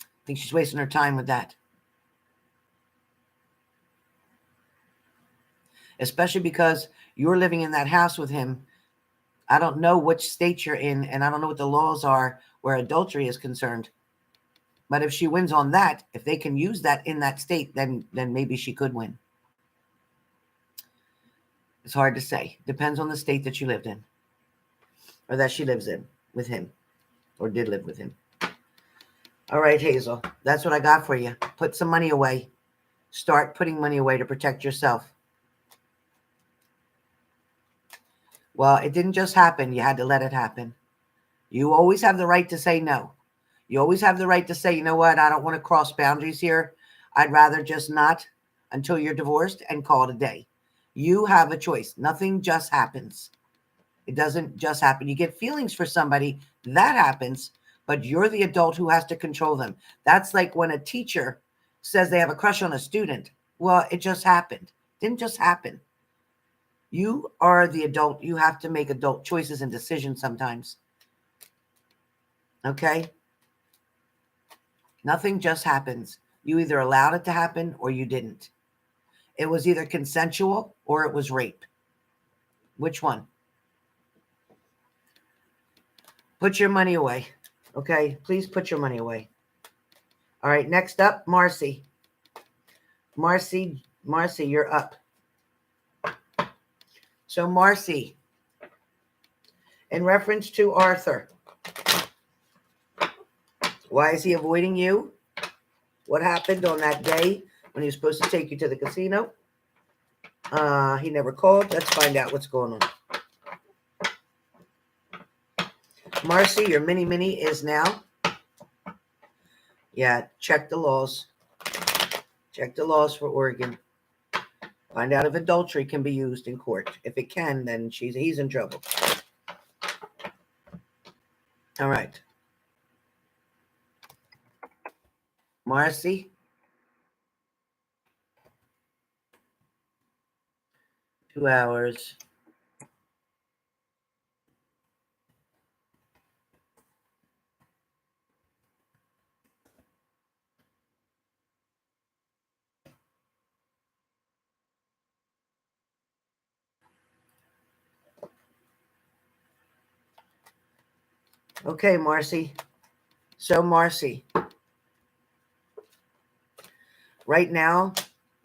I think she's wasting her time with that. Especially because you're living in that house with him. I don't know which state you're in, and I don't know what the laws are where adultery is concerned. But if she wins on that, if they can use that in that state, then maybe she could win. It's hard to say. Depends on the state that you lived in or that she lives in with him or did live with him. All right, Hazel, that's what I got for you. Put some money away. Start putting money away to protect yourself. Well, it didn't just happen. You had to let it happen. You always have the right to say no. You always have the right to say, you know what? I don't want to cross boundaries here. I'd rather just not until you're divorced and call it a day. You have a choice. Nothing just happens. It doesn't just happen. You get feelings for somebody, that happens, but you're the adult who has to control them. That's like when a teacher says they have a crush on a student. Well, it just happened. It didn't just happen. You are the adult. You have to make adult choices and decisions sometimes. Okay? Nothing just happens. You either allowed it to happen or you didn't. It was either consensual or it was rape. Which one? Put your money away. Okay? Please put your money away. All right, next up, Marcy. Marcy, you're up. So, Marcy, in reference to Arthur, why is he avoiding you? What happened on that day when he was supposed to take you to the casino? He never called. Let's find out what's going on. Marcy, your mini is now. Yeah, check the laws. Check the laws for Oregon. Find out if adultery can be used in court. If it can, then he's in trouble. All right. Marcy. 2 hours. Okay, Marcy. So, Marcy, right now,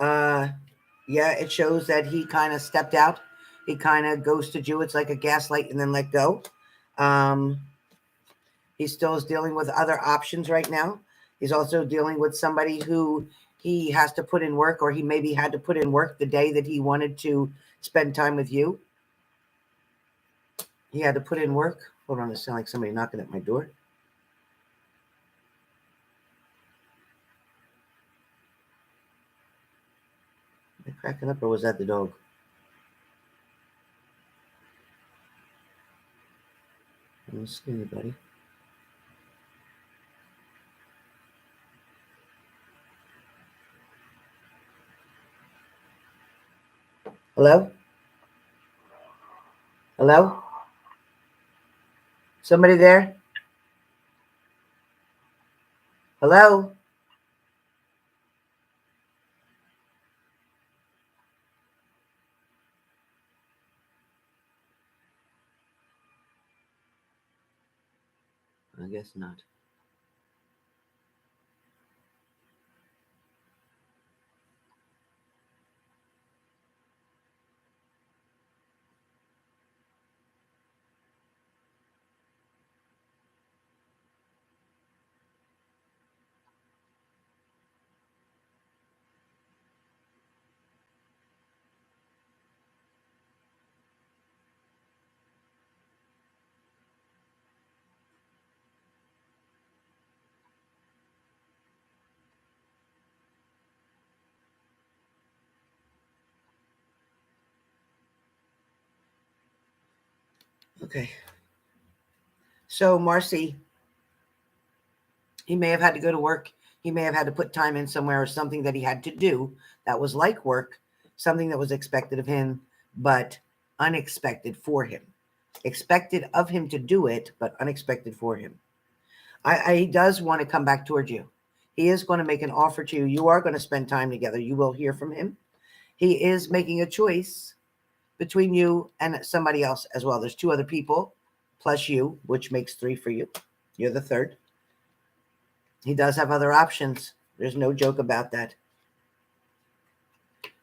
yeah, it shows that he kind of stepped out. He kind of ghosted you. It's like a gaslight and then let go. He still is dealing with other options right now. He's also dealing with somebody who he has to put in work, or he maybe had to put in work the day that he wanted to spend time with you. He had to put in work. Hold on, it sounds like somebody knocking at my door. Am I cracking up, or was that the dog? I don't see anybody. Hello? Hello? Somebody there? Hello? I guess not. Okay. So, Marcy, he may have had to go to work. He may have had to put time in somewhere, or something that he had to do that was like work, something that was expected of him, but unexpected for him. Expected of him to do it, but unexpected for him. He does want to come back towards you. He is going to make an offer to you. You are going to spend time together. You will hear from him. He is making a choice between you and somebody else as well. There's 2 other people plus you, which makes 3 for you. You're the third. He does have other options. There's no joke about that.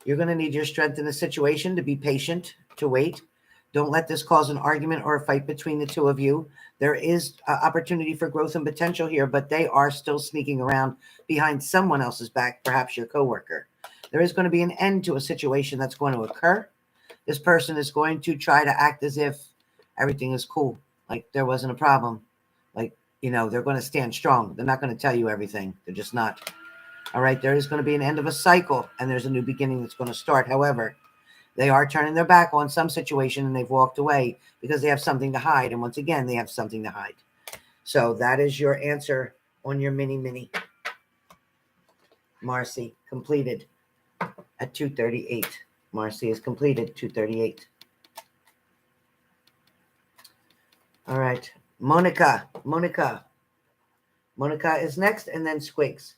You're going to need your strength in the situation to be patient, to wait. Don't let this cause an argument or a fight between the 2 of you. There is opportunity for growth and potential here, but they are still sneaking around behind someone else's back, perhaps your coworker. There is going to be an end to a situation that's going to occur. This person is going to try to act as if everything is cool, like there wasn't a problem. Like, they're going to stand strong. They're not going to tell you everything. They're just not. All right, there is going to be an end of a cycle, and there's a new beginning that's going to start. However, they are turning their back on some situation, and they've walked away because they have something to hide. And once again, they have something to hide. So that is your answer on your mini. Marcy, completed at 2:38. Marcy is completed, 2:38. All right, Monica is next, and then Squeaks.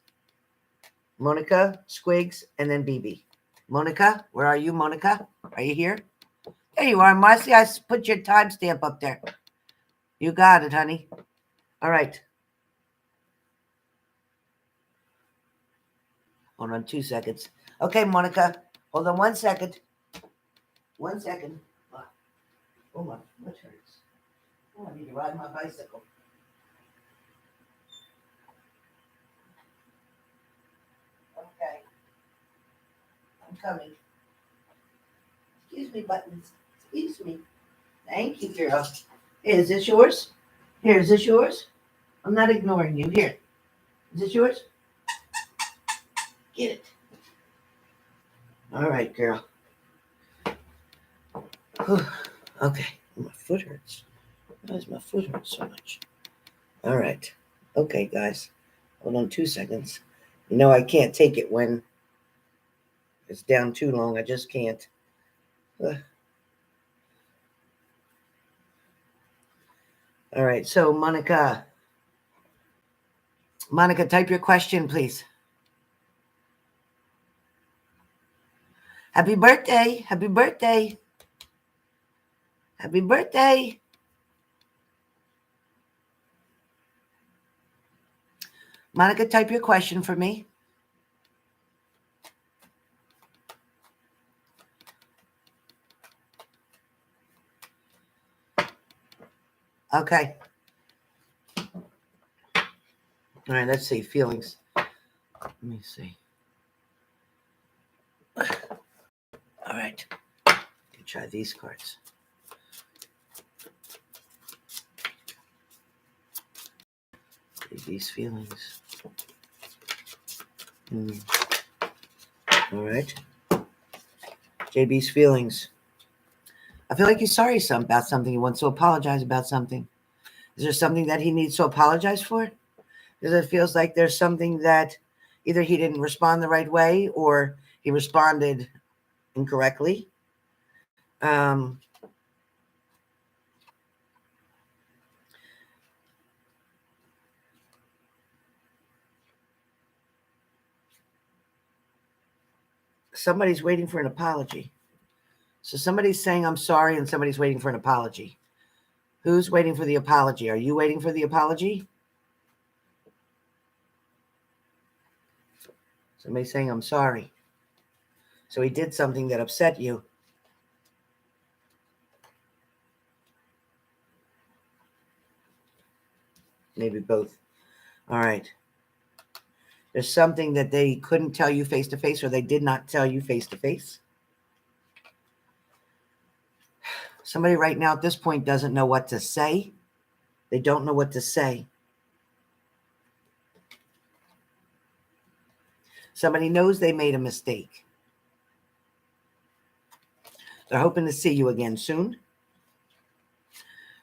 Monica, Squeaks, and then BB. Monica, where are you, Monica? Are you here? There you are, Marcy. I put your timestamp up there. You got it, honey. All right. Hold on 2 seconds. Okay, Monica. Hold on 1 second. 1 second. Oh, my foot hurts. Oh, I need to ride my bicycle. Okay. I'm coming. Excuse me, buttons. Excuse me. Thank you, girl. Here, is this yours? Here, is this yours? I'm not ignoring you. Here. Is this yours? Get it. All right, girl. Whew. Okay. My foot hurts. Why does my foot hurt so much? All right. Okay, guys. Hold on 2 seconds. You know I can't take it when it's down too long. I just can't. All right. So, Monica, type your question, please. Happy birthday. Happy birthday. Happy birthday. Monica, type your question for me. Okay. All right, let's see. Feelings. Let me see. All right. Let's try these cards. These feelings. All right. JB's feelings. I feel like he's sorry about something. He wants to apologize about something. Is there something that he needs to apologize for? Because it feels like there's something that either he didn't respond the right way or he responded incorrectly. Somebody's waiting for an apology. So somebody's saying, I'm sorry, and somebody's waiting for an apology. Who's waiting for the apology? Are you waiting for the apology? Somebody's saying, I'm sorry. So he did something that upset you. Maybe both. All right. There's something that they couldn't tell you face to face, or they did not tell you face to face. Somebody right now at this point doesn't know what to say. They don't know what to say. Somebody knows they made a mistake. They're hoping to see you again soon.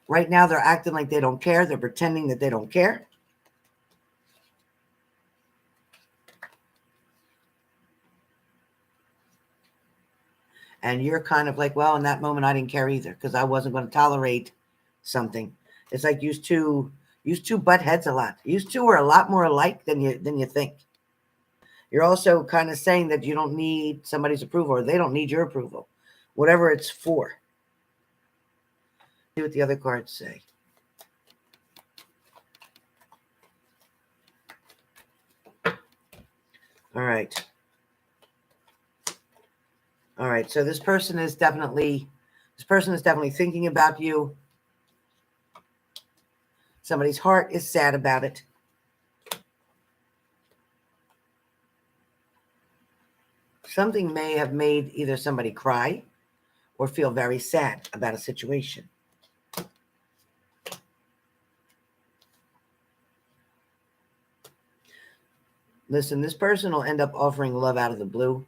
Right now, they're acting like they don't care. They're pretending that they don't care. And you're kind of like, well, in that moment, I didn't care either because I wasn't going to tolerate something. It's like used to butt heads a lot. Used to are a lot more alike than you think. You're also kind of saying that you don't need somebody's approval or they don't need your approval, whatever it's for. See what the other cards say. All right. All right. So this person is definitely thinking about you. Somebody's heart is sad about it. Something may have made either somebody cry or feel very sad about a situation. Listen, this person will end up offering love out of the blue,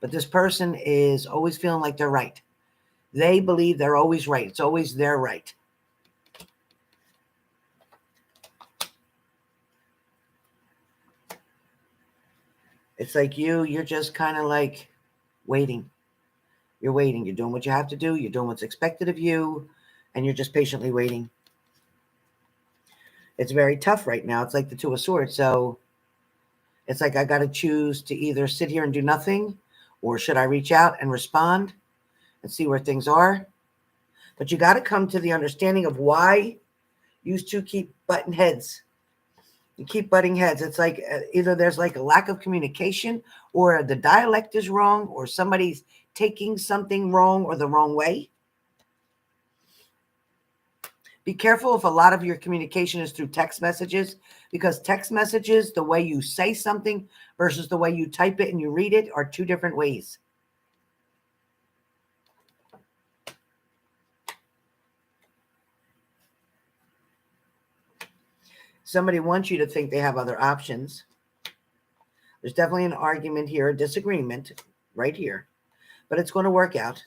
but this person is always feeling like they're right. They believe they're always right. It's always their right. It's like you're just kind of like waiting. You're waiting. You're doing what you have to do. You're doing what's expected of you, and you're just patiently waiting. It's very tough right now. It's like the Two of Swords. So it's like I got to choose to either sit here and do nothing, or should I reach out and respond and see where things are? But you got to come to the understanding of why you two keep butting heads. You keep butting heads. It's like either there's like a lack of communication, or the dialect is wrong, or somebody's taking something wrong or the wrong way. Be careful if a lot of your communication is through text messages, because text messages, the way you say something versus the way you type it and you read it, are two different ways. Somebody wants you to think they have other options. There's definitely an argument here, a disagreement right here, but it's going to work out.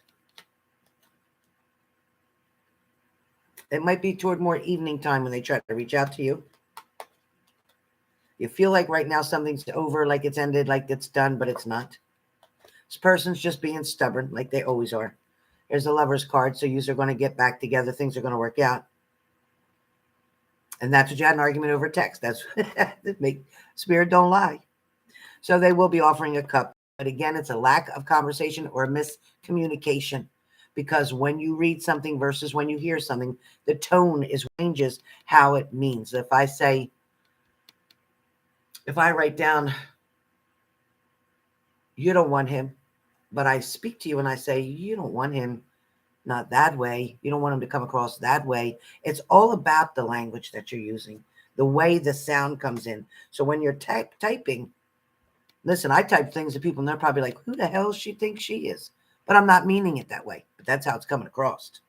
It might be toward more evening time when they try to reach out to you. You feel like right now something's over, like it's ended, like it's done, but it's not. This person's just being stubborn, like they always are. There's a Lover's card, so you're going to get back together. Things are going to work out. And that's what you had an argument over text. That's make Spirit don't lie. So they will be offering a cup. But again, it's a lack of conversation or miscommunication. Because when you read something versus when you hear something, the tone changes how it means. If I write down, you don't want him, but I speak to you and I say, you don't want him, not that way. You don't want him to come across that way. It's all about the language that you're using, the way the sound comes in. So when you're typing, listen, I type things to people and they're probably like, who the hell she thinks she is? But I'm not meaning it that way. But that's how it's coming across.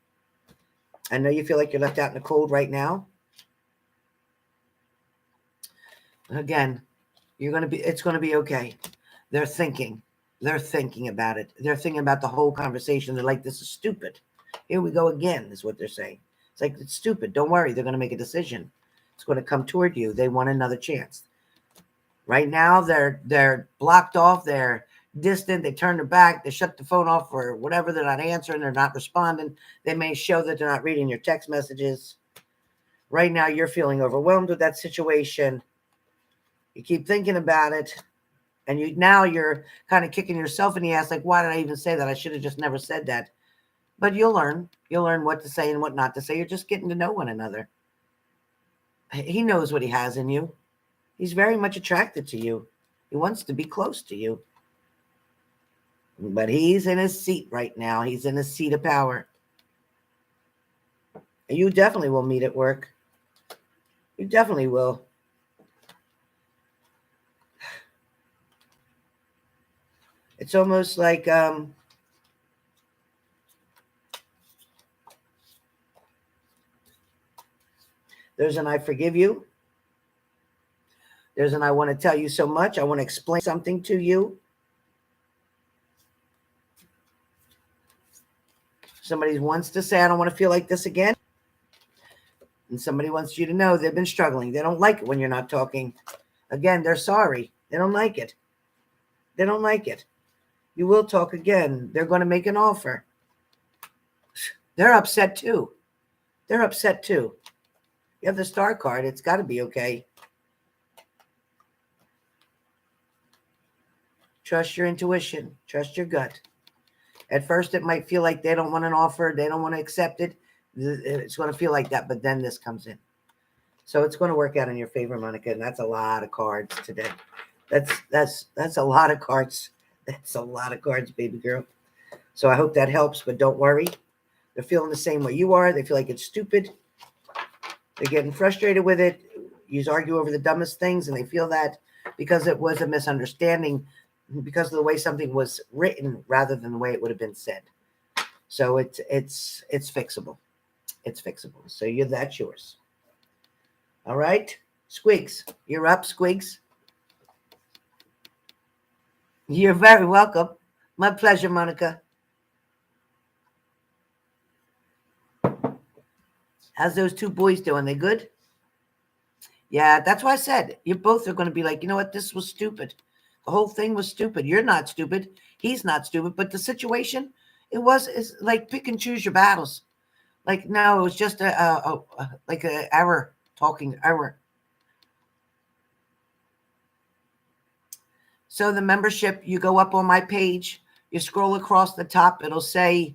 I know you feel like you're left out in the cold right now. Again, it's going to be okay. They're thinking about it. They're thinking about the whole conversation. They're like, this is stupid. Here we go again, is what they're saying. It's like, it's stupid. Don't worry. They're going to make a decision. It's going to come toward you. They want another chance. Right now, they're blocked off. They're distant. They turn their back. They shut the phone off or whatever. They're not answering. They're not responding. They may show that they're not reading your text messages. Right now, you're feeling overwhelmed with that situation. You keep thinking about it. And you're kind of kicking yourself in the ass, like, why did I even say that? I should have just never said that. But you'll learn. You'll learn what to say and what not to say. You're just getting to know one another. He knows what he has in you. He's very much attracted to you. He wants to be close to you. But he's in his seat right now. He's in a seat of power. And you definitely will meet at work. You definitely will. It's almost like there's an I forgive you. There's an I want to tell you so much. I want to explain something to you. Somebody wants to say, I don't want to feel like this again. And somebody wants you to know they've been struggling. They don't like it when you're not talking. Again, they're sorry. They don't like it. They don't like it. You will talk again. They're going to make an offer. They're upset too. They're upset too. You have the Star card. It's got to be okay. Trust your intuition. Trust your gut. At first, it might feel like they don't want an offer. They don't want to accept it. It's going to feel like that, but then this comes in. So it's going to work out in your favor, Monica, and that's a lot of cards today. That's a lot of cards. That's a lot of cards, baby girl. So I hope that helps, but don't worry. They're feeling the same way you are. They feel like it's stupid. They're getting frustrated with it. You argue over the dumbest things, and they feel that because it was a misunderstanding, because of the way something was written rather than the way it would have been said. So it's fixable. It's fixable. So that's yours. All right. Squeaks. You're up, Squeaks. You're very welcome. My pleasure, Monica. How's those two boys doing? They good? Yeah, that's why I said you both are going to be like, you know what? This was stupid. The whole thing was stupid. You're not stupid. He's not stupid. But the situation, is like pick and choose your battles. Like no, it was just like an error, talking error. So the membership, you go up on my page, you scroll across the top, it'll say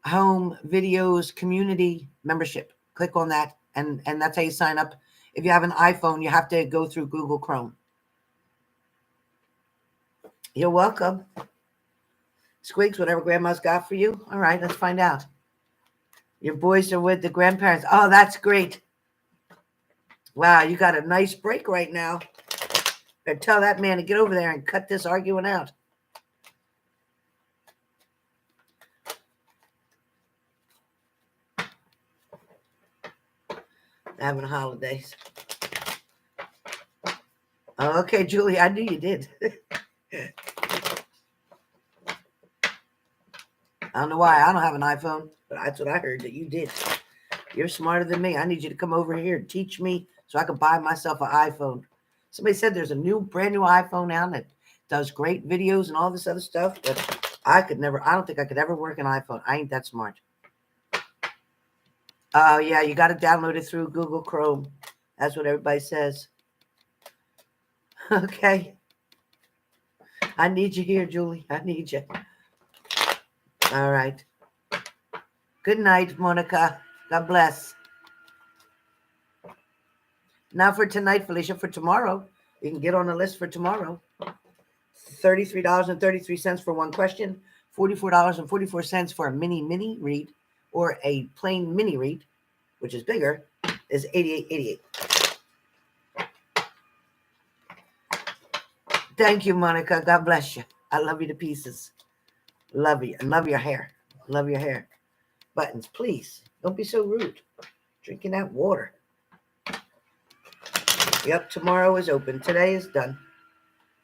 home videos community membership. Click on that, and that's how you sign up. If you have an iPhone, you have to go through Google Chrome. You're welcome. Squeaks, whatever grandma's got for you. All right, let's find out. Your boys are with the grandparents. Oh, that's great. Wow, you got a nice break right now. Better tell that man to get over there and cut this arguing out. Having holidays. Okay, Julie, I knew you did. I don't know why I don't have an iPhone, but that's what I heard that you did. You're smarter than me. I need you to come over here and teach me so I can buy myself an iPhone. Somebody said there's a brand new iPhone out that does great videos and all this other stuff, but I don't think I could ever work an iPhone. I ain't that smart. Oh, yeah, you got to download it through Google Chrome. That's what everybody says. Okay. I need you here, Julie. I need you. All right. Good night, Monica. God bless. Now for tonight, Felicia, for tomorrow, you can get on the list for tomorrow. $33.33 for one question, $44.44 for a mini read, or a plain mini read, which is bigger, is $88.88. Thank you, Monica. God bless you. I love you to pieces. Love you. And love your hair. Love your hair. Buttons, please. Don't be so rude. Drinking that water. Yep, tomorrow is open. Today is done.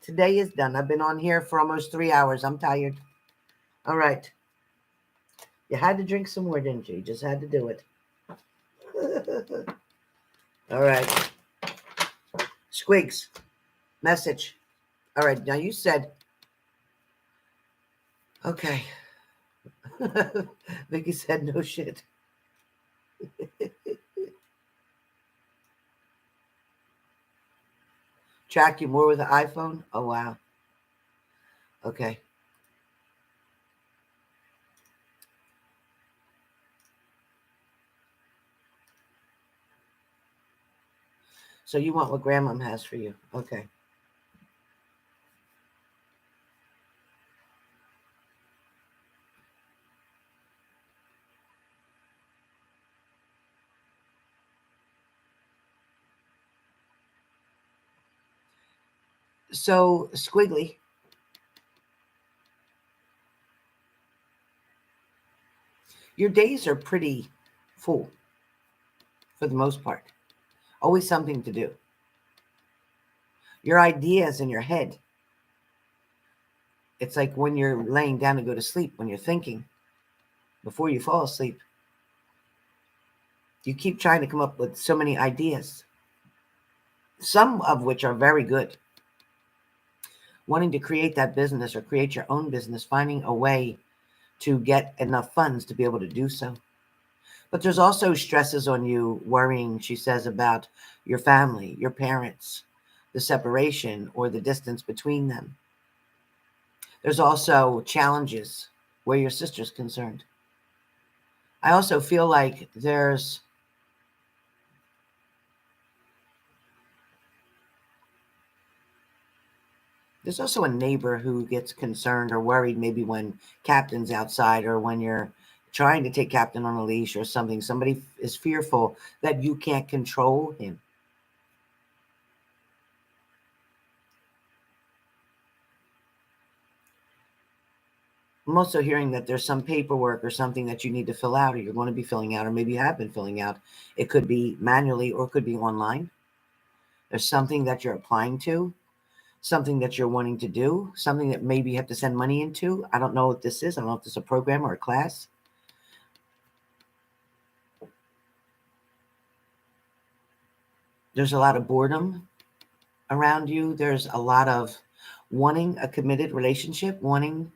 Today is done. I've been on here for almost 3 hours. I'm tired. All right. You had to drink some more, didn't you? You just had to do it. All right. Squeaks. Message. All right. Now you said. Okay. Vicky said no shit. Track you more with an iPhone? Oh, wow. Okay. So you want what grandmom has for you. Okay. So, Squiggly, your days are pretty full for the most part. Always something to do. Your ideas in your head. It's like when you're laying down to go to sleep, when you're thinking before you fall asleep. You keep trying to come up with so many ideas, some of which are very good. Wanting to create that business or create your own business, finding a way to get enough funds to be able to do so. But there's also stresses on you, worrying, she says, about your family, your parents, the separation or the distance between them. There's also challenges where your sister's concerned. I also feel like there's also a neighbor who gets concerned or worried maybe when Captain's outside or when you're trying to take Captain on a leash or something. Somebody is fearful that you can't control him. I'm also hearing that there's some paperwork or something that you need to fill out or you're going to be filling out or maybe you have been filling out. It could be manually or it could be online. There's something that you're applying to. something that you're wanting to do, something that maybe you have to send money into. I don't know what this is. I don't know if this is a program or a class. There's a lot of boredom around you. There's a lot of wanting a committed relationship, wanting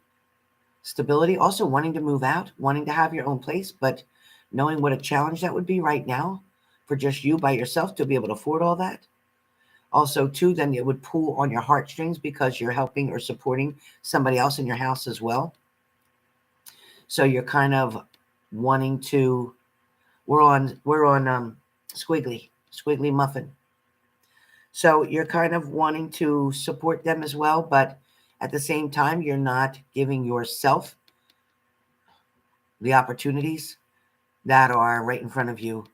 stability, also wanting to move out, wanting to have your own place, but knowing what a challenge that would be right now for just you by yourself to be able to afford all that. Also, too, then it would pull on your heartstrings because you're helping or supporting somebody else in your house as well. So you're kind of wanting to. We're on Squiggly Muffin. So you're kind of wanting to support them as well, but at the same time, you're not giving yourself the opportunities that are right in front of you.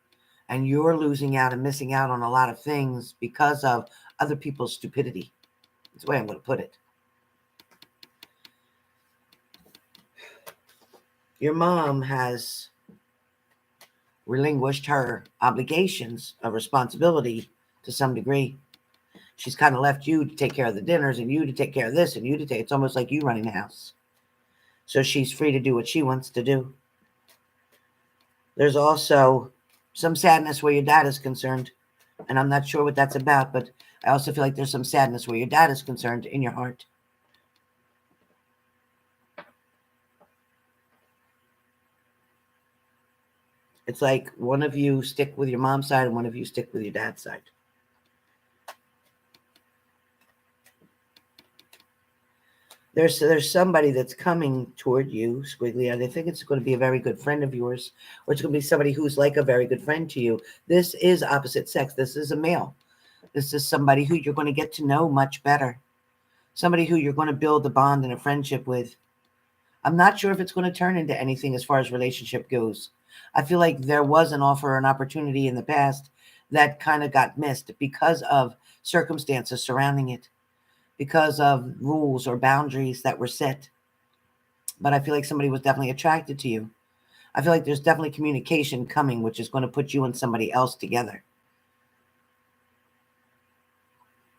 And you're losing out and missing out on a lot of things because of other people's stupidity. That's the way I'm going to put it. Your mom has relinquished her obligations of responsibility to some degree. She's kind of left you to take care of the dinners and you to take care of this and you to take. It's almost like you running the house. So she's free to do what she wants to do. There's also some sadness where your dad is concerned. And I'm not sure what that's about, but I also feel like there's some sadness where your dad is concerned in your heart. It's like one of you stick with your mom's side and one of you stick with your dad's side. There's somebody that's coming toward you, Squiggly, and I think it's going to be a very good friend of yours, or it's going to be somebody who's like a very good friend to you. This is opposite sex. This is a male. This is somebody who you're going to get to know much better. Somebody who you're going to build a bond and a friendship with. I'm not sure if it's going to turn into anything as far as relationship goes. I feel like there was an offer or an opportunity in the past that kind of got missed because of circumstances surrounding it, because of rules or boundaries that were set. But I feel like somebody was definitely attracted to you. I feel like there's definitely communication coming, which is going to put you and somebody else together.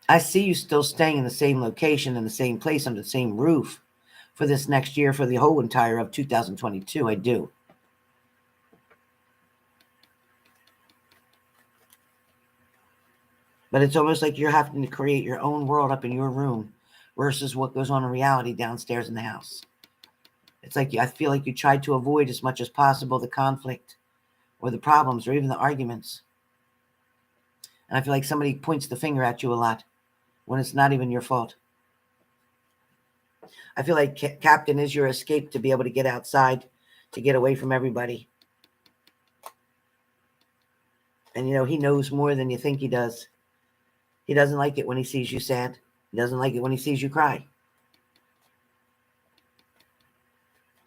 I see you still staying in the same location, in the same place, under the same roof for this next year, for the whole entire of 2022. I do. But it's almost like you're having to create your own world up in your room versus what goes on in reality downstairs in the house. It's like I feel like you tried to avoid as much as possible the conflict or the problems or even the arguments. And I feel like somebody points the finger at you a lot when it's not even your fault. I feel like Captain is your escape to be able to get outside, to get away from everybody. And, he knows more than you think he does. He doesn't like it when he sees you sad. He doesn't like it when he sees you cry.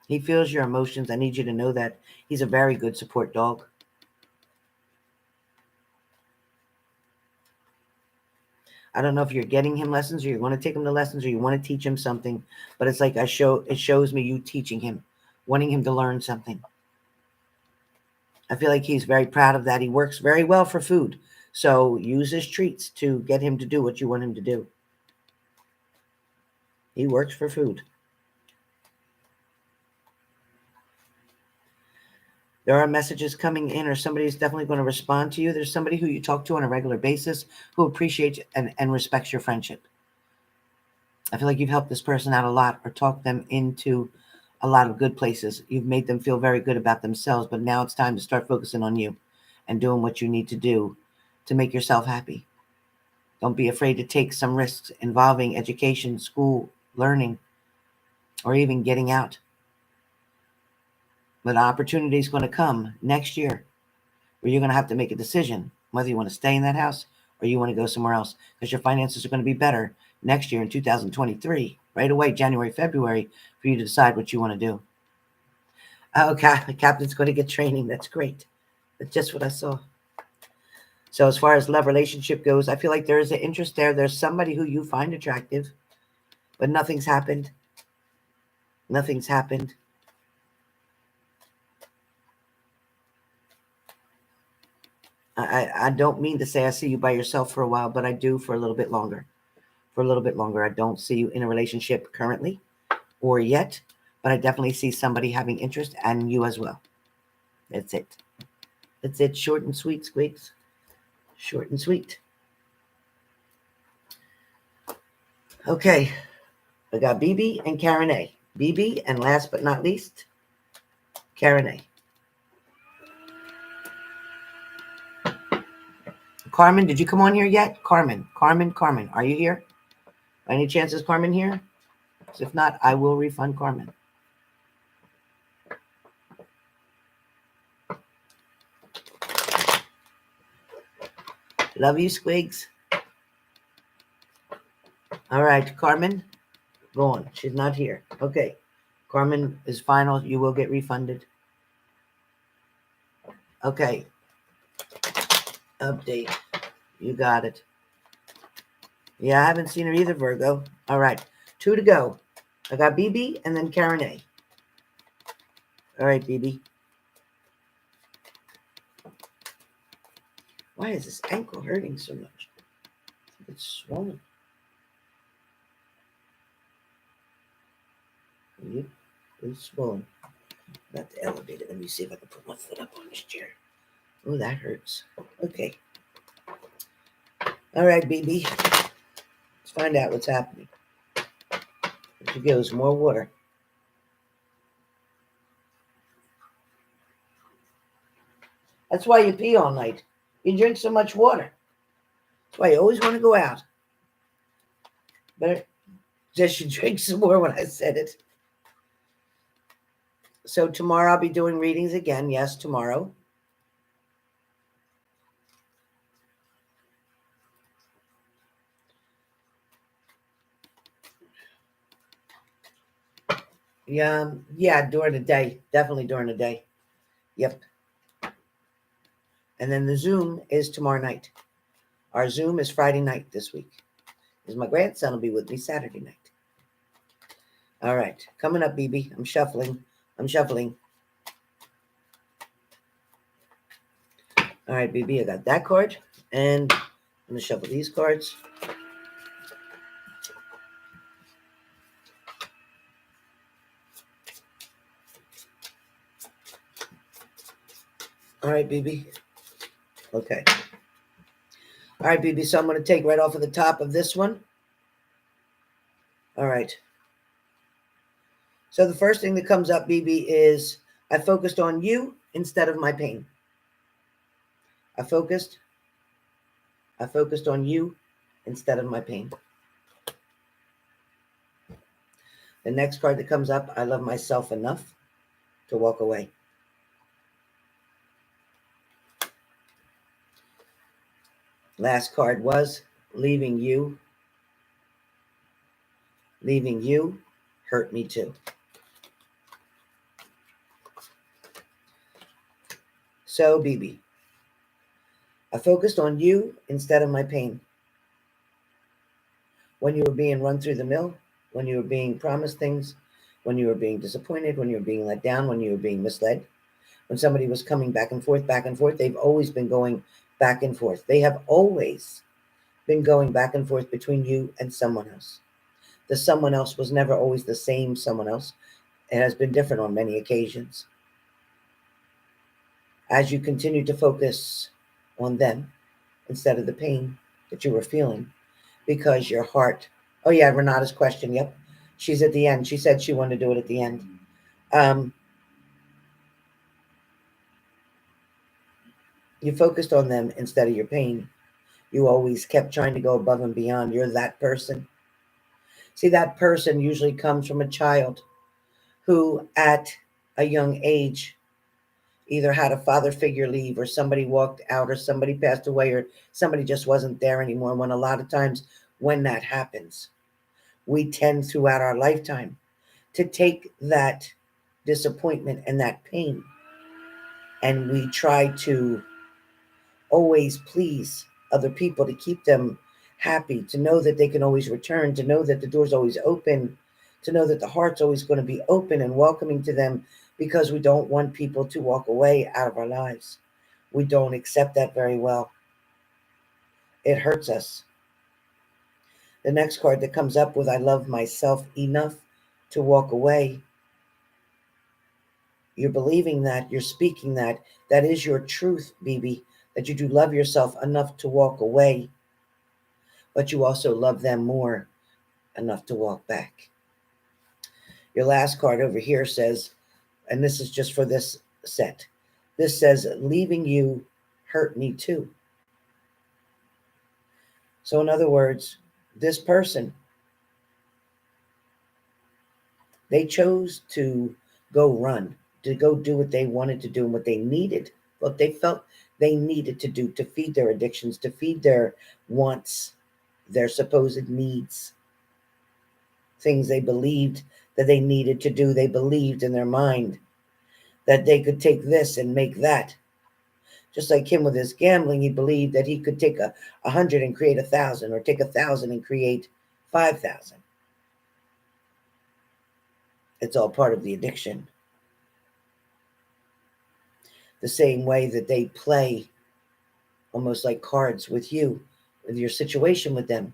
He feels your emotions. I need you to know that. He's a very good support dog. I don't know if you're getting him lessons or you want to take him to lessons or you want to teach him something, but it's like it shows me you teaching him, wanting him to learn something. I feel like he's very proud of that. He works very well for food. So use his treats to get him to do what you want him to do. He works for food. There are messages coming in, or somebody is definitely going to respond to you. There's somebody who you talk to on a regular basis who appreciates and respects your friendship. I feel like you've helped this person out a lot or talked them into a lot of good places. You've made them feel very good about themselves, but now it's time to start focusing on you and doing what you need to do to make yourself happy. Don't be afraid to take some risks involving education, school, learning, or even getting out. But an opportunity is going to come next year where you're going to have to make a decision whether you want to stay in that house or you want to go somewhere else, because your finances are going to be better next year in 2023, right away, January, February, for you to decide what you want to do. Okay, the captain's going to get training. That's great. That's just what I saw. So as far as love relationship goes, I feel like there is an interest there. There's somebody who you find attractive, but nothing's happened. Nothing's happened. I don't mean to say I see you by yourself for a while, but I do for a little bit longer. for a little bit longer. I don't see you in a relationship currently or yet, but I definitely see somebody having interest and you as well. That's it. That's it. Short and sweet, Squeaks. Short and sweet. Okay. I got BB and Karen A. BB, and last but not least, Karen A. Carmen, did you come on here yet? Carmen, are you here? By any chance is Carmen here? If not, I will refund Carmen. Love you, Squeaks. All right, Carmen, go on. She's not here. Okay. Carmen is final. You will get refunded. Okay. Update. You got it. Yeah, I haven't seen her either, Virgo. All right. 2 to go. I got BB and then Karen A. All right, BB. Why is this ankle hurting so much? It's swollen. Yep, it's swollen. Got the elevator. Let me see if I can put my foot up on this chair. Oh, that hurts. Okay. All right, BB. Let's find out what's happening. Here she goes. More water. That's why you pee all night. You drink so much water. That's why you always want to go out. But just you drink some more when I said it. So tomorrow I'll be doing readings again. Yes, tomorrow. Yeah, during the day. Definitely during the day. Yep. And then the Zoom is tomorrow night. Our Zoom is Friday night this week. Because my grandson will be with me Saturday night. All right. Coming up, BB. I'm shuffling. All right, BB, I got that card. And I'm going to shuffle these cards. All right, BB. Okay. All right, BB, so I'm going to take right off of the top of this one. All right. So the first thing that comes up, BB, is I focused on you instead of my pain. I focused on you instead of my pain. The next card that comes up, I love myself enough to walk away. Last card was leaving you. Leaving you hurt me too. So, BB, I focused on you instead of my pain. When you were being run through the mill, when you were being promised things, when you were being disappointed, when you were being let down, when you were being misled, when somebody was coming back and forth, they've always been going back and forth. They have always been going back and forth between you and someone else. The someone else was never always the same someone else. It has been different on many occasions. As you continue to focus on them instead of the pain that you were feeling, because your heart, oh yeah, Renata's question, yep. She's at the end. She said she wanted to do it at the end. You focused on them instead of your pain. You always kept trying to go above and beyond. You're that person. See, that person usually comes from a child who at a young age either had a father figure leave, or somebody walked out, or somebody passed away, or somebody just wasn't there anymore. When a lot of times when that happens, we tend throughout our lifetime to take that disappointment and that pain, and we try to always please other people to keep them happy, to know that they can always return, to know that the door's always open, to know that the heart's always going to be open and welcoming to them, because we don't want people to walk away out of our lives. We don't accept that very well. It hurts us. The next card that comes up with I love myself enough to walk away. You're believing that, you're speaking that. That is your truth, BB, that you do love yourself enough to walk away, but you also love them more enough to walk back. Your last card over here says, and this is just for this set, this says, leaving you hurt me too. So in other words, this person, they chose to go run, to go do what they wanted to do and what they needed, what they felt they needed to do to feed their addictions, to feed their wants, their supposed needs, things they believed that they needed to do. They believed in their mind that they could take this and make that. Just like him with his gambling, he believed that he could take 100 and create 1,000, or take 1,000 and create 5,000. It's all part of the addiction. The same way that they play almost like cards with you, with your situation with them.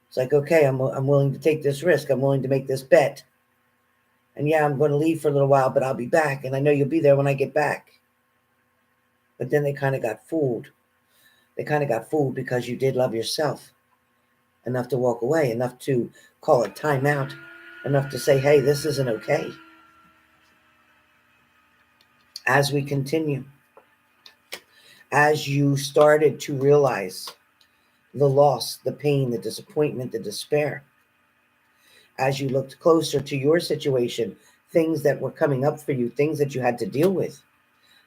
It's like, okay, I'm willing to take this risk. I'm willing to make this bet. And yeah, I'm going to leave for a little while, but I'll be back. And I know you'll be there when I get back. But then they kind of got fooled. They kind of got fooled because you did love yourself enough to walk away, enough to call a timeout, enough to say, hey, this isn't okay. As we continue, as you started to realize the loss, the pain, the disappointment, the despair, as you looked closer to your situation, things that were coming up for you, things that you had to deal with,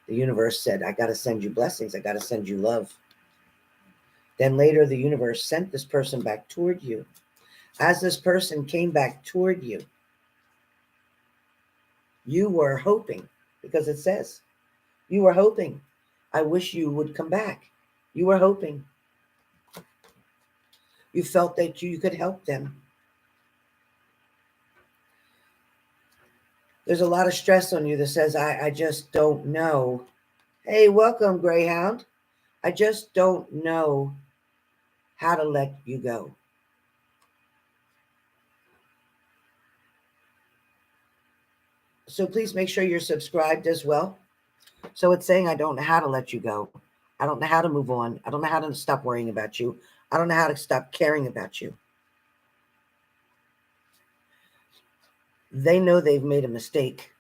the universe said, I got to send you blessings. I got to send you love. Then later, the universe sent this person back toward you. As this person came back toward you, you were hoping, because it says, you were hoping, I wish you would come back. You were hoping. You felt that you could help them. There's a lot of stress on you that says, I just don't know. Hey, welcome, Greyhound. I just don't know how to let you go. So please make sure you're subscribed as well. So it's saying, I don't know how to let you go. I don't know how to move on. I don't know how to stop worrying about you. I don't know how to stop caring about you. They know they've made a mistake.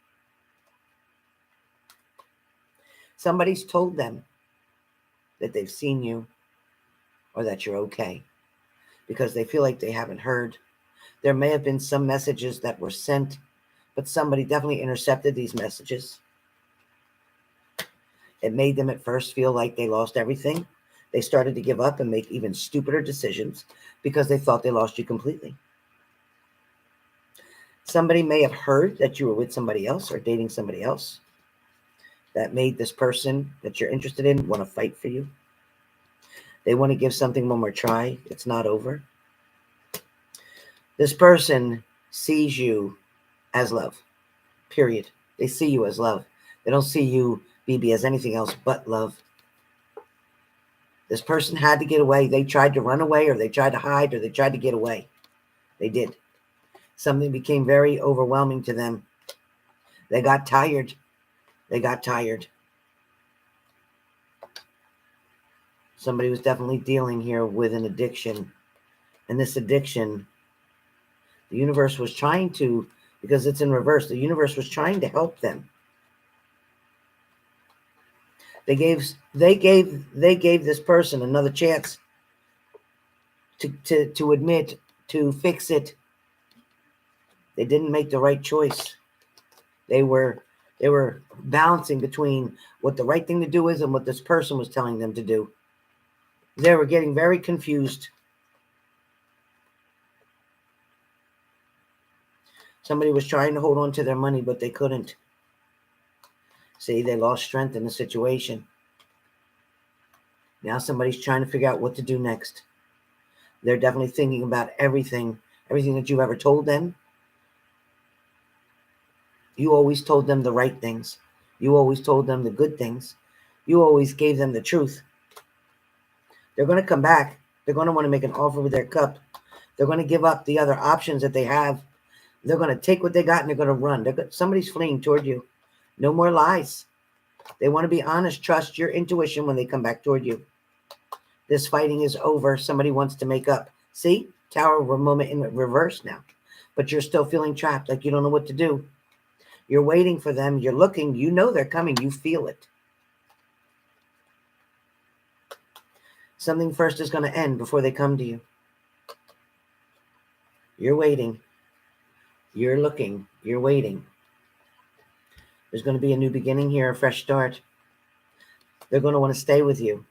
Somebody's told them that they've seen you or that you're okay because they feel like they haven't heard. There may have been some messages that were sent, but somebody definitely intercepted these messages. It made them at first feel like they lost everything. They started to give up and make even stupider decisions because they thought they lost you completely. Somebody may have heard that you were with somebody else or dating somebody else. That made this person that you're interested in want to fight for you. They want to give something one more try. It's not over. This person sees you as love, period. They see you as love. They don't see you, BB, as anything else but love. This person had to get away. They tried to run away, or they tried to hide, or they tried to get away. They did. Something became very overwhelming to them. They got tired. They got tired. Somebody was definitely dealing here with an addiction. And this addiction, the universe was trying to, because it's in reverse, the universe was trying to help them. They gave this person another chance to admit, to fix it. They didn't make the right choice. They were balancing between what the right thing to do is and what this person was telling them to do. They were getting very confused. Somebody was trying to hold on to their money, but they couldn't. See, they lost strength in the situation. Now somebody's trying to figure out what to do next. They're definitely thinking about everything that you've ever told them. You always told them the right things. You always told them the good things. You always gave them the truth. They're going to come back. They're going to want to make an offer with their cup. They're going to give up the other options that they have. They're going to take what they got and they're going to run. Somebody's fleeing toward you. No more lies. They want to be honest. Trust your intuition when they come back toward you. This fighting is over. Somebody wants to make up. See? Tower moment in reverse now. But you're still feeling trapped, like you don't know what to do. You're waiting for them. You're looking. You know they're coming. You feel it. Something first is going to end before they come to you. You're waiting. You're looking. You're waiting. There's going to be a new beginning here, a fresh start. They're going to want to stay with you.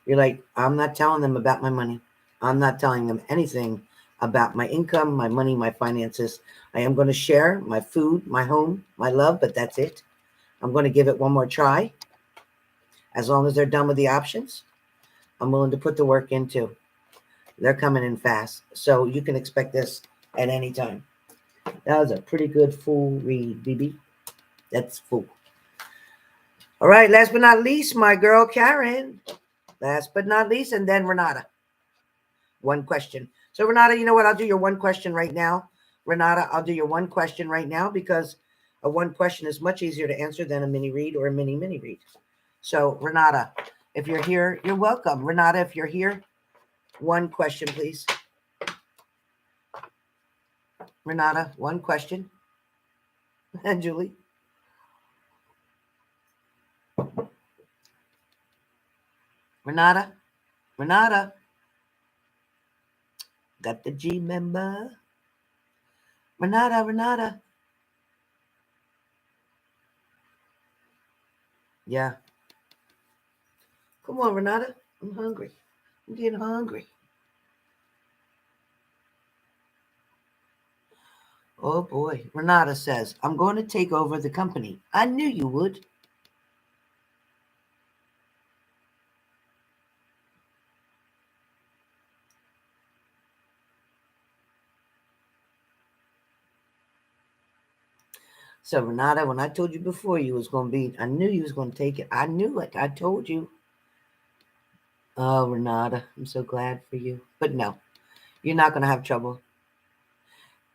You're like, I'm not telling them about my money. I'm not telling them anything about my income, my money, my finances. I am going to share my food, my home, my love, but that's it. I'm going to give it one more try. As long as they're done with the options, I'm willing to put the work into. They're coming in fast. So you can expect this at any time. That was a pretty good full read, BB. That's full. All right, last but not least, my girl Karen. Last but not least, and then Renata. One question. So Renata, you know what? I'll do your one question right now. Renata, I'll do your one question right now because a one question is much easier to answer than a mini read or a mini read. So Renata, if you're here, you're welcome. Renata, if you're here, one question, please. Renata, one question. And Julie. Renata. Got the G member. Renata. Yeah. Come on, Renata. I'm hungry. I'm getting hungry. Oh boy. Renata says, I'm going to take over the company. I knew you would. So Renata, when I told you before you was going to be, I knew you was going to take it. I knew it. I told you. Oh, Renata, I'm so glad for you. But no, you're not going to have trouble.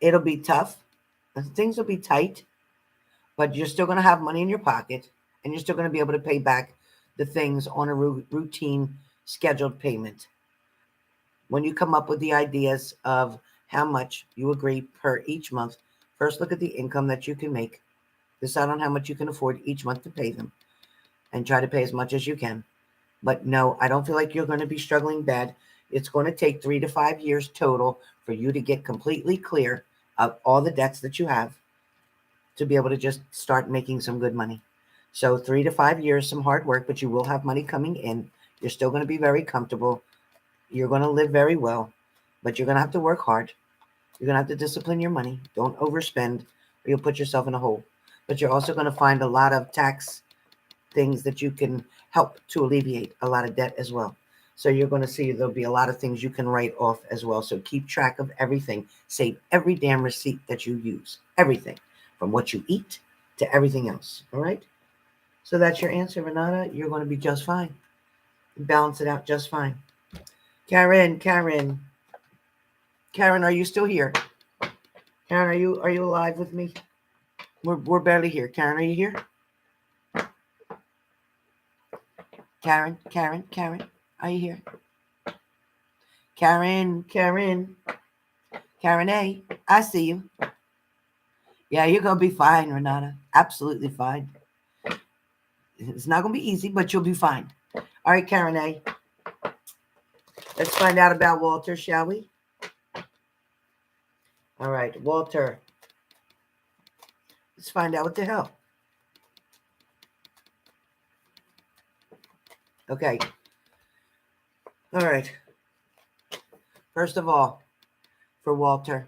It'll be tough. Things will be tight, but you're still going to have money in your pocket, and you're still going to be able to pay back the things on a routine scheduled payment. When you come up with the ideas of how much you agree per each month, first look at the income that you can make. Decide on how much you can afford each month to pay them, and try to pay as much as you can. But no, I don't feel like you're going to be struggling bad. It's going to take 3 to 5 years total for you to get completely clear of all the debts that you have to be able to just start making some good money. So 3 to 5 years, some hard work, but you will have money coming in. You're still going to be very comfortable. You're going to live very well, but you're going to have to work hard. You're going to have to discipline your money. Don't overspend or you'll put yourself in a hole. But you're also going to find a lot of tax things that you can help to alleviate a lot of debt as well. So you're going to see there'll be a lot of things you can write off as well. So keep track of everything. Save every damn receipt that you use. Everything. From what you eat to everything else. All right? So that's your answer, Renata. You're going to be just fine. Balance it out just fine. Karen, are you still here? Karen, are you alive with me? We're barely here. Karen, are you here? Karen, are you here? Karen A, I see you. Yeah, you're going to be fine, Renata. Absolutely fine. It's not going to be easy, but you'll be fine. All right, Karen A. Let's find out about Walter, shall we? All right, Walter. Let's find out what the hell. Okay. All right. First of all, for Walter,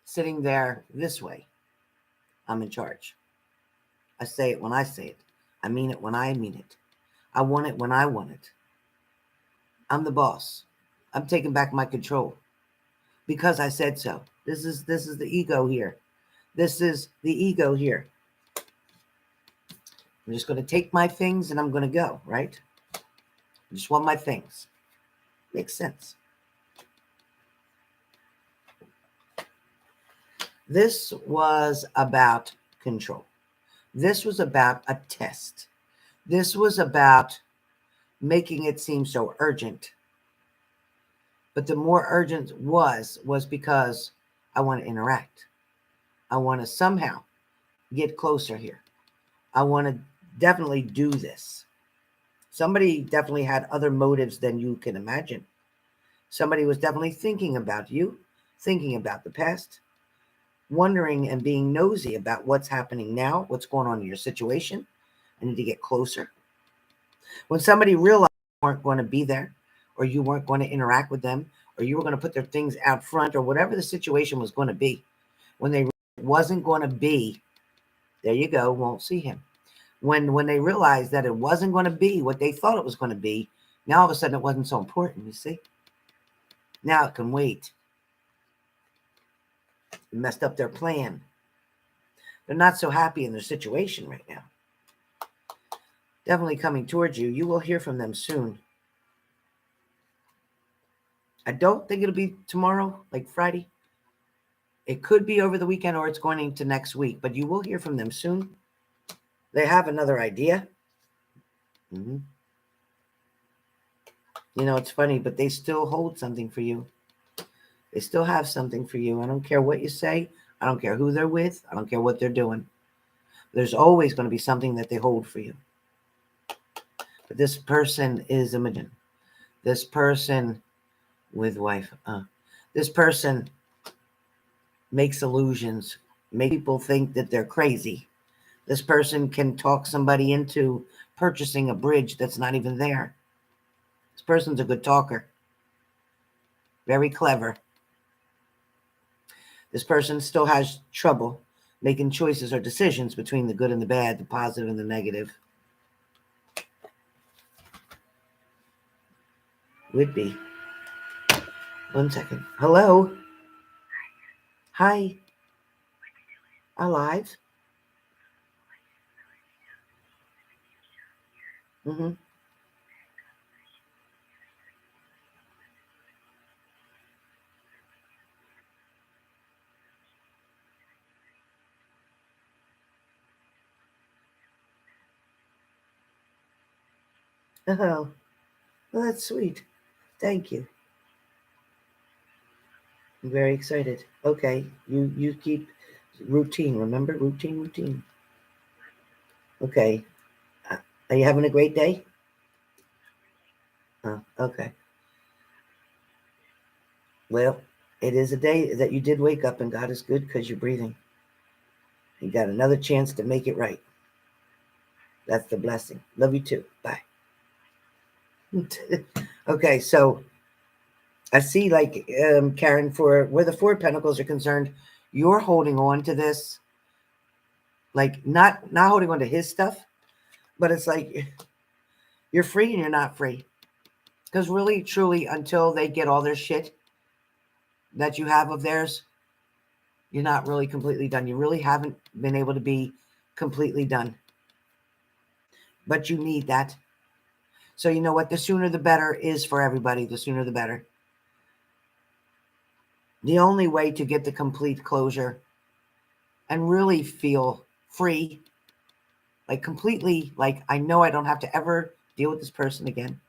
sitting there this way, I'm in charge. I say it when I say it. I mean it when I mean it. I want it when I want it. I'm the boss. I'm taking back my control because I said so. This is the ego here. This is the ego here. I'm just going to take my things and I'm going to go, right? I just want my things. Makes sense. This was about control. This was about a test. This was about making it seem so urgent. But the more urgent was because I want to interact. I want to somehow get closer here. I want to definitely do this. Somebody definitely had other motives than you can imagine. Somebody was definitely thinking about you, thinking about the past, wondering and being nosy about what's happening now, what's going on in your situation. I need to get closer. When somebody realized you weren't going to be there, or you weren't going to interact with them, or you were going to put their things out front, or whatever the situation was going to be, when they wasn't going to be, there you go, won't see him. When they realized that it wasn't going to be what they thought it was going to be, now all of a sudden it wasn't so important, you see? Now it can wait. It messed up their plan. They're not so happy in their situation right now. Definitely coming towards you. You will hear from them soon. I don't think it'll be tomorrow, like Friday. It could be over the weekend or it's going into next week, but you will hear from them soon. They have another idea. Mm-hmm. You know, it's funny, but they still hold something for you. They still have something for you. I don't care what you say. I don't care who they're with. I don't care what they're doing. There's always going to be something that they hold for you. But this person is a magician. This person with wife. This person makes illusions. Make people think that they're crazy. This person can talk somebody into purchasing a bridge that's not even there. This person's a good talker. Very clever. This person still has trouble making choices or decisions between the good and the bad, the positive and the negative. Would be. 1 second. Hello? Hi. L.Ive? Mm-hmm. Oh, well, that's sweet. Thank you. I'm very excited. Okay, you keep routine. Remember, routine. Okay. Are you having a great day? Oh, okay. Well, it is a day that you did wake up, and God is good because you're breathing. You got another chance to make it right. That's the blessing. Love you too. Bye. Okay, so I see, like, Karen, for where the Four of Pentacles are concerned, you're holding on to this, like not holding on to his stuff, but it's like you're free and you're not free. Because really, truly, until they get all their shit that you have of theirs, you're not really completely done. You really haven't been able to be completely done. But you need that. So you know what? The sooner the better is for everybody. The sooner the better. The only way to get the complete closure and really feel free, like completely, like I know I don't have to ever deal with this person again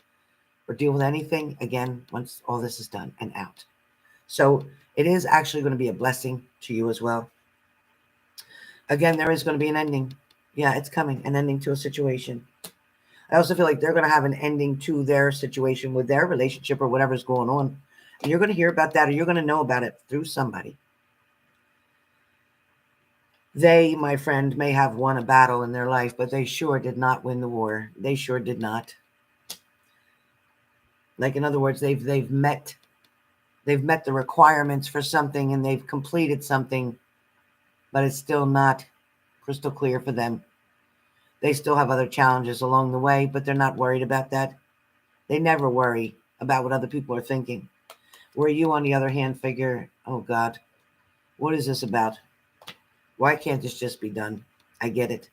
or deal with anything again once all this is done and out. So it is actually going to be a blessing to you as well. Again, there is going to be an ending. Yeah, it's coming, an ending to a situation. I also feel like they're going to have an ending to their situation with their relationship or whatever's going on. And you're going to hear about that, or you're going to know about it through somebody. They, my friend, may have won a battle in their life, but they sure did not win the war. They sure did not. Like, in other words, they've met the requirements for something and they've completed something, but it's still not crystal clear for them. They still have other challenges along the way, but they're not worried about that. They never worry about what other people are thinking. Where you, on the other hand, figure, oh God, what is this about? Why can't this just be done? I get it.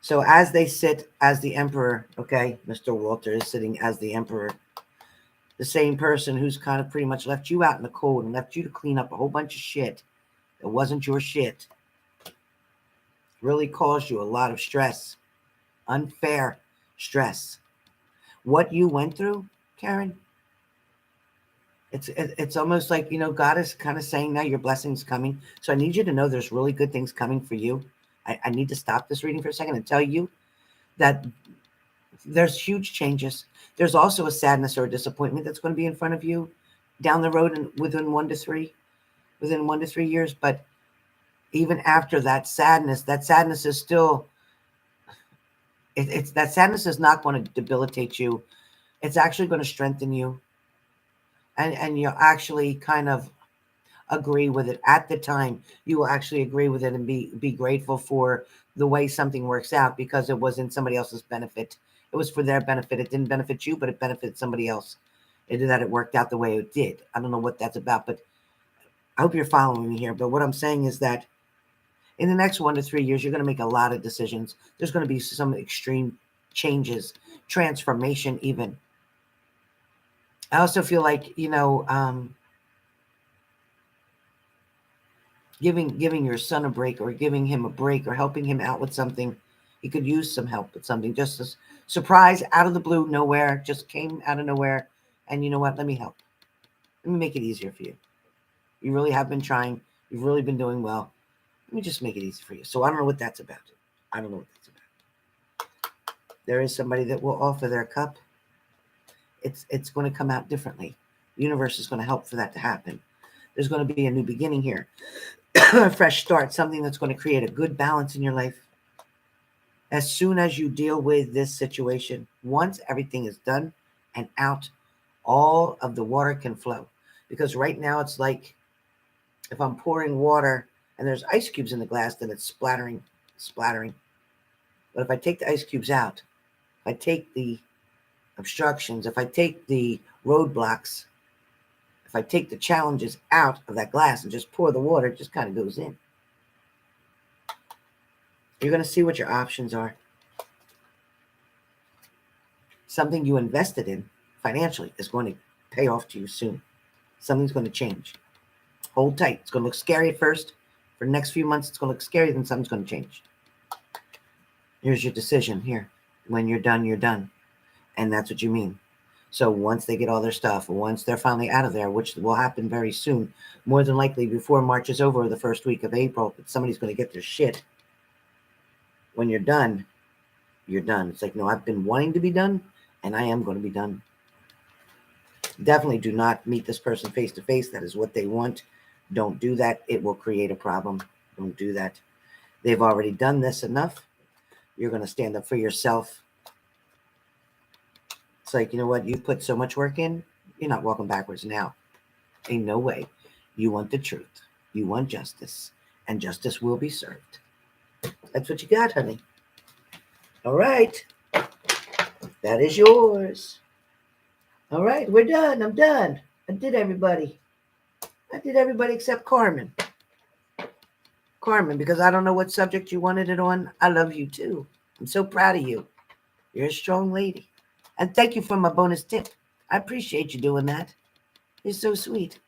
So as they sit as the emperor, okay, Mr. Walter is sitting as the emperor, the same person who's kind of pretty much left you out in the cold and left you to clean up a whole bunch of shit that wasn't your shit, really caused you a lot of stress, unfair stress. What you went through, Karen, it's almost like, God is kind of saying now your blessing's coming. So I need you to know there's really good things coming for you. I need to stop this reading for a second and tell you that there's huge changes. There's also a sadness or a disappointment that's going to be in front of you down the road and within 1 to 3 years. But even after that sadness is still, it's that sadness is not going to debilitate you. It's actually going to strengthen you. And you'll actually kind of agree with it at the time. You will actually agree with it and be grateful for the way something works out, because it was in somebody else's benefit. It was for their benefit. It didn't benefit you, but it benefited somebody else. It worked out the way it did. I don't know what that's about, but I hope you're following me here. But what I'm saying is that in the next 1 to 3 years, you're going to make a lot of decisions. There's going to be some extreme changes, transformation even. I also feel like, giving your son a break, or giving him a break, or helping him out with something. He could use some help with something. Just a surprise out of the blue, nowhere, just came out of nowhere. And you know what? Let me help. Let me make it easier for you. You really have been trying. You've really been doing well. Let me just make it easy for you. So I don't know what that's about. I don't know what that's about. There is somebody that will offer their cup. It's going to come out differently. The universe is going to help for that to happen. There's going to be a new beginning here. A fresh start, something that's going to create a good balance in your life. As soon as you deal with this situation, once everything is done and out, all of the water can flow. Because right now it's like if I'm pouring water and there's ice cubes in the glass, then it's splattering. But if I take the ice cubes out, if I take the obstructions, if I take the roadblocks, if I take the challenges out of that glass and just pour the water, it just kind of goes in. You're going to see what your options are. Something you invested in financially is going to pay off to you soon. Something's going to change. Hold tight. It's going to look scary at first. For the next few months, it's going to look scary, then something's going to change. Here's your decision here. When you're done, you're done. And that's what you mean. So once they get all their stuff, once they're finally out of there, which will happen very soon, more than likely before March is over, the first week of April, somebody's going to get their shit. When you're done, you're done. It's like, no, I've been wanting to be done, and I am going to be done. Definitely do not meet this person face to face. That is what they want. Don't do that. It will create a problem. Don't do that. They've already done this enough. You're going to stand up for yourself. It's like, you know what? You put so much work in, you're not walking backwards now. Ain't no way. You want the truth. You want justice. And justice will be served. That's what you got, honey. All right. That is yours. All right, we're done. I'm done. I did everybody. Except Carmen. Carmen, because I don't know what subject you wanted it on. I love you too. I'm so proud of you. You're a strong lady. And thank you for my bonus tip. I appreciate you doing that. You're so sweet.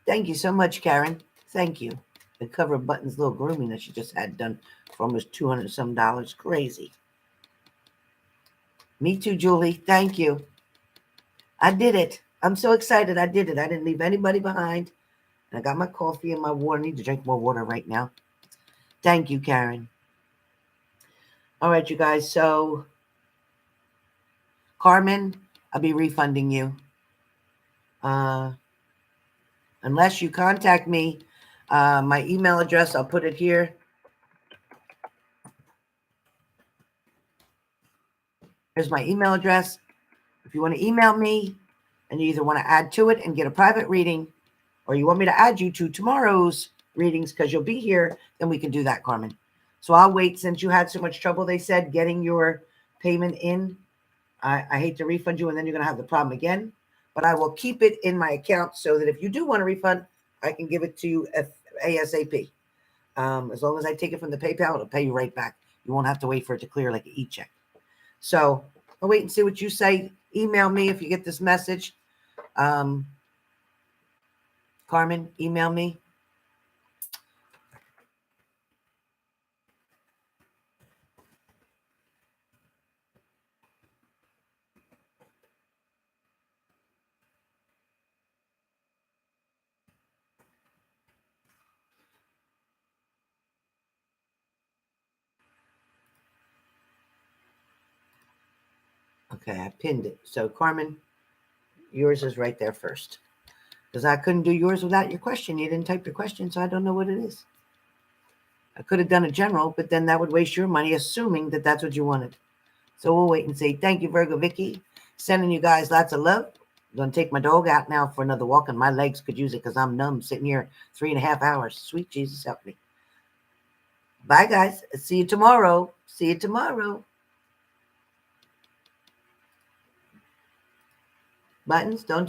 Thank you so much, Karen. Thank you. The cover of Button's little grooming that she just had done for almost $200 some. Crazy. Me too, Julie. Thank you. I did it. I'm so excited. I did it. I didn't leave anybody behind. And I got my coffee and my water. I need to drink more water right now. Thank you, Karen. All right, you guys. So, Carmen, I'll be refunding you. Unless you contact me. My email address, I'll put it here. Here's my email address. If you want to email me and you either want to add to it and get a private reading, or you want me to add you to tomorrow's readings because you'll be here, then we can do that, Carmen. So I'll wait. Since you had so much trouble, they said, getting your payment in, I hate to refund you and then you're going to have the problem again. But I will keep it in my account so that if you do want a refund, I can give it to you ASAP. As long as I take it from the PayPal, it'll pay you right back. You won't have to wait for it to clear like an e-check. So I'll wait and see what you say. Email me if you get this message. Carmen, email me. Okay, I pinned it. So Carmen, yours is right there first. Because I couldn't do yours without your question. You didn't type your question, so I don't know what it is. I could have done a general, but then that would waste your money, assuming that that's what you wanted. So we'll wait and see. Thank you, Virgo Vicky. Sending you guys lots of love. I'm going to take my dog out now for another walk, and my legs could use it because I'm numb sitting here 3.5 hours. Sweet Jesus, help me. Bye, guys. See you tomorrow. See you tomorrow. Buttons, don't